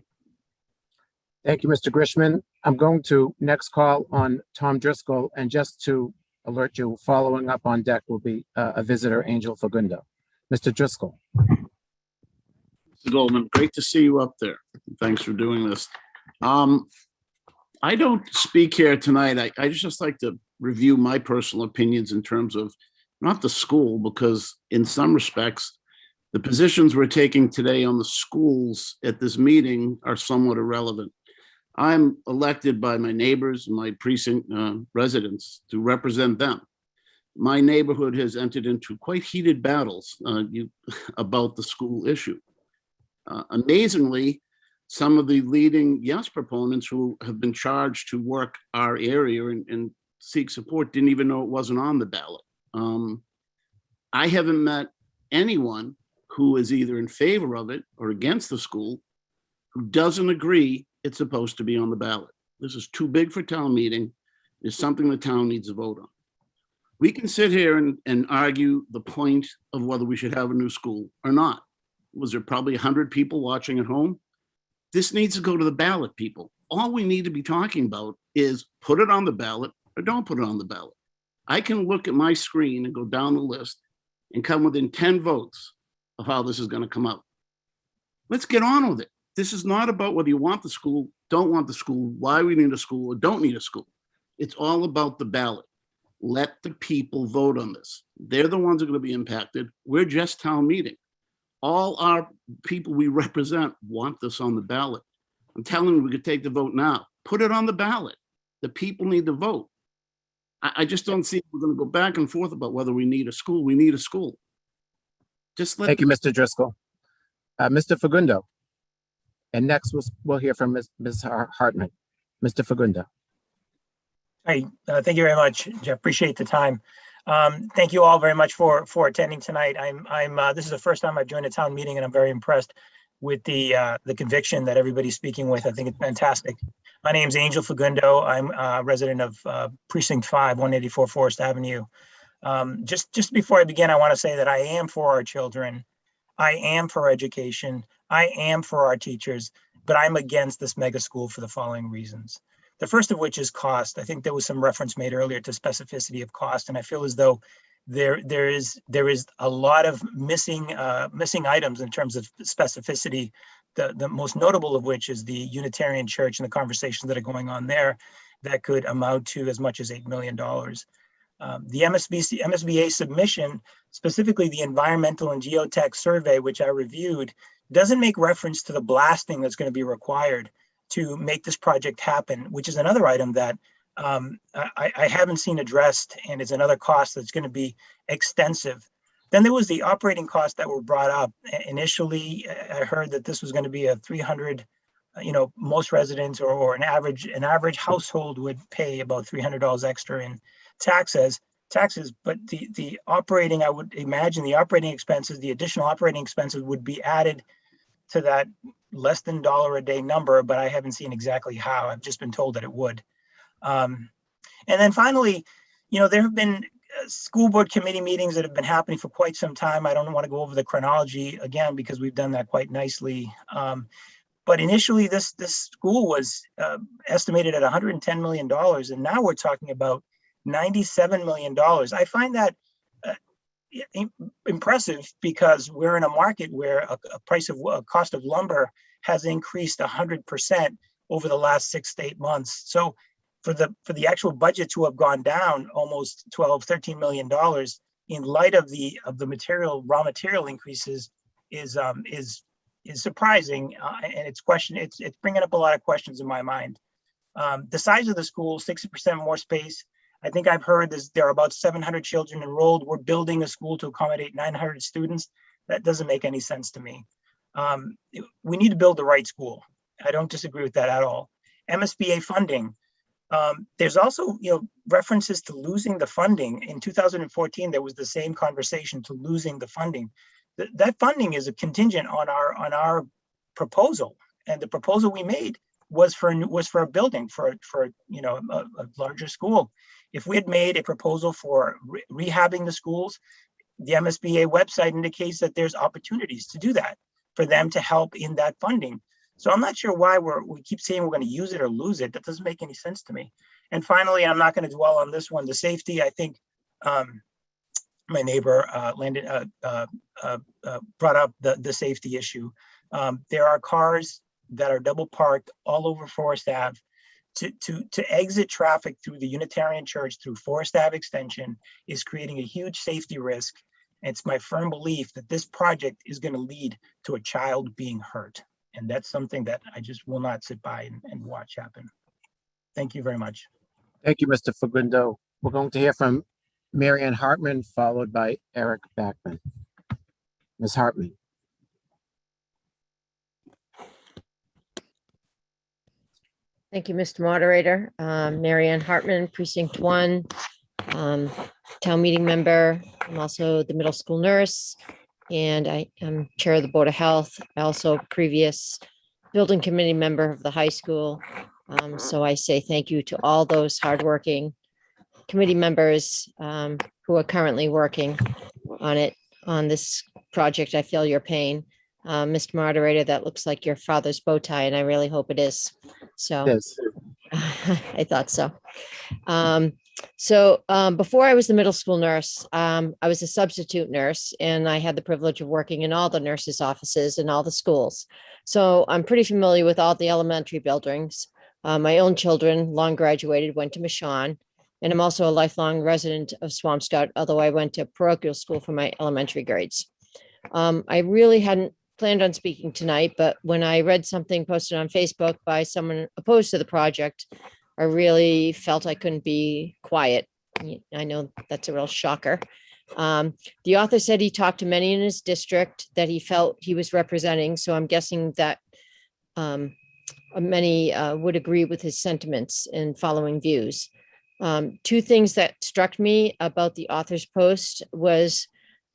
Thank you, Mr. Grishman. I'm going to next call on Tom Driscoll, and just to alert you, following up on deck will be a visitor, Angel Fagundo. Mr. Driscoll. Mr. Goldman, great to see you up there. Thanks for doing this. I don't speak here tonight. I just like to review my personal opinions in terms of not the school, because in some respects, the positions we're taking today on the schools at this meeting are somewhat irrelevant. I'm elected by my neighbors, my precinct residents, to represent them. My neighborhood has entered into quite heated battles about the school issue. Amazingly, some of the leading yes proponents who have been charged to work our area and seek support didn't even know it wasn't on the ballot. I haven't met anyone who is either in favor of it or against the school who doesn't agree it's supposed to be on the ballot. This is too big for town meeting. It's something the town needs to vote on. We can sit here and argue the point of whether we should have a new school or not. Was there probably 100 people watching at home? This needs to go to the ballot, people. All we need to be talking about is put it on the ballot or don't put it on the ballot. I can look at my screen and go down the list and come within 10 votes of how this is going to come out. Let's get on with it. This is not about whether you want the school, don't want the school, why we need a school or don't need a school. It's all about the ballot. Let the people vote on this. They're the ones who are going to be impacted. We're just town meeting. All our people we represent want this on the ballot. I'm telling you, we could take the vote now. Put it on the ballot. The people need to vote. I just don't see we're going to go back and forth about whether we need a school. We need a school. Just let. Thank you, Mr. Driscoll. Mr. Fagundo. And next we'll hear from Ms. Hartman. Mr. Fagundo. Hi, thank you very much. I appreciate the time. Thank you all very much for attending tonight. This is the first time I've joined a town meeting, and I'm very impressed with the conviction that everybody's speaking with. I think it's fantastic. My name's Angel Fagundo. I'm a resident of Precinct 5, 184 Forest Avenue. Just before I begin, I want to say that I am for our children. I am for education. I am for our teachers, but I'm against this mega school for the following reasons. The first of which is cost. I think there was some reference made earlier to specificity of cost, and I feel as though there is a lot of missing items in terms of specificity. The most notable of which is the Unitarian Church and the conversations that are going on there that could amount to as much as $8 million. The MSBA submission, specifically the environmental and geotech survey, which I reviewed, doesn't make reference to the blasting that's going to be required to make this project happen, which is another item that I haven't seen addressed, and is another cost that's going to be extensive. Then there was the operating costs that were brought up. Initially, I heard that this was going to be a 300, most residents or an average household would pay about $300 extra in taxes, but the operating, I would imagine the operating expenses, the additional operating expenses would be added to that less than $1 a day number, but I haven't seen exactly how. I've just been told that it would. And then finally, there have been school board committee meetings that have been happening for quite some time. I don't want to go over the chronology again, because we've done that quite nicely. But initially this school was estimated at $110 million, and now we're talking about $97 million. I find that impressive, because we're in a market where a cost of lumber has increased 100% over the last 6 to 8 months. So for the actual budget to have gone down almost $13 million in light of the raw material increases is surprising, and it's bringing up a lot of questions in my mind. The size of the school, 60% more space. I think I've heard there are about 700 children enrolled. We're building a school to accommodate 900 students. That doesn't make any sense to me. We need to build the right school. I don't disagree with that at all. MSBA funding. There's also, references to losing the funding. In 2014, there was the same conversation to losing the funding. That funding is a contingent on our proposal, and the proposal we made was for a building for a larger school. If we had made a proposal for rehabbing the schools, the MSBA website indicates that there's opportunities to do that for them to help in that funding. So I'm not sure why we keep saying we're going to use it or lose it. That doesn't make any sense to me. And finally, I'm not going to dwell on this one. The safety, I think my neighbor Landon brought up the safety issue. There are cars that are double parked all over Forest Ave. To exit traffic through the Unitarian Church through Forest Ave Extension is creating a huge safety risk. And it's my firm belief that this project is going to lead to a child being hurt. And that's something that I just will not sit by and watch happen. Thank you very much. Thank you, Mr. Fagundo. We're going to hear from Marianne Hartman, followed by Eric Backman. Ms. Hartman. Thank you, Mr. Moderator. Marianne Hartman, Precinct 1, town meeting member. I'm also the middle school nurse, and I am chair of the Board of Health. I also previous building committee member of the high school. So I say thank you to all those hardworking committee members who are currently working on this project. I feel your pain. Mr. Moderator, that looks like your father's bow tie, and I really hope it is. So Yes. I thought so. Before I was the middle school nurse, I was a substitute nurse, and I had the privilege of working in all the nurses' offices in all the schools. So I'm pretty familiar with all the elementary buildings. My own children long graduated, went to Michon, and I'm also a lifelong resident of Swampscott, although I went to parochial school for my elementary grades. I really hadn't planned on speaking tonight, but when I read something posted on Facebook by someone opposed to the project, I really felt I couldn't be quiet. I know that's a real shocker. The author said he talked to many in his district that he felt he was representing, so I'm guessing that many would agree with his sentiments and following views. Two things that struck me about the author's post was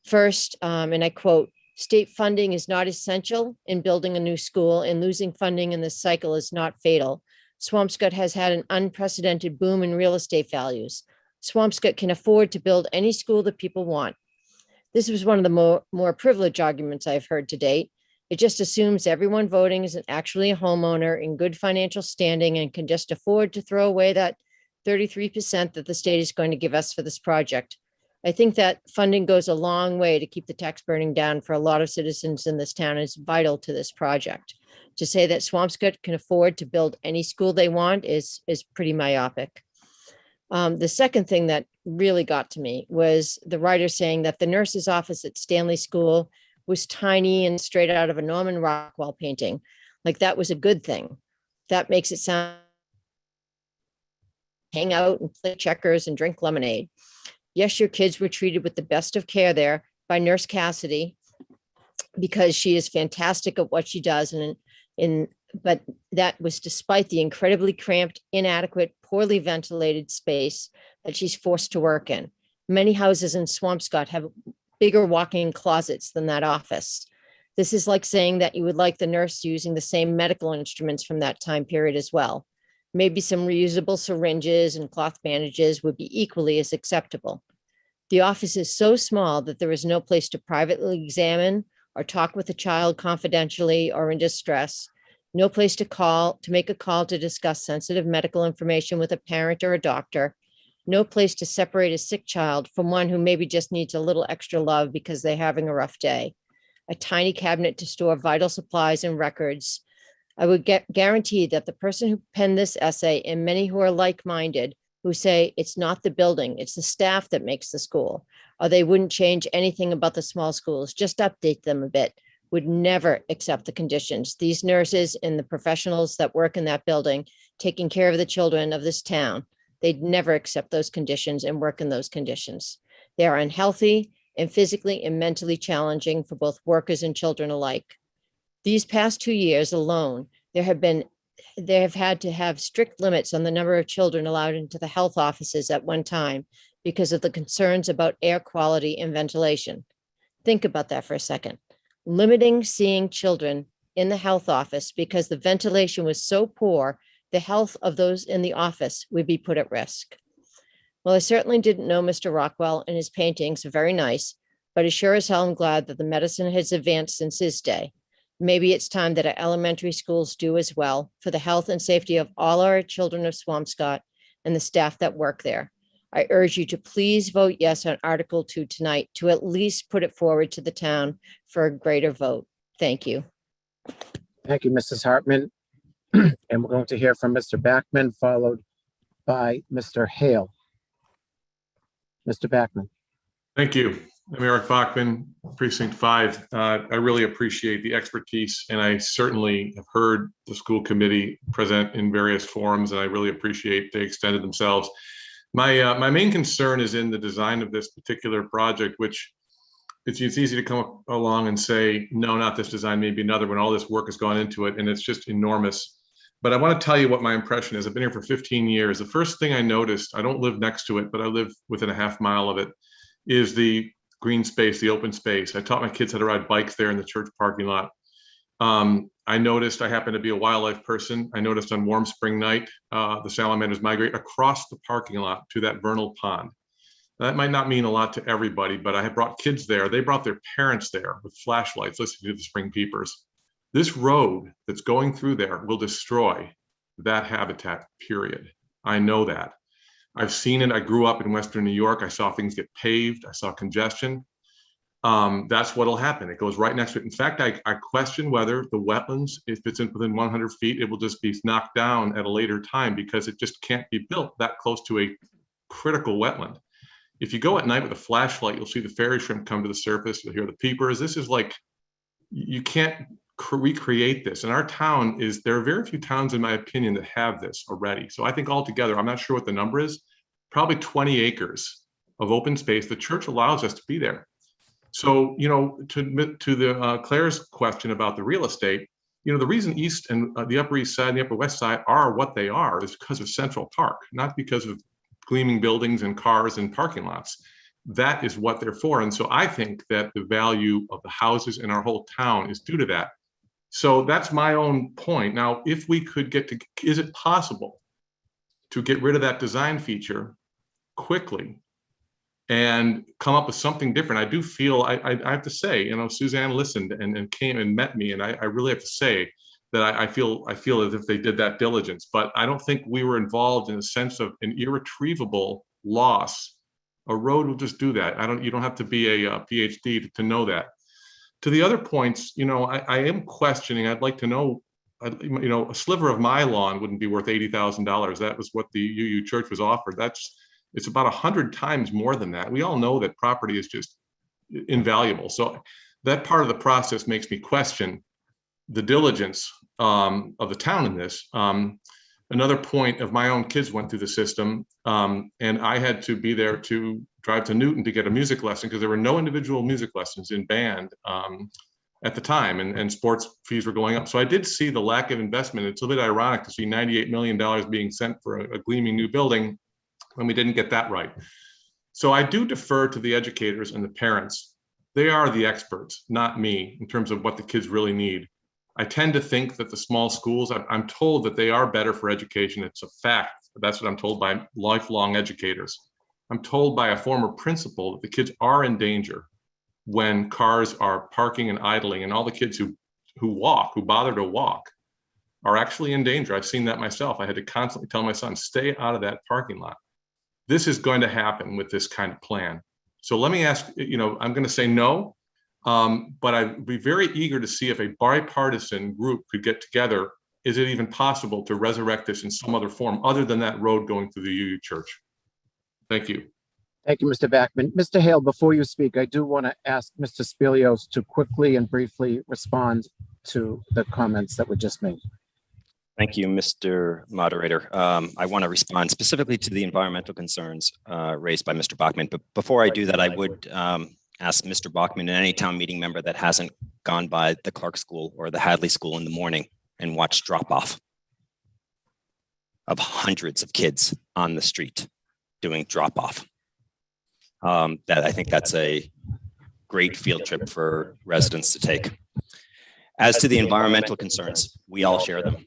first, and I quote, "State funding is not essential in building a new school, and losing funding in this cycle is not fatal. Swampscott has had an unprecedented boom in real estate values. Swampscott can afford to build any school that people want." This was one of the more privileged arguments I've heard to date. It just assumes everyone voting is actually a homeowner in good financial standing and can just afford to throw away that 33% that the state is going to give us for this project. I think that funding goes a long way to keep the tax burning down for a lot of citizens in this town. Is vital to this project. To say that Swampscott can afford to build any school they want is pretty myopic. The second thing that really got to me was the writer saying that the nurse's office at Stanley School was tiny and straight out of a Norman Rockwell painting. Like that was a good thing. That makes it sound hang out and play checkers and drink lemonade. Yes, your kids were treated with the best of care there by Nurse Cassidy because she is fantastic at what she does. But that was despite the incredibly cramped, inadequate, poorly ventilated space that she's forced to work in. Many houses in Swampscott have bigger walk-in closets than that office. This is like saying that you would like the nurse using the same medical instruments from that time period as well. Maybe some reusable syringes and cloth bandages would be equally as acceptable. The office is so small that there is no place to privately examine or talk with a child confidentially or in distress, no place to make a call to discuss sensitive medical information with a parent or a doctor, no place to separate a sick child from one who maybe just needs a little extra love because they're having a rough day, a tiny cabinet to store vital supplies and records. I would guarantee that the person who penned this essay and many who are like-minded who say it's not the building, it's the staff that makes the school, or they wouldn't change anything about the small schools, just update them a bit, would never accept the conditions. These nurses and the professionals that work in that building, taking care of the children of this town, they'd never accept those conditions and work in those conditions. They are unhealthy and physically and mentally challenging for both workers and children alike. These past 2 years alone, they have had to have strict limits on the number of children allowed into the health offices at one time because of the concerns about air quality and ventilation. Think about that for a second. Limiting seeing children in the health office because the ventilation was so poor, the health of those in the office would be put at risk. Well, I certainly didn't know Mr. Rockwell, and his paintings are very nice, but as sure as hell I'm glad that the medicine has advanced since his day. Maybe it's time that our elementary schools do as well for the health and safety of all our children of Swampscott and the staff that work there. I urge you to please vote yes on Article 2 tonight to at least put it forward to the town for a greater vote. Thank you. Thank you, Mrs. Hartman. And we're going to hear from Mr. Backman, followed by Mr. Hale. Mr. Backman. Thank you. I'm Eric Bachman, Precinct 5. I really appreciate the expertise, and I certainly have heard the school committee present in various forums, and I really appreciate they extended themselves. My main concern is in the design of this particular project, which it's easy to come along and say, no, not this design, maybe another, when all this work has gone into it, and it's just enormous. But I want to tell you what my impression is. I've been here for 15 years. The first thing I noticed, I don't live next to it, but I live within a half mile of it, is the green space, the open space. I taught my kids how to ride bikes there in the church parking lot. I noticed, I happen to be a wildlife person. I noticed on warm spring night, the salamanders migrate across the parking lot to that vernal pond. That might not mean a lot to everybody, but I have brought kids there. They brought their parents there with flashlights listening to the spring peepers. This road that's going through there will destroy that habitat, period. I know that. I've seen it. I grew up in Western New York. I saw things get paved. I saw congestion. That's what'll happen. It goes right next to it. In fact, I question whether the wetlands, if it's within 100 feet, it will just be knocked down at a later time because it just can't be built that close to a critical wetland. If you go at night with a flashlight, you'll see the fairy shrimp come to the surface. You'll hear the peepers. This is like, you can't recreate this. And our town there are very few towns, in my opinion, that have this already. So I think altogether, I'm not sure what the number is, probably 20 acres of open space. The church allows us to be there. So, to the Claire's question about the real estate, the reason East and the Upper East Side and the Upper West Side are what they are is because of Central Park, not because of gleaming buildings and cars and parking lots. That is what they're for. And so I think that the value of the houses in our whole town is due to that. So that's my own point. Now, if we could get to, is it possible to get rid of that design feature quickly and come up with something different? I do feel, I have to say, you know, Suzanne listened and came and met me, and I really have to say that I feel as if they did that diligence, but I don't think we were involved in a sense of an irretrievable loss. A road will just do that. You don't have to be a PhD to know that. To the other points, you know, I am questioning. I'd like to know, you know, a sliver of my lawn wouldn't be worth $80,000. That was what the UU Church was offered. It's about 100 times more than that. We all know that property is just invaluable. So that part of the process makes me question the diligence of the town in this. Another point of my own kids went through the system, and I had to be there to drive to Newton to get a music lesson because there were no individual music lessons in band at the time, and sports fees were going up. So I did see the lack of investment. It's a bit ironic to see $98 million being sent for a gleaming new building when we didn't get that right. So I do defer to the educators and the parents. They are the experts, not me, in terms of what the kids really need. I tend to think that the small schools, I'm told that they are better for education. It's a fact. That's what I'm told by lifelong educators. I'm told by a former principal that the kids are in danger when cars are parking and idling, and all the kids who bother to walk, are actually in danger. I've seen that myself. I had to constantly tell my son, stay out of that parking lot. This is going to happen with this kind of plan. So let me ask, you know, I'm going to say no. But I'd be very eager to see if a bipartisan group could get together. Is it even possible to resurrect this in some other form other than that road going through the UU Church? Thank you. Thank you, Mr. Backman. Mr. Hale, before you speak, I do want to ask Mr. Spilios to quickly and briefly respond to the comments that were just made. Thank you, Mr. Moderator. I want to respond specifically to the environmental concerns raised by Mr. Bachman. But before I do that, I would ask Mr. Bachman and any town meeting member that hasn't gone by the Clark School or the Hadley School in the morning and watched drop-off of hundreds of kids on the street doing drop-off. That I think that's a great field trip for residents to take. As to the environmental concerns, we all share them.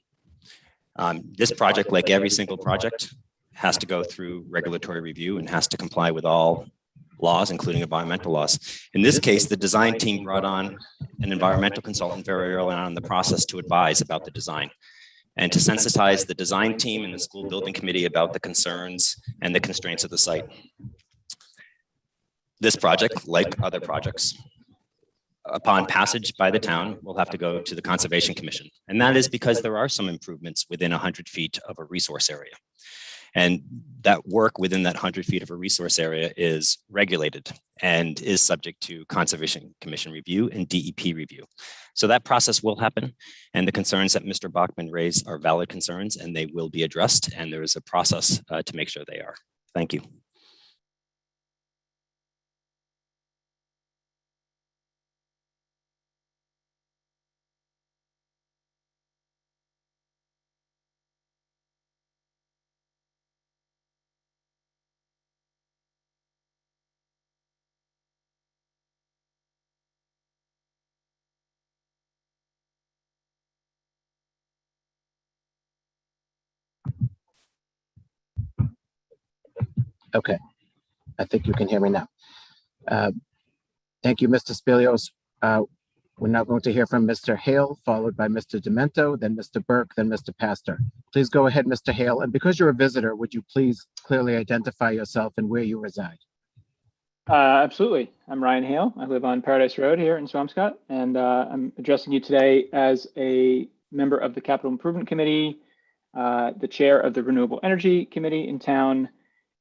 This project, like every single project, has to go through regulatory review and has to comply with all laws, including environmental laws. In this case, the design team brought on an environmental consultant very early on in the process to advise about the design and to sensitize the design team and the school building committee about the concerns and the constraints of the site. This project, like other projects, upon passage by the town, will have to go to the Conservation Commission. And that is because there are some improvements within 100 feet of a resource area. And that work within that 100 feet of a resource area is regulated and is subject to Conservation Commission review and DEP review. So that process will happen. And the concerns that Mr. Bachman raised are valid concerns and they will be addressed. And there is a process to make sure they are. Thank you. Okay, I think you can hear me now. Thank you, Mr. Spilios. We're now going to hear from Mr. Hale, followed by Mr. Demento, then Mr. Burke, then Mr. Pastor. Please go ahead, Mr. Hale. And because you're a visitor, would you please clearly identify yourself and where you reside? Absolutely. I'm Ryan Hale. I live on Paradise Road here in Swampscott, and I'm addressing you today as a member of the Capital Improvement Committee, the chair of the Renewable Energy Committee in town,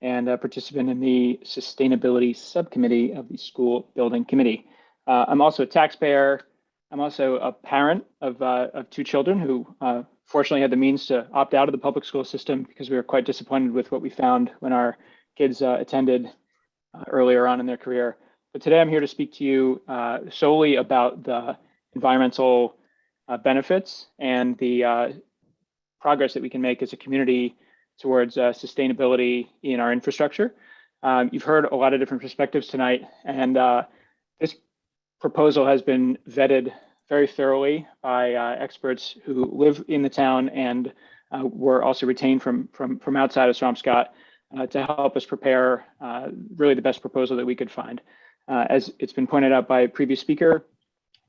and a participant in the Sustainability Subcommittee of the School Building Committee. I'm also a taxpayer. I'm also a parent of two children who fortunately had the means to opt out of the public school system because we were quite disappointed with what we found when our kids attended earlier on in their career. But today I'm here to speak to you solely about the environmental benefits and the progress that we can make as a community towards sustainability in our infrastructure. You've heard a lot of different perspectives tonight, and this proposal has been vetted very thoroughly by experts who live in the town and were also retained from outside of Swampscott to help us prepare really the best proposal that we could find. As it's been pointed out by a previous speaker,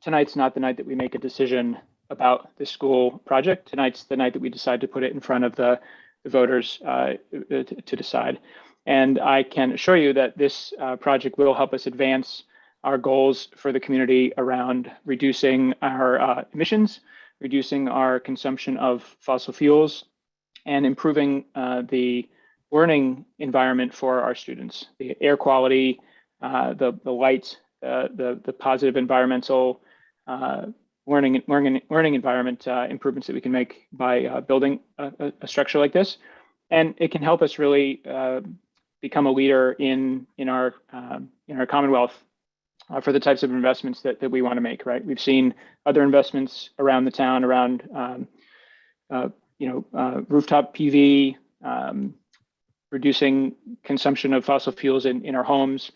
tonight's not the night that we make a decision about the school project. Tonight's the night that we decide to put it in front of the voters to decide. And I can assure you that this project will help us advance our goals for the community around reducing our emissions, reducing our consumption of fossil fuels, and improving the learning environment for our students. The air quality, the light, the positive environmental learning environment improvements that we can make by building a structure like this. And it can help us really become a leader in our Commonwealth for the types of investments that we want to make, right? We've seen other investments around the town, around rooftop PV, reducing consumption of fossil fuels in our homes,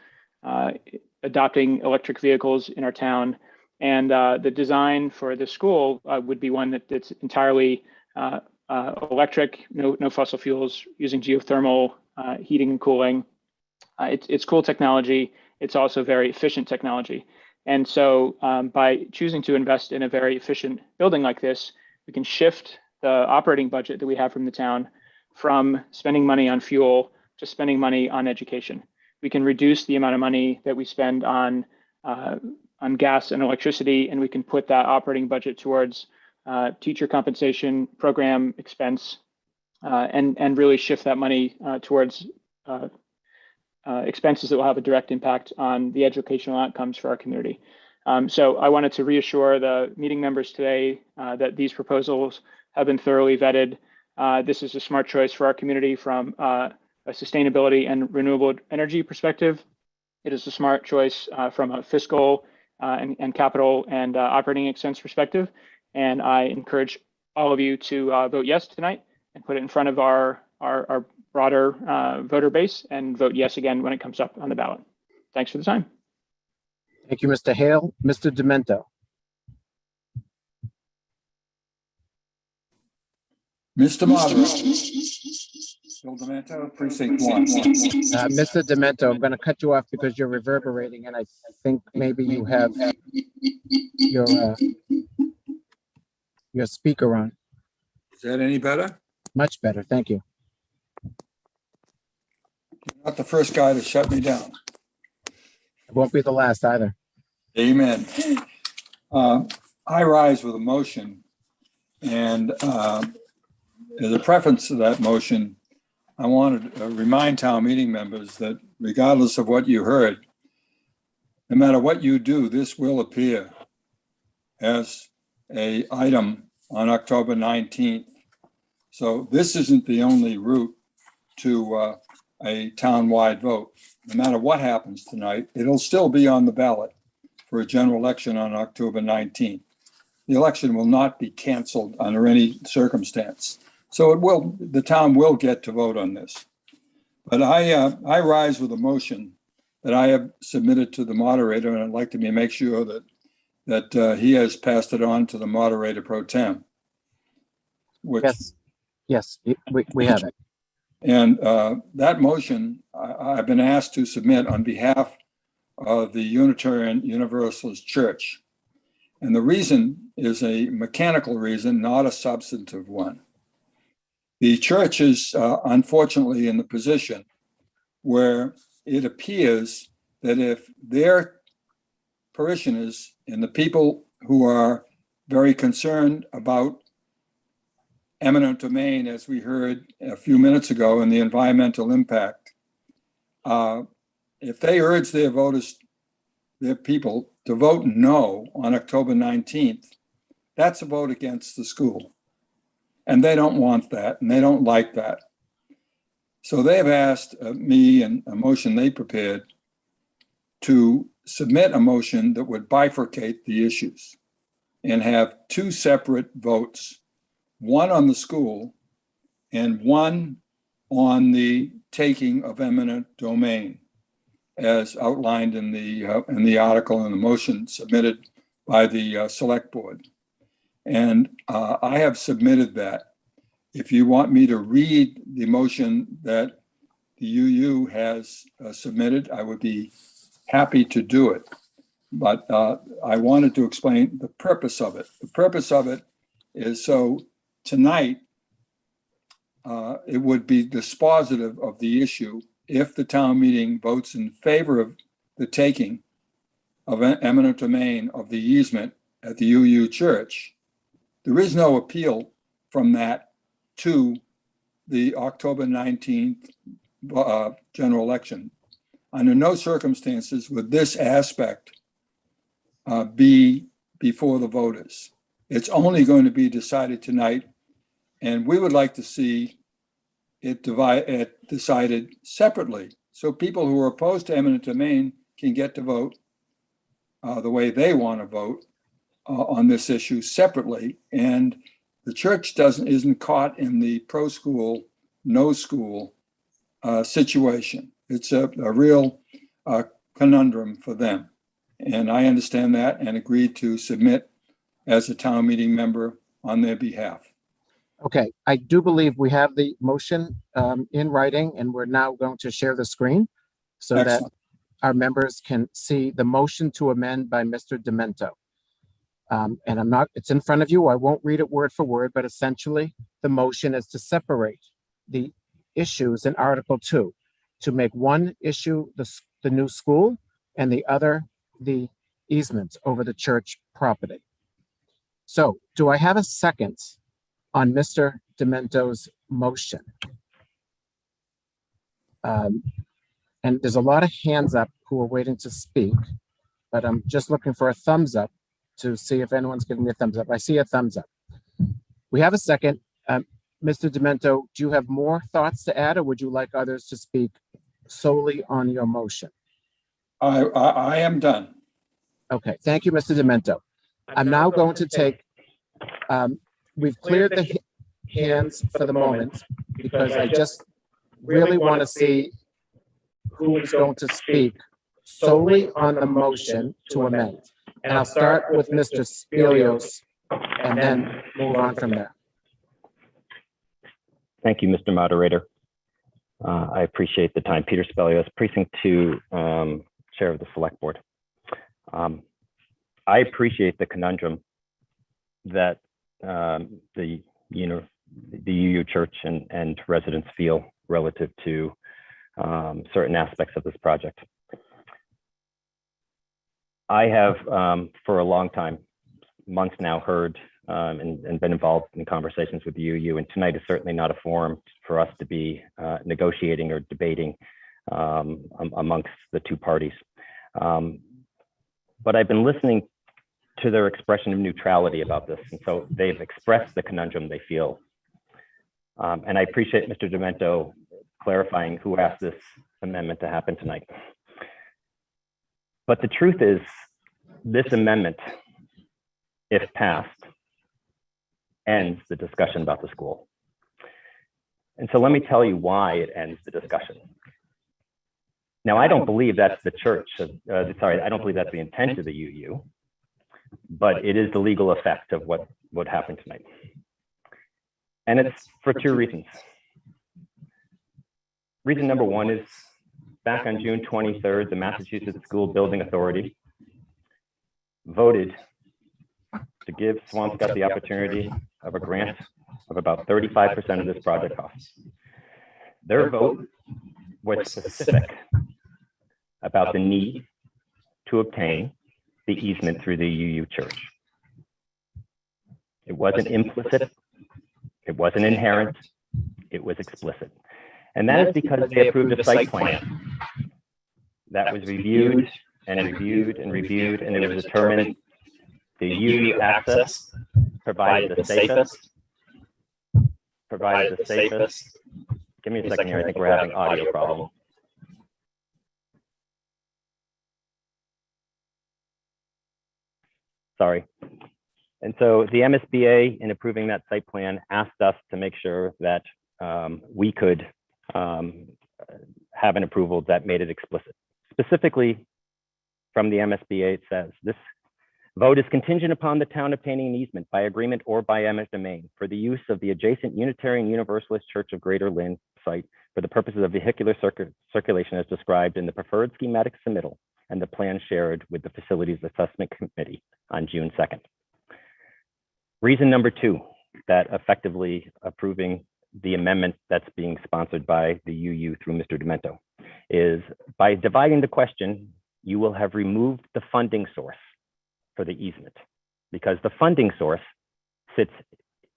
adopting electric vehicles in our town. And the design for the school would be one that's entirely electric, no fossil fuels, using geothermal heating and cooling. It's cool technology. It's also very efficient technology. And so by choosing to invest in a very efficient building like this, we can shift the operating budget that we have from the town from spending money on fuel to spending money on education. We can reduce the amount of money that we spend on gas and electricity, and we can put that operating budget towards teacher compensation, program expense, and really shift that money towards expenses that will have a direct impact on the educational outcomes for our community. So I wanted to reassure the meeting members today that these proposals have been thoroughly vetted. This is a smart choice for our community from a sustainability and renewable energy perspective. It is a smart choice from a fiscal and capital and operating expense perspective. And I encourage all of you to vote yes tonight and put it in front of our broader voter base and vote yes again when it comes up on the ballot. Thanks for the time. Thank you, Mr. Hale. Mr. Demento. Mr. Moderator. Bill Demento, Precinct 1. Mr. Demento, I'm going to cut you off because you're reverberating, and I think maybe you have your speaker on. Is that any better? Much better, thank you. You're not the first guy to shut me down. It won't be the last either. Amen. I rise with a motion, and as a preface to that motion, I want to remind town meeting members that regardless of what you heard, no matter what you do, this will appear as an item on October 19th. So this isn't the only route to a town-wide vote. No matter what happens tonight, it'll still be on the ballot for a general election on October 19th. The election will not be canceled under any circumstance. So the town will get to vote on this. But I rise with a motion that I have submitted to the moderator, and I'd like to make sure that he has passed it on to the moderator pro tem. Yes, we have it. And that motion, I've been asked to submit on behalf of the Unitarian Universalist Church. And the reason is a mechanical reason, not a substantive one. The church is unfortunately in the position where it appears that if their parishioners and the people who are very concerned about eminent domain, as we heard a few minutes ago, and the environmental impact, if they urge their voters, their people, to vote no on October 19th, that's a vote against the school. And they don't want that, and they don't like that. So they have asked me, and a motion they prepared, to submit a motion that would bifurcate the issues and have two separate votes, one on the school and one on the taking of eminent domain as outlined in the article and the motion submitted by the select board. And I have submitted that. If you want me to read the motion that the UU has submitted, I would be happy to do it. But I wanted to explain the purpose of it. The purpose of it is so tonight, it would be dispositive of the issue if the town meeting votes in favor of the taking of eminent domain of the easement at the UU Church. There is no appeal from that to the October 19th general election. Under no circumstances would this aspect be before the voters. It's only going to be decided tonight, and we would like to see it decided separately, so people who are opposed to eminent domain can get to vote the way they want to vote on this issue separately, and the church isn't caught in the pro school, no school situation. It's a real conundrum for them. And I understand that and agreed to submit as a town meeting member on their behalf. Okay, I do believe we have the motion in writing, and we're now going to share the screen so Excellent. that our members can see the motion to amend by Mr. Demento. And it's in front of you. I won't read it word for word, but essentially the motion is to separate the issues in Article 2, to make one issue the new school and the other the easements over the church property. So do I have a second on Mr. Demento's motion? And there's a lot of hands up who are waiting to speak, but I'm just looking for a thumbs up to see if anyone's giving me a thumbs up. I see a thumbs up. We have a second. Mr. Demento, do you have more thoughts to add, or would you like others to speak solely on your motion? I am done. Okay, thank you, Mr. Demento. I'm now going to take, we've cleared the hands for the moment because I just really want to see who is going to speak solely on the motion to amend. And I'll start with Mr. Spilios and then move on from there. Thank you, Mr. Moderator. I appreciate the time. Peter Spelios, Precinct 2, Chair of the Select Board. I appreciate the conundrum that the UU Church and residents feel relative to certain aspects of this project. I have, for a long time, months now, heard and been involved in conversations with the UU, and tonight is certainly not a forum for us to be negotiating or debating amongst the two parties. But I've been listening to their expression of neutrality about this, and so they've expressed the conundrum they feel. And I appreciate Mr. Demento clarifying who asked this amendment to happen tonight. But the truth is, this amendment, if passed, ends the discussion about the school. And so let me tell you why it ends the discussion. Now, I don't believe that's the church, I don't believe that's the intent of the UU, but it is the legal effect of what would happen tonight. And it's for two reasons. Reason number one is, back on June 23rd, the Massachusetts School Building Authority voted to give Swampscott the opportunity of a grant of about 35% of this project costs. Their vote was specific about the need to obtain the easement through the UU Church. It wasn't implicit, it wasn't inherent, it was explicit. And that is because they approved a site plan that was reviewed and reviewed and reviewed, and it was determined the UU access provided the safest. Give me a second here, I think we're having audio problem. Sorry. And so the MSBA, in approving that site plan, asked us to make sure that we could have an approval that made it explicit. Specifically from the MSBA, it says this vote is contingent upon the town obtaining an easement by agreement or by eminent domain for the use of the adjacent Unitarian Universalist Church of Greater Lynn site for the purposes of vehicular circulation as described in the preferred schematic submittal and the plan shared with the Facilities Assessment Committee on June 2nd. Reason number 2, that effectively approving the amendment that's being sponsored by the UU through Mr. Demento is by dividing the question, you will have removed the funding source for the easement because the funding source sits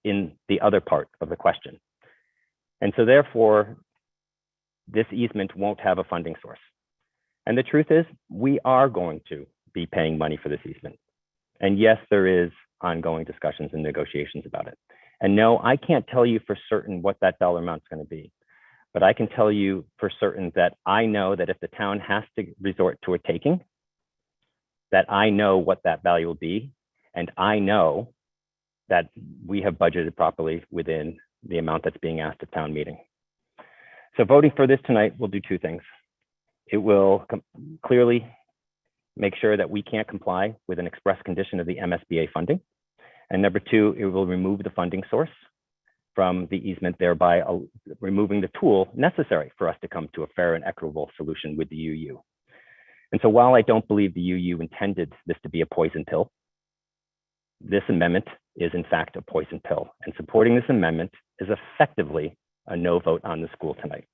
in the other part of the question. And so therefore, this easement won't have a funding source. And the truth is, we are going to be paying money for this easement. And yes, there is ongoing discussions and negotiations about it. And no, I can't tell you for certain what that dollar amount is going to be, but I can tell you for certain that I know that if the town has to resort to a taking, that I know what that value will be. And I know that we have budgeted properly within the amount that's being asked at town meeting. So voting for this tonight will do 2 things. It will clearly make sure that we can't comply with an express condition of the MSBA funding. And number 2, it will remove the funding source from the easement, thereby removing the tool necessary for us to come to a fair and equitable solution with the UU. And so while I don't believe the UU intended this to be a poison pill, this amendment is in fact a poison pill. And supporting this amendment is effectively a no vote on the school tonight.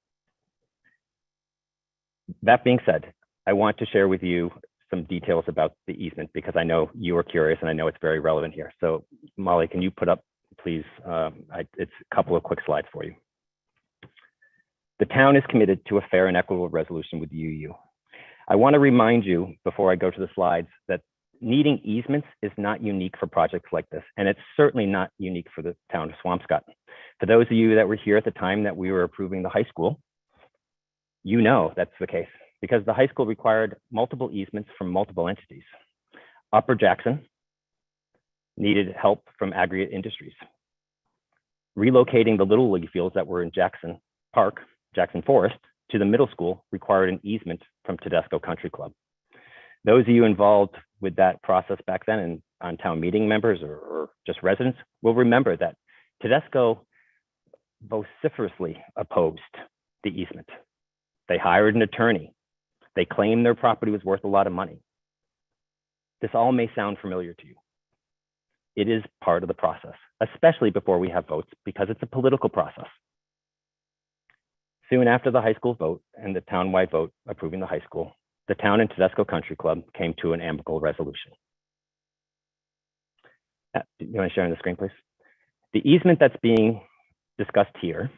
That being said, I want to share with you some details about the easement because I know you are curious and I know it's very relevant here. So Molly, can you put up, please, it's a couple of quick slides for you. The town is committed to a fair and equitable resolution with the UU. I want to remind you before I go to the slides that needing easements is not unique for projects like this. And it's certainly not unique for the town of Swampscott. For those of you that were here at the time that we were approving the high school, you know that's the case because the high school required multiple easements from multiple entities. Upper Jackson needed help from aggregate industries. Relocating the Little League fields that were in Jackson Park, Jackson Forest, to the middle school required an easement from Tedesco Country Club. Those of you involved with that process back then and on town meeting members or just residents will remember that Tedesco vociferously opposed the easement. They hired an attorney. They claimed their property was worth a lot of money. This all may sound familiar to you. It is part of the process, especially before we have votes because it's a political process. Soon after the high school vote and the townwide vote approving the high school, the town and Tedesco Country Club came to an amicable resolution. You want to share on the screen, please? The easement that's being discussed here,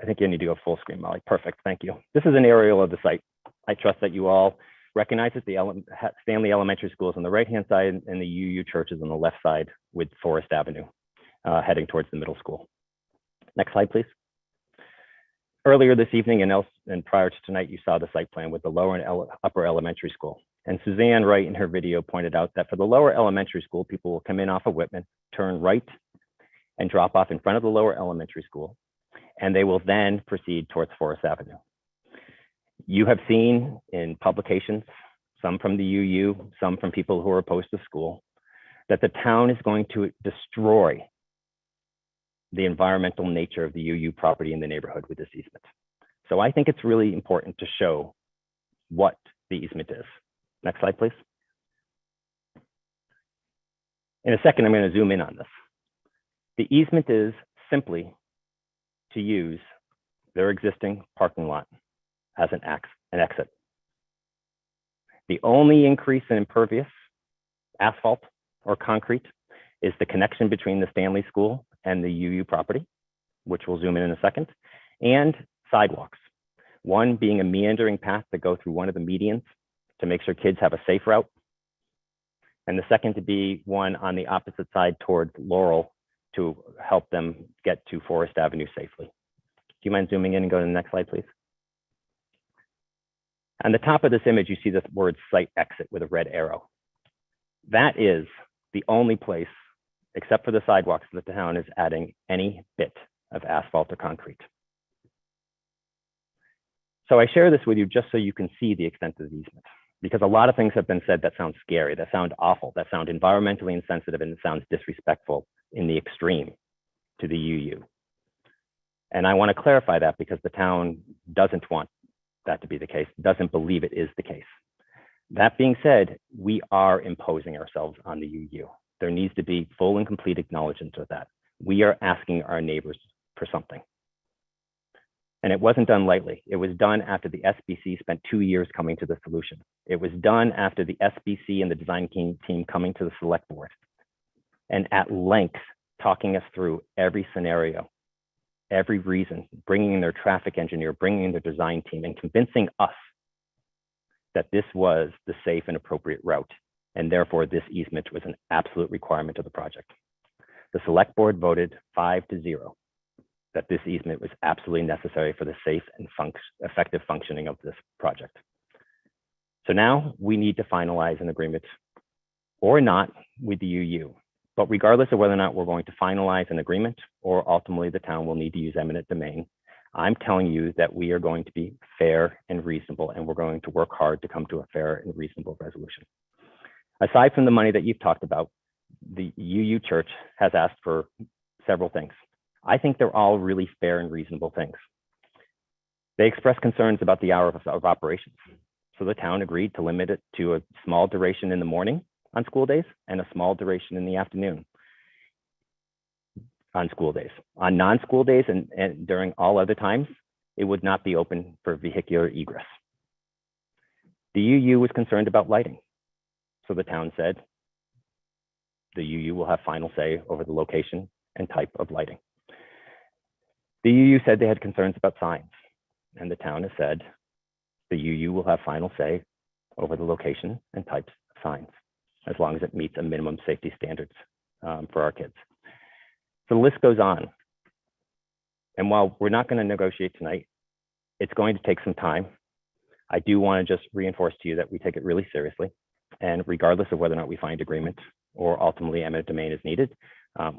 I think you need to go full screen, Molly. Perfect, thank you. This is an aerial of the site. I trust that you all recognize that the Stanley Elementary School is on the right-hand side and the UU Church is on the left side with Forest Avenue heading towards the middle school. Next slide, please. Earlier this evening and prior to tonight, you saw the site plan with the lower and upper elementary school. And Suzanne Wright in her video pointed out that for the lower elementary school, people will come in off of Whitman, turn right and drop off in front of the lower elementary school. And they will then proceed towards Forest Avenue. You have seen in publications, some from the UU, some from people who are opposed to school, that the town is going to destroy the environmental nature of the UU property in the neighborhood with this easement. So I think it's really important to show what the easement is. Next slide, please. In a second, I'm going to zoom in on this. The easement is simply to use their existing parking lot as an exit. The only increase in impervious asphalt or concrete is the connection between the Stanley School and the UU property, which we'll zoom in a second, and sidewalks. One being a meandering path to go through one of the medians to make sure kids have a safe route. And the second to be one on the opposite side towards Laurel to help them get to Forest Avenue safely. Do you mind zooming in and go to the next slide, please? On the top of this image, you see the word site exit with a red arrow. That is the only place, except for the sidewalks, that the town is adding any bit of asphalt or concrete. So I share this with you just so you can see the extent of the easement, because a lot of things have been said that sound scary, that sound awful, that sound environmentally insensitive, and it sounds disrespectful in the extreme to the UU. And I want to clarify that because the town doesn't want that to be the case, doesn't believe it is the case. That being said, we are imposing ourselves on the UU. There needs to be full and complete acknowledgement of that. We are asking our neighbors for something. And it wasn't done lightly. It was done after the SBC spent 2 years coming to the solution. It was done after the SBC and the design team coming to the select board and at length talking us through every scenario, every reason, bringing in their traffic engineer, bringing in their design team, and convincing us that this was the safe and appropriate route. And therefore, this easement was an absolute requirement of the project. The select board voted 5-0 that this easement was absolutely necessary for the safe and effective functioning of this project. So now we need to finalize an agreement or not with the UU. But regardless of whether or not we're going to finalize an agreement or ultimately the town will need to use eminent domain, I'm telling you that we are going to be fair and reasonable, and we're going to work hard to come to a fair and reasonable resolution. Aside from the money that you've talked about, the UU Church has asked for several things. I think they're all really fair and reasonable things. They expressed concerns about the hour of operations. So the town agreed to limit it to a small duration in the morning on school days and a small duration in the afternoon on school days. On non-school days and during all other times, it would not be open for vehicular egress. The UU was concerned about lighting. So the town said, the UU will have final say over the location and type of lighting. The UU said they had concerns about signs, and the town has said the UU will have final say over the location and types of signs, as long as it meets a minimum safety standards for our kids. So the list goes on. And while we're not going to negotiate tonight, it's going to take some time. I do want to just reinforce to you that we take it really seriously. And regardless of whether or not we find agreement or ultimately eminent domain is needed,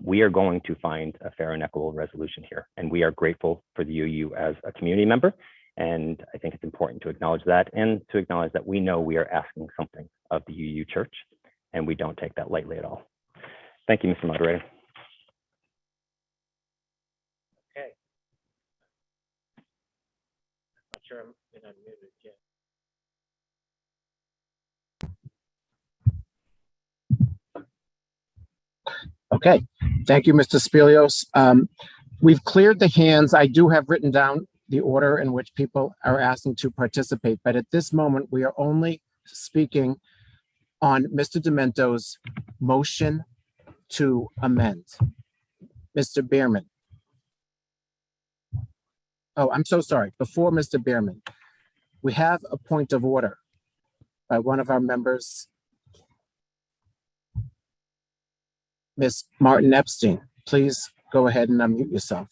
we are going to find a fair and equitable resolution here. And we are grateful for the UU as a community member. And I think it's important to acknowledge that and to acknowledge that we know we are asking something of the UU Church, and we don't take that lightly at all. Thank you, Mr. Moderator. Okay. Not sure I'm unmuted yet. Okay, thank you, Mr. Spilios. We've cleared the hands. I do have written down the order in which people are asking to participate, but at this moment, we are only speaking on Mr. Demento's motion to amend. Mr. Bierman. Oh, I'm so sorry. Before Mr. Bierman, we have a point of order by one of our members, Ms. Martin Epstein. Please go ahead and unmute yourself.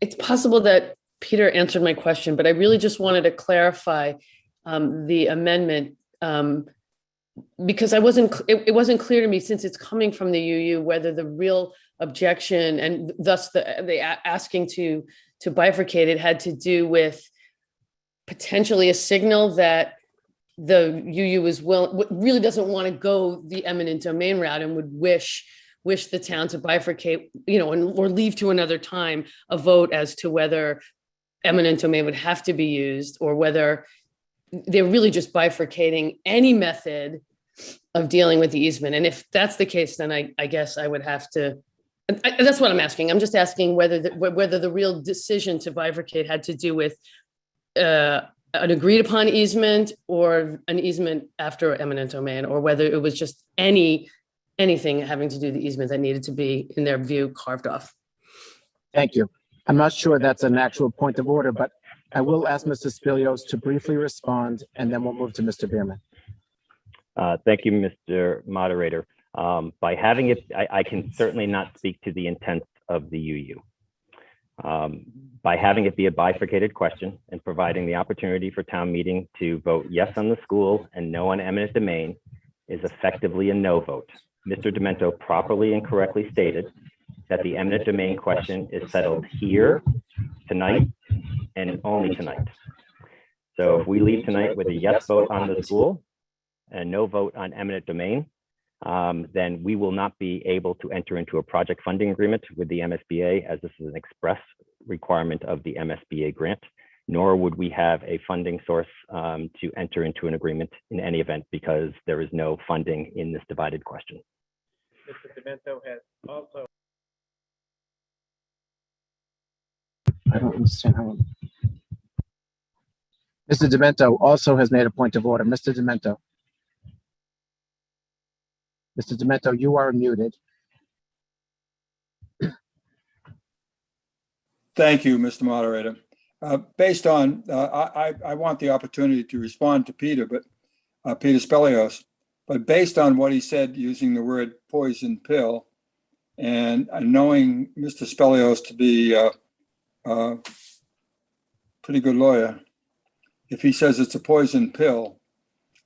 It's possible that Peter answered my question, but I really just wanted to clarify the amendment because it wasn't clear to me, since it's coming from the UU, whether the real objection and thus the asking to bifurcate it had to do with potentially a signal that the UU really doesn't want to go the eminent domain route and would wish the town to bifurcate, or leave to another time a vote as to whether eminent domain would have to be used, or whether they're really just bifurcating any method of dealing with the easement. And if that's the case, then I guess I would have to, that's what I'm asking. I'm just asking whether the real decision to bifurcate had to do with an agreed upon easement or an easement after eminent domain, or whether it was just anything having to do with the easement that needed to be, in their view, carved off. Thank you. I'm not sure that's an actual point of order, but I will ask Mr. Spilios to briefly respond, and then we'll move to Mr. Bierman. Thank you, Mr. Moderator. By having it, I can certainly not speak to the intent of the UU. By having it be a bifurcated question and providing the opportunity for town meeting to vote yes on the school and no on eminent domain is effectively a no vote. Mr. Demento properly and correctly stated that the eminent domain question is settled here tonight and only tonight. So if we leave tonight with a yes vote on the school and no vote on eminent domain, then we will not be able to enter into a project funding agreement with the MSBA, as this is an express requirement of the MSBA grant, nor would we have a funding source to enter into an agreement in any event, because there is no funding in this divided question. Mr. Demento has also. I don't understand how. Mr. Demento also has made a point of order. Mr. Demento. Mr. Demento, you are muted. Thank you, Mr. Moderator. Based on, I want the opportunity to respond to Peter, but Peter Spelios, but based on what he said using the word poison pill, and knowing Mr. Spelios to be a pretty good lawyer, if he says it's a poison pill,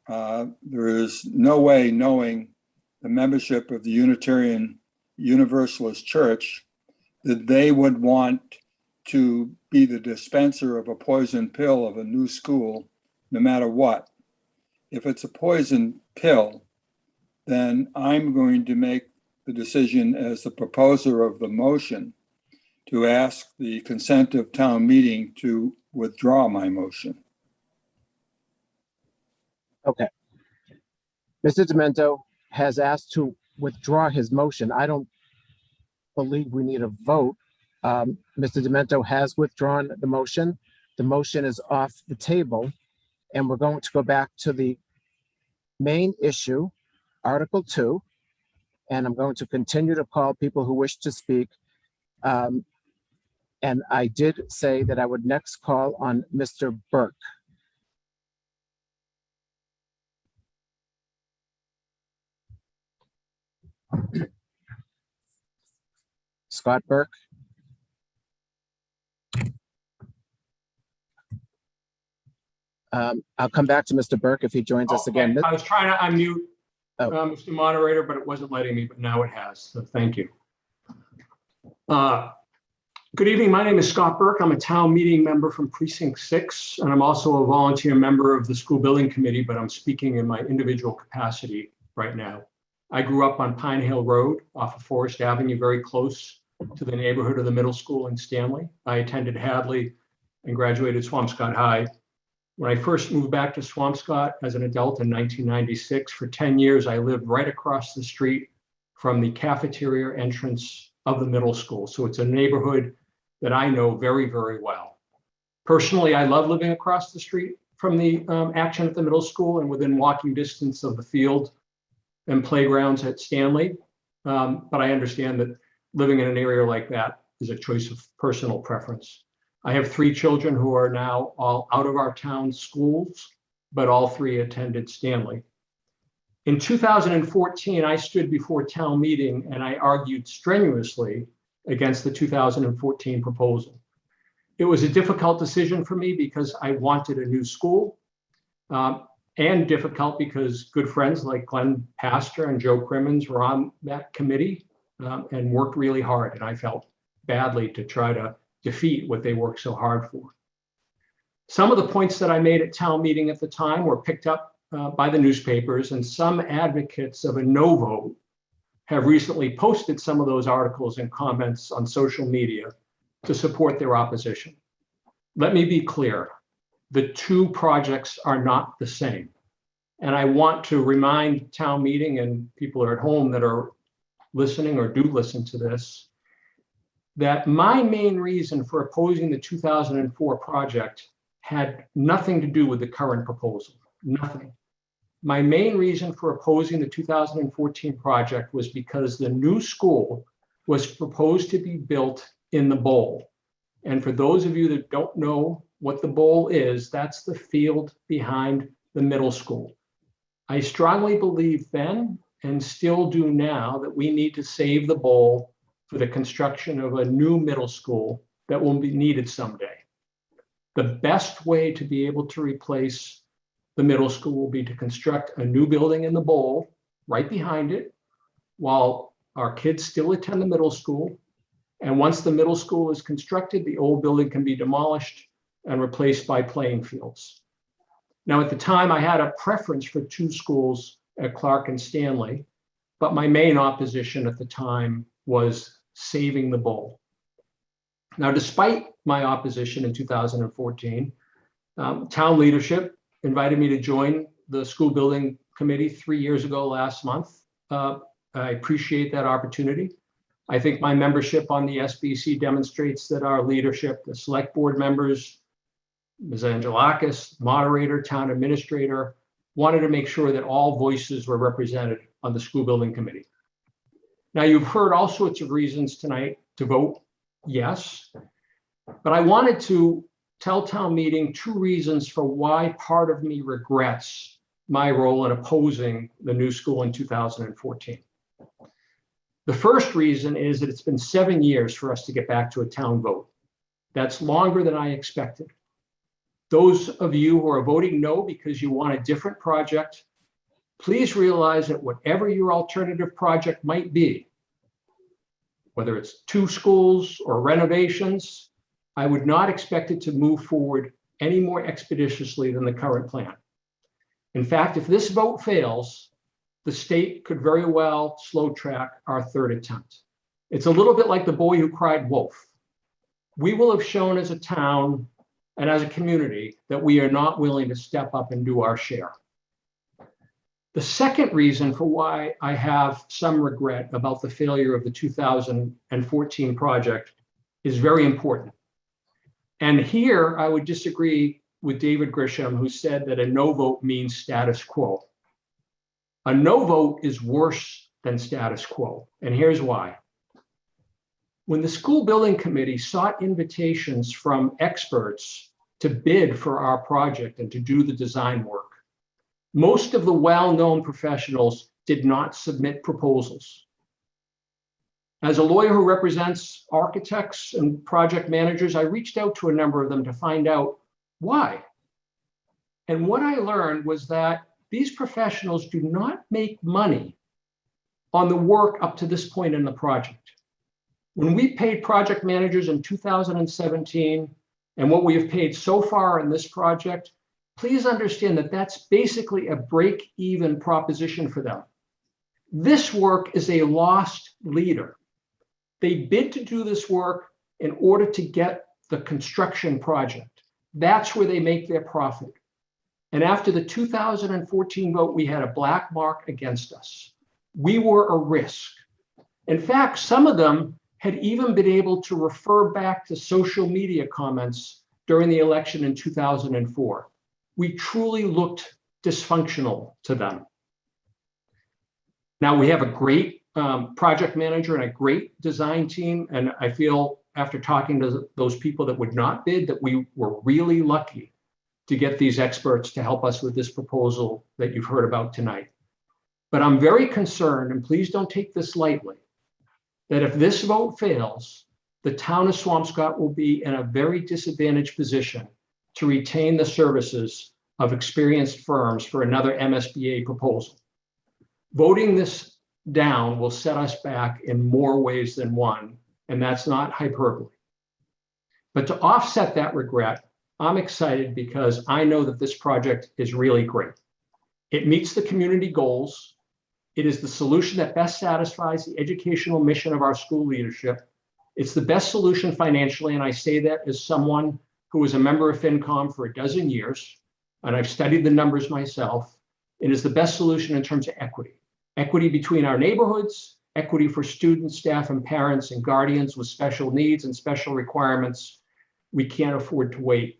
there is no way, knowing the membership of the Unitarian Universalist Church, that they would want to be the dispenser of a poison pill of a new school, no matter what. If it's a poison pill, then I'm going to make the decision as the proposer of the motion to ask the consent of town meeting to withdraw my motion. Okay. Mr. Demento has asked to withdraw his motion. I don't believe we need a vote. Mr. Demento has withdrawn the motion. The motion is off the table, and we're going to go back to the main issue, Article 2, and I'm going to continue to call people who wish to speak. And I did say that I would next call on Mr. Burke. Scott Burke. I'll come back to Mr. Burke if he joins us again. I was trying to unmute Mr. Moderator, but it wasn't letting me, but now it has, so thank you. Good evening, my name is Scott Burke. I'm a town meeting member from Precinct 6, and I'm also a volunteer member of the School Building Committee, but I'm speaking in my individual capacity right now. I grew up on Pine Hill Road off of Forest Avenue, very close to the neighborhood of the middle school in Stanley. I attended Hadley and graduated Swampscott High. When I first moved back to Swampscott as an adult in 1996, for 10 years, I lived right across the street from the cafeteria entrance of the middle school. So it's a neighborhood that I know very, very well. Personally, I love living across the street from the action at the middle school and within walking distance of the field and playgrounds at Stanley. But I understand that living in an area like that is a choice of personal preference. I have 3 children who are now all out of our town schools, but all 3 attended Stanley. In 2014, I stood before town meeting and I argued strenuously against the 2014 proposal. It was a difficult decision for me because I wanted a new school, and difficult because good friends like Glenn Pastor and Joe Crimmins were on that committee and worked really hard, and I felt badly to try to defeat what they worked so hard for. Some of the points that I made at town meeting at the time were picked up by the newspapers, and some advocates of a no vote have recently posted some of those articles and comments on social media to support their opposition. Let me be clear, the 2 projects are not the same. And I want to remind town meeting and people are at home that are listening or do listen to this, that my main reason for opposing the 2004 project had nothing to do with the current proposal, nothing. My main reason for opposing the 2014 project was because the new school was proposed to be built in the bowl. And for those of you that don't know what the bowl is, that's the field behind the middle school. I strongly believe then, and still do now, that we need to save the bowl for the construction of a new middle school that will be needed someday. The best way to be able to replace the middle school will be to construct a new building in the bowl right behind it while our kids still attend the middle school And once the middle school is constructed, the old building can be demolished and replaced by playing fields. Now, at the time, I had a preference for two schools at Clark and Stanley, but my main opposition at the time was saving the bowl. Now, despite my opposition in 2014, town leadership invited me to join the school building committee 3 years ago last month. I appreciate that opportunity. I think my membership on the SBC demonstrates that our leadership, the select board members, Ms. Angelakis, moderator, town administrator, wanted to make sure that all voices were represented on the school building committee. Now, you've heard all sorts of reasons tonight to vote yes, but I wanted to tell town meeting 2 reasons for why part of me regrets my role in opposing the new school in 2014. The first reason is that it's been 7 years for us to get back to a town vote. That's longer than I expected. Those of you who are voting no because you want a different project, please realize that whatever your alternative project might be, whether it's 2 schools or renovations, I would not expect it to move forward any more expeditiously than the current plan. In fact, if this vote fails, the state could very well slow track our 3rd attempt. It's a little bit like the boy who cried wolf. We will have shown as a town and as a community that we are not willing to step up and do our share. The second reason for why I have some regret about the failure of the 2014 project is very important. And here I would disagree with David Grisham, who said that a no vote means status quo. A no vote is worse than status quo, and here's why. When the school building committee sought invitations from experts to bid for our project and to do the design work, most of the well-known professionals did not submit proposals. As a lawyer who represents architects and project managers, I reached out to a number of them to find out why. And what I learned was that these professionals do not make money on the work up to this point in the project. When we paid project managers in 2017 and what we have paid so far in this project, please understand that that's basically a break-even proposition for them. This work is a lost leader. They bid to do this work in order to get the construction project. That's where they make their profit. And after the 2014 vote, we had a black mark against us. We were a risk. In fact, some of them had even been able to refer back to social media comments during the election in 2004. We truly looked dysfunctional to them. Now we have a great project manager and a great design team. And I feel after talking to those people that would not bid that we were really lucky to get these experts to help us with this proposal that you've heard about tonight. But I'm very concerned, and please don't take this lightly, that if this vote fails, the town of Swampscott will be in a very disadvantaged position to retain the services of experienced firms for another MSBA proposal. Voting this down will set us back in more ways than one, and that's not hyperbole. But to offset that regret, I'm excited because I know that this project is really great. It meets the community goals. It is the solution that best satisfies the educational mission of our school leadership. It's the best solution financially, and I say that as someone who was a member of FinCom for 12 years, and I've studied the numbers myself. It is the best solution in terms of equity. Equity between our neighborhoods, equity for students, staff, and parents and guardians with special needs and special requirements. We can't afford to wait.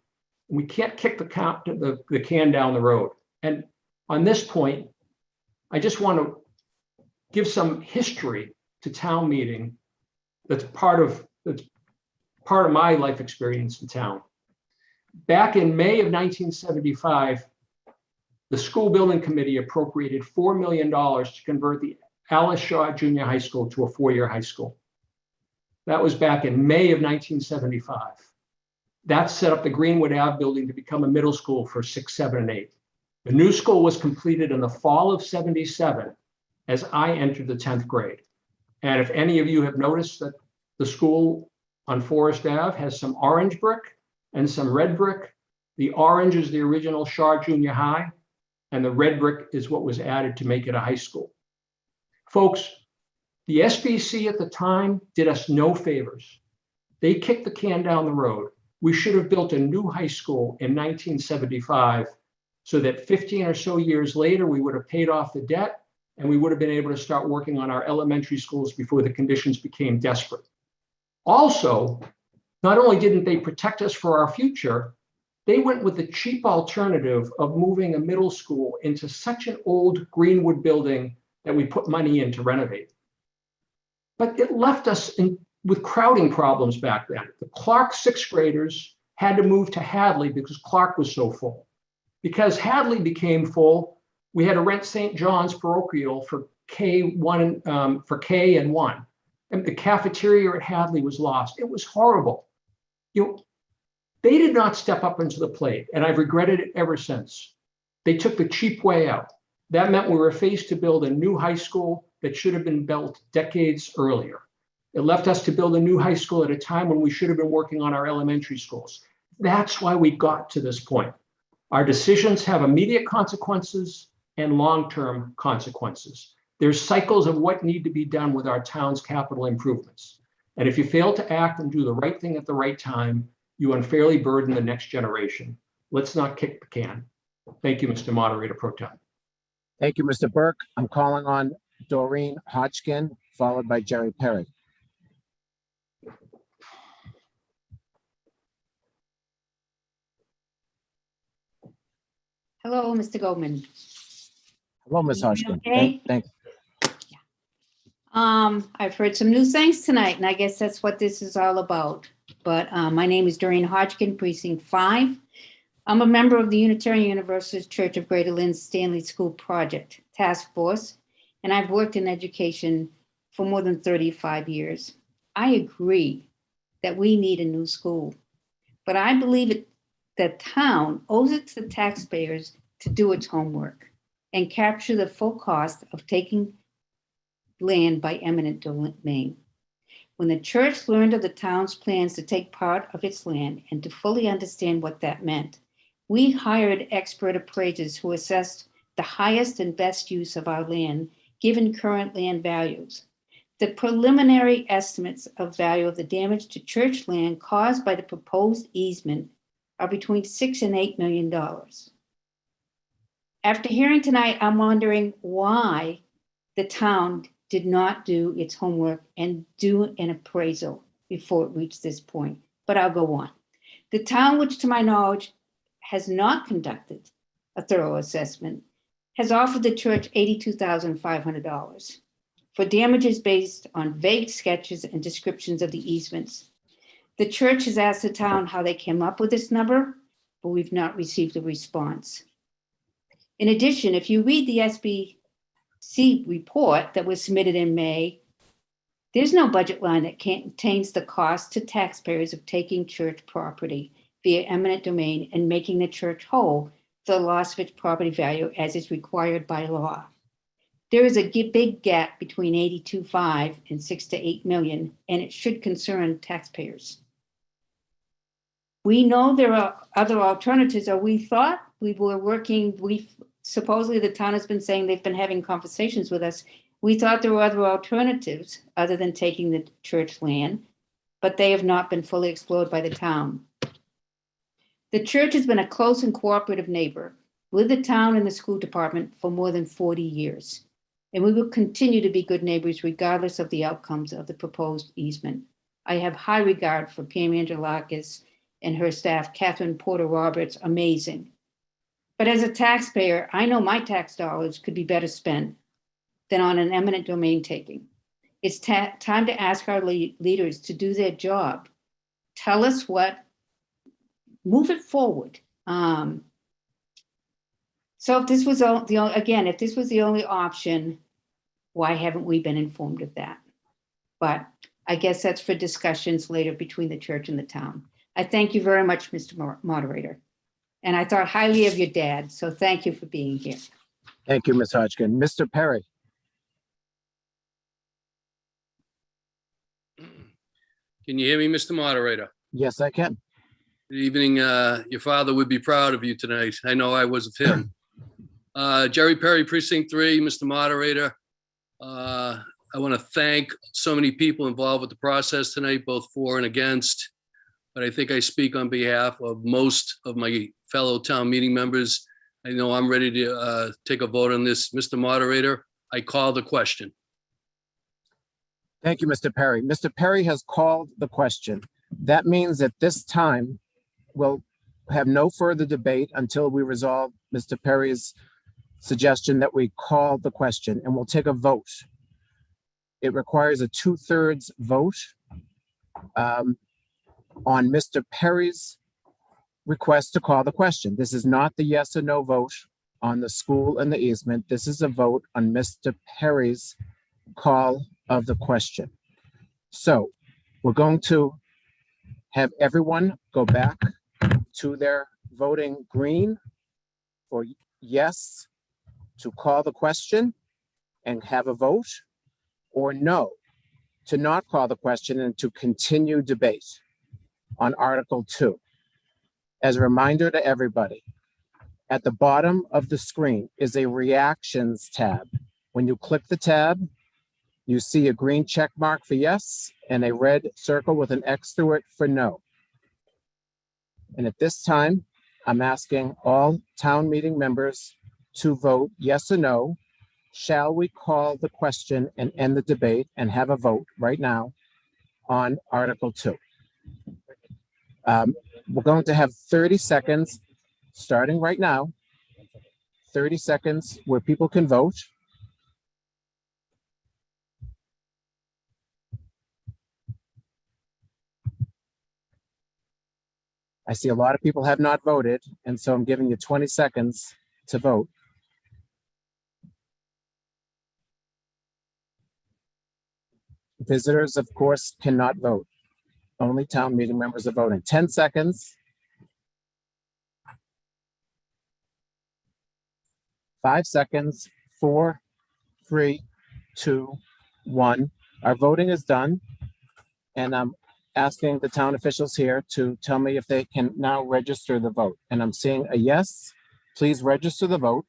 We can't kick the can down the road. And on this point, I just want to give some history to town meeting that's part of my life experience in town. Back in May of 1975, the school building committee appropriated $4 million to convert the Alice Shaw Junior High School to a 4-year high school. That was back in May of 1975. That set up the Greenwood Ave building to become a middle school for 6, 7, and 8. The new school was completed in the fall of '77 as I entered the 10th grade. And if any of you have noticed that The school on Forest Ave has some orange brick and some red brick. The orange is the original Shar Junior High, and the red brick is what was added to make it a high school. Folks, the SBC at the time did us no favors. They kicked the can down the road. We should have built a new high school in 1975 so that 15 or so years later, we would have paid off the debt and we would have been able to start working on our elementary schools before the conditions became desperate. Also, not only didn't they protect us for our future, they went with the cheap alternative of moving a middle school into such an old Greenwood building that we put money in to renovate. But it left us with crowding problems back then. The Clark sixth graders had to move to Hadley because Clark was so full. Because Hadley became full, we had to rent St. John's parochial for K1 for K and 1. And the cafeteria at Hadley was lost. It was horrible. They did not step up into the plate, and I've regretted it ever since. They took the cheap way out. That meant we were faced to build a new high school that should have been built decades earlier. It left us to build a new high school at a time when we should have been working on our elementary schools. That's why we got to this point. Our decisions have immediate consequences and long-term consequences. There's cycles of what need to be done with our town's capital improvements. And if you fail to act and do the right thing at the right time, you unfairly burden the next generation. Let's not kick the can. Thank you, Mr. Moderator Pro Tem. Thank you, Mr. Burke. I'm calling on Doreen Hodgkin, followed by Jerry Perry. Hello, Mr. Goldman. Hello, Ms. Hodgkin. Okay. Thanks. I've heard some new things tonight, and I guess that's what this is all about. But my name is Doreen Hodgkin, Precinct 5. I'm a member of the Unitarian Universalist Church of Greater Lynn's Stanley School Project Task Force, and I've worked in education for more than 35 years. I agree that we need a new school, but I believe that town owes it to the taxpayers to do its homework and capture the full cost of taking land by eminent domain. When the church learned of the town's plans to take part of its land and to fully understand what that meant, we hired expert appraisers who assessed the highest and best use of our land given current land values. The preliminary estimates of value of the damage to church land caused by the proposed easement are between $6 and $8 million. After hearing tonight, I'm wondering why the town did not do its homework and do an appraisal before it reached this point, but I'll go on. The town, which to my knowledge has not conducted a thorough assessment, has offered the church $82,500 for damages based on vague sketches and descriptions of the easements. The church has asked the town how they came up with this number, but we've not received a response. In addition, if you read the SBC report that was submitted in May, there's no budget line that contains the cost to taxpayers of taking church property via eminent domain and making the church whole for the loss of its property value as is required by law. There is a big gap between 82.5 and 6 to 8 million, and it should concern taxpayers. We know there are other alternatives, or we thought we were working, supposedly the town has been saying they've been having conversations with us. We thought there were other alternatives other than taking the church land, but they have not been fully explored by the town. The church has been a close and cooperative neighbor with the town and the school department for more than 40 years. And we will continue to be good neighbors regardless of the outcomes of the proposed easement. I have high regard for Pam Angelakis and her staff, Catherine Porter Roberts, amazing. But as a taxpayer, I know my tax dollars could be better spent than on an eminent domain taking. It's time to ask our leaders to do their job. Tell us what, move it forward. So if this was if this was the only option, why haven't we been informed of that? But I guess that's for discussions later between the church and the town. I thank you very much, Mr. Moderator. And I thought highly of your dad, so thank you for being here. Thank you, Ms. Hodgkin. Mr. Perry. Can you hear me, Mr. Moderator? Yes, I can. Good evening. Your father would be proud of you tonight. I know I was of him. Jerry Perry, Precinct 3, Mr. Moderator. I want to thank so many people involved with the process tonight, both for and against. But I think I speak on behalf of most of my fellow town meeting members. I know I'm ready to take a vote on this. Mr. Moderator, I call the question. Thank you, Mr. Perry. Mr. Perry has called the question. That means at this time, we'll have no further debate until we resolve Mr. Perry's suggestion that we call the question, and we'll take a vote. It requires a 2/3 vote on Mr. Perry's request to call the question. This is not the yes or no vote on the school and the easement. This is a vote on Mr. Perry's call of the question. So we're going to have everyone go back to their voting green for yes to call the question and have a vote, or no to not call the question and to continue debate on Article 2. As a reminder to everybody, at the bottom of the screen is a reactions tab. When you click the tab, you see a green check mark for yes and a red circle with an X through it for no. And at this time, I'm asking all town meeting members to vote yes or no. Shall we call the question and end the debate and have a vote right now on Article 2? We're going to have 30 seconds starting right now. 30 seconds where people can vote. I see a lot of people have not voted, and so I'm giving you 20 seconds to vote. Visitors, of course, cannot vote. Only town meeting members are voting. 10 seconds. 5 seconds. 4, 3, 2, 1. Our voting is done. And I'm asking the town officials here to tell me if they can now register the vote. And I'm seeing a yes. Please register the vote.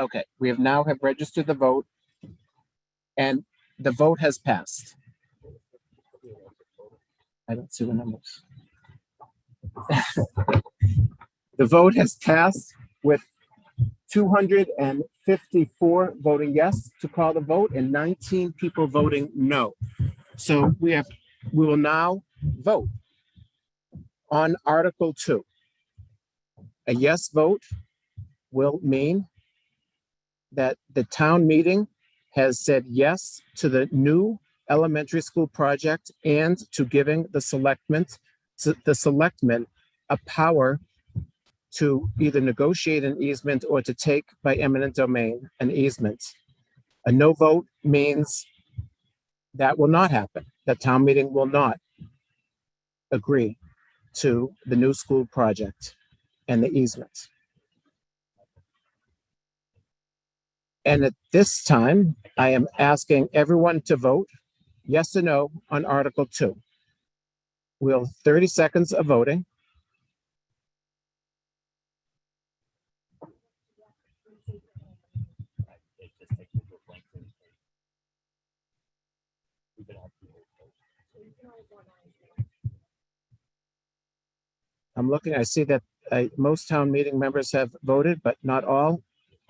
Okay, we have now registered the vote and the vote has passed. I don't see the numbers. The vote has passed with 254 voting yes to call the vote and 19 people voting no. So we will now vote on Article 2. A yes vote will mean that the town meeting has said yes to the new elementary school project and to giving the selectmen a power to either negotiate an easement or to take by eminent domain an easement. A no vote means that will not happen. The town meeting will not agree to the new school project and the easement. And at this time, I am asking everyone to vote yes or no on Article 2. We'll 30 seconds of voting. I'm looking, I see that most town meeting members have voted, but not all.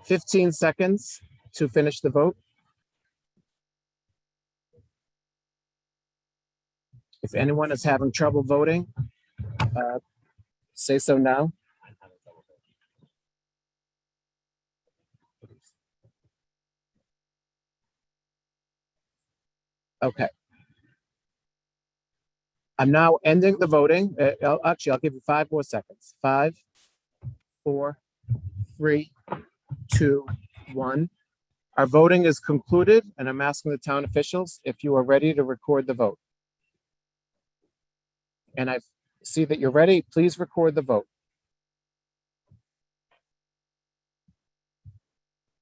15 seconds to finish the vote. If anyone is having trouble voting, say so now. Okay. I'm now ending the voting. Actually, I'll give you 5 more seconds. 5, 4, 3, 2, 1. Our voting is concluded, and I'm asking the town officials if you are ready to record the vote. And I see that you're ready. Please record the vote.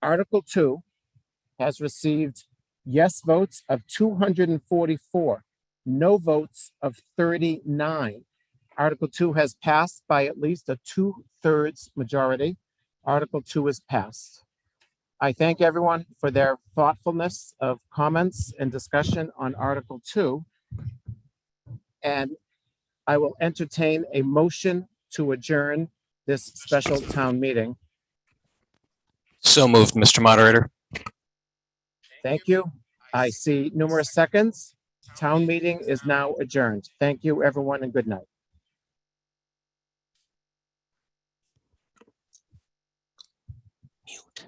Article 2 has received yes votes of 244, no votes of 39. Article 2 has passed by at least a 2/3 majority. Article 2 is passed. I thank everyone for their thoughtfulness of comments and discussion on Article 2. And I will entertain a motion to adjourn this special town meeting. So moved, Mr. Moderator. Thank you. I see numerous seconds. Town meeting is now adjourned. Thank you, everyone, and good night. Mute.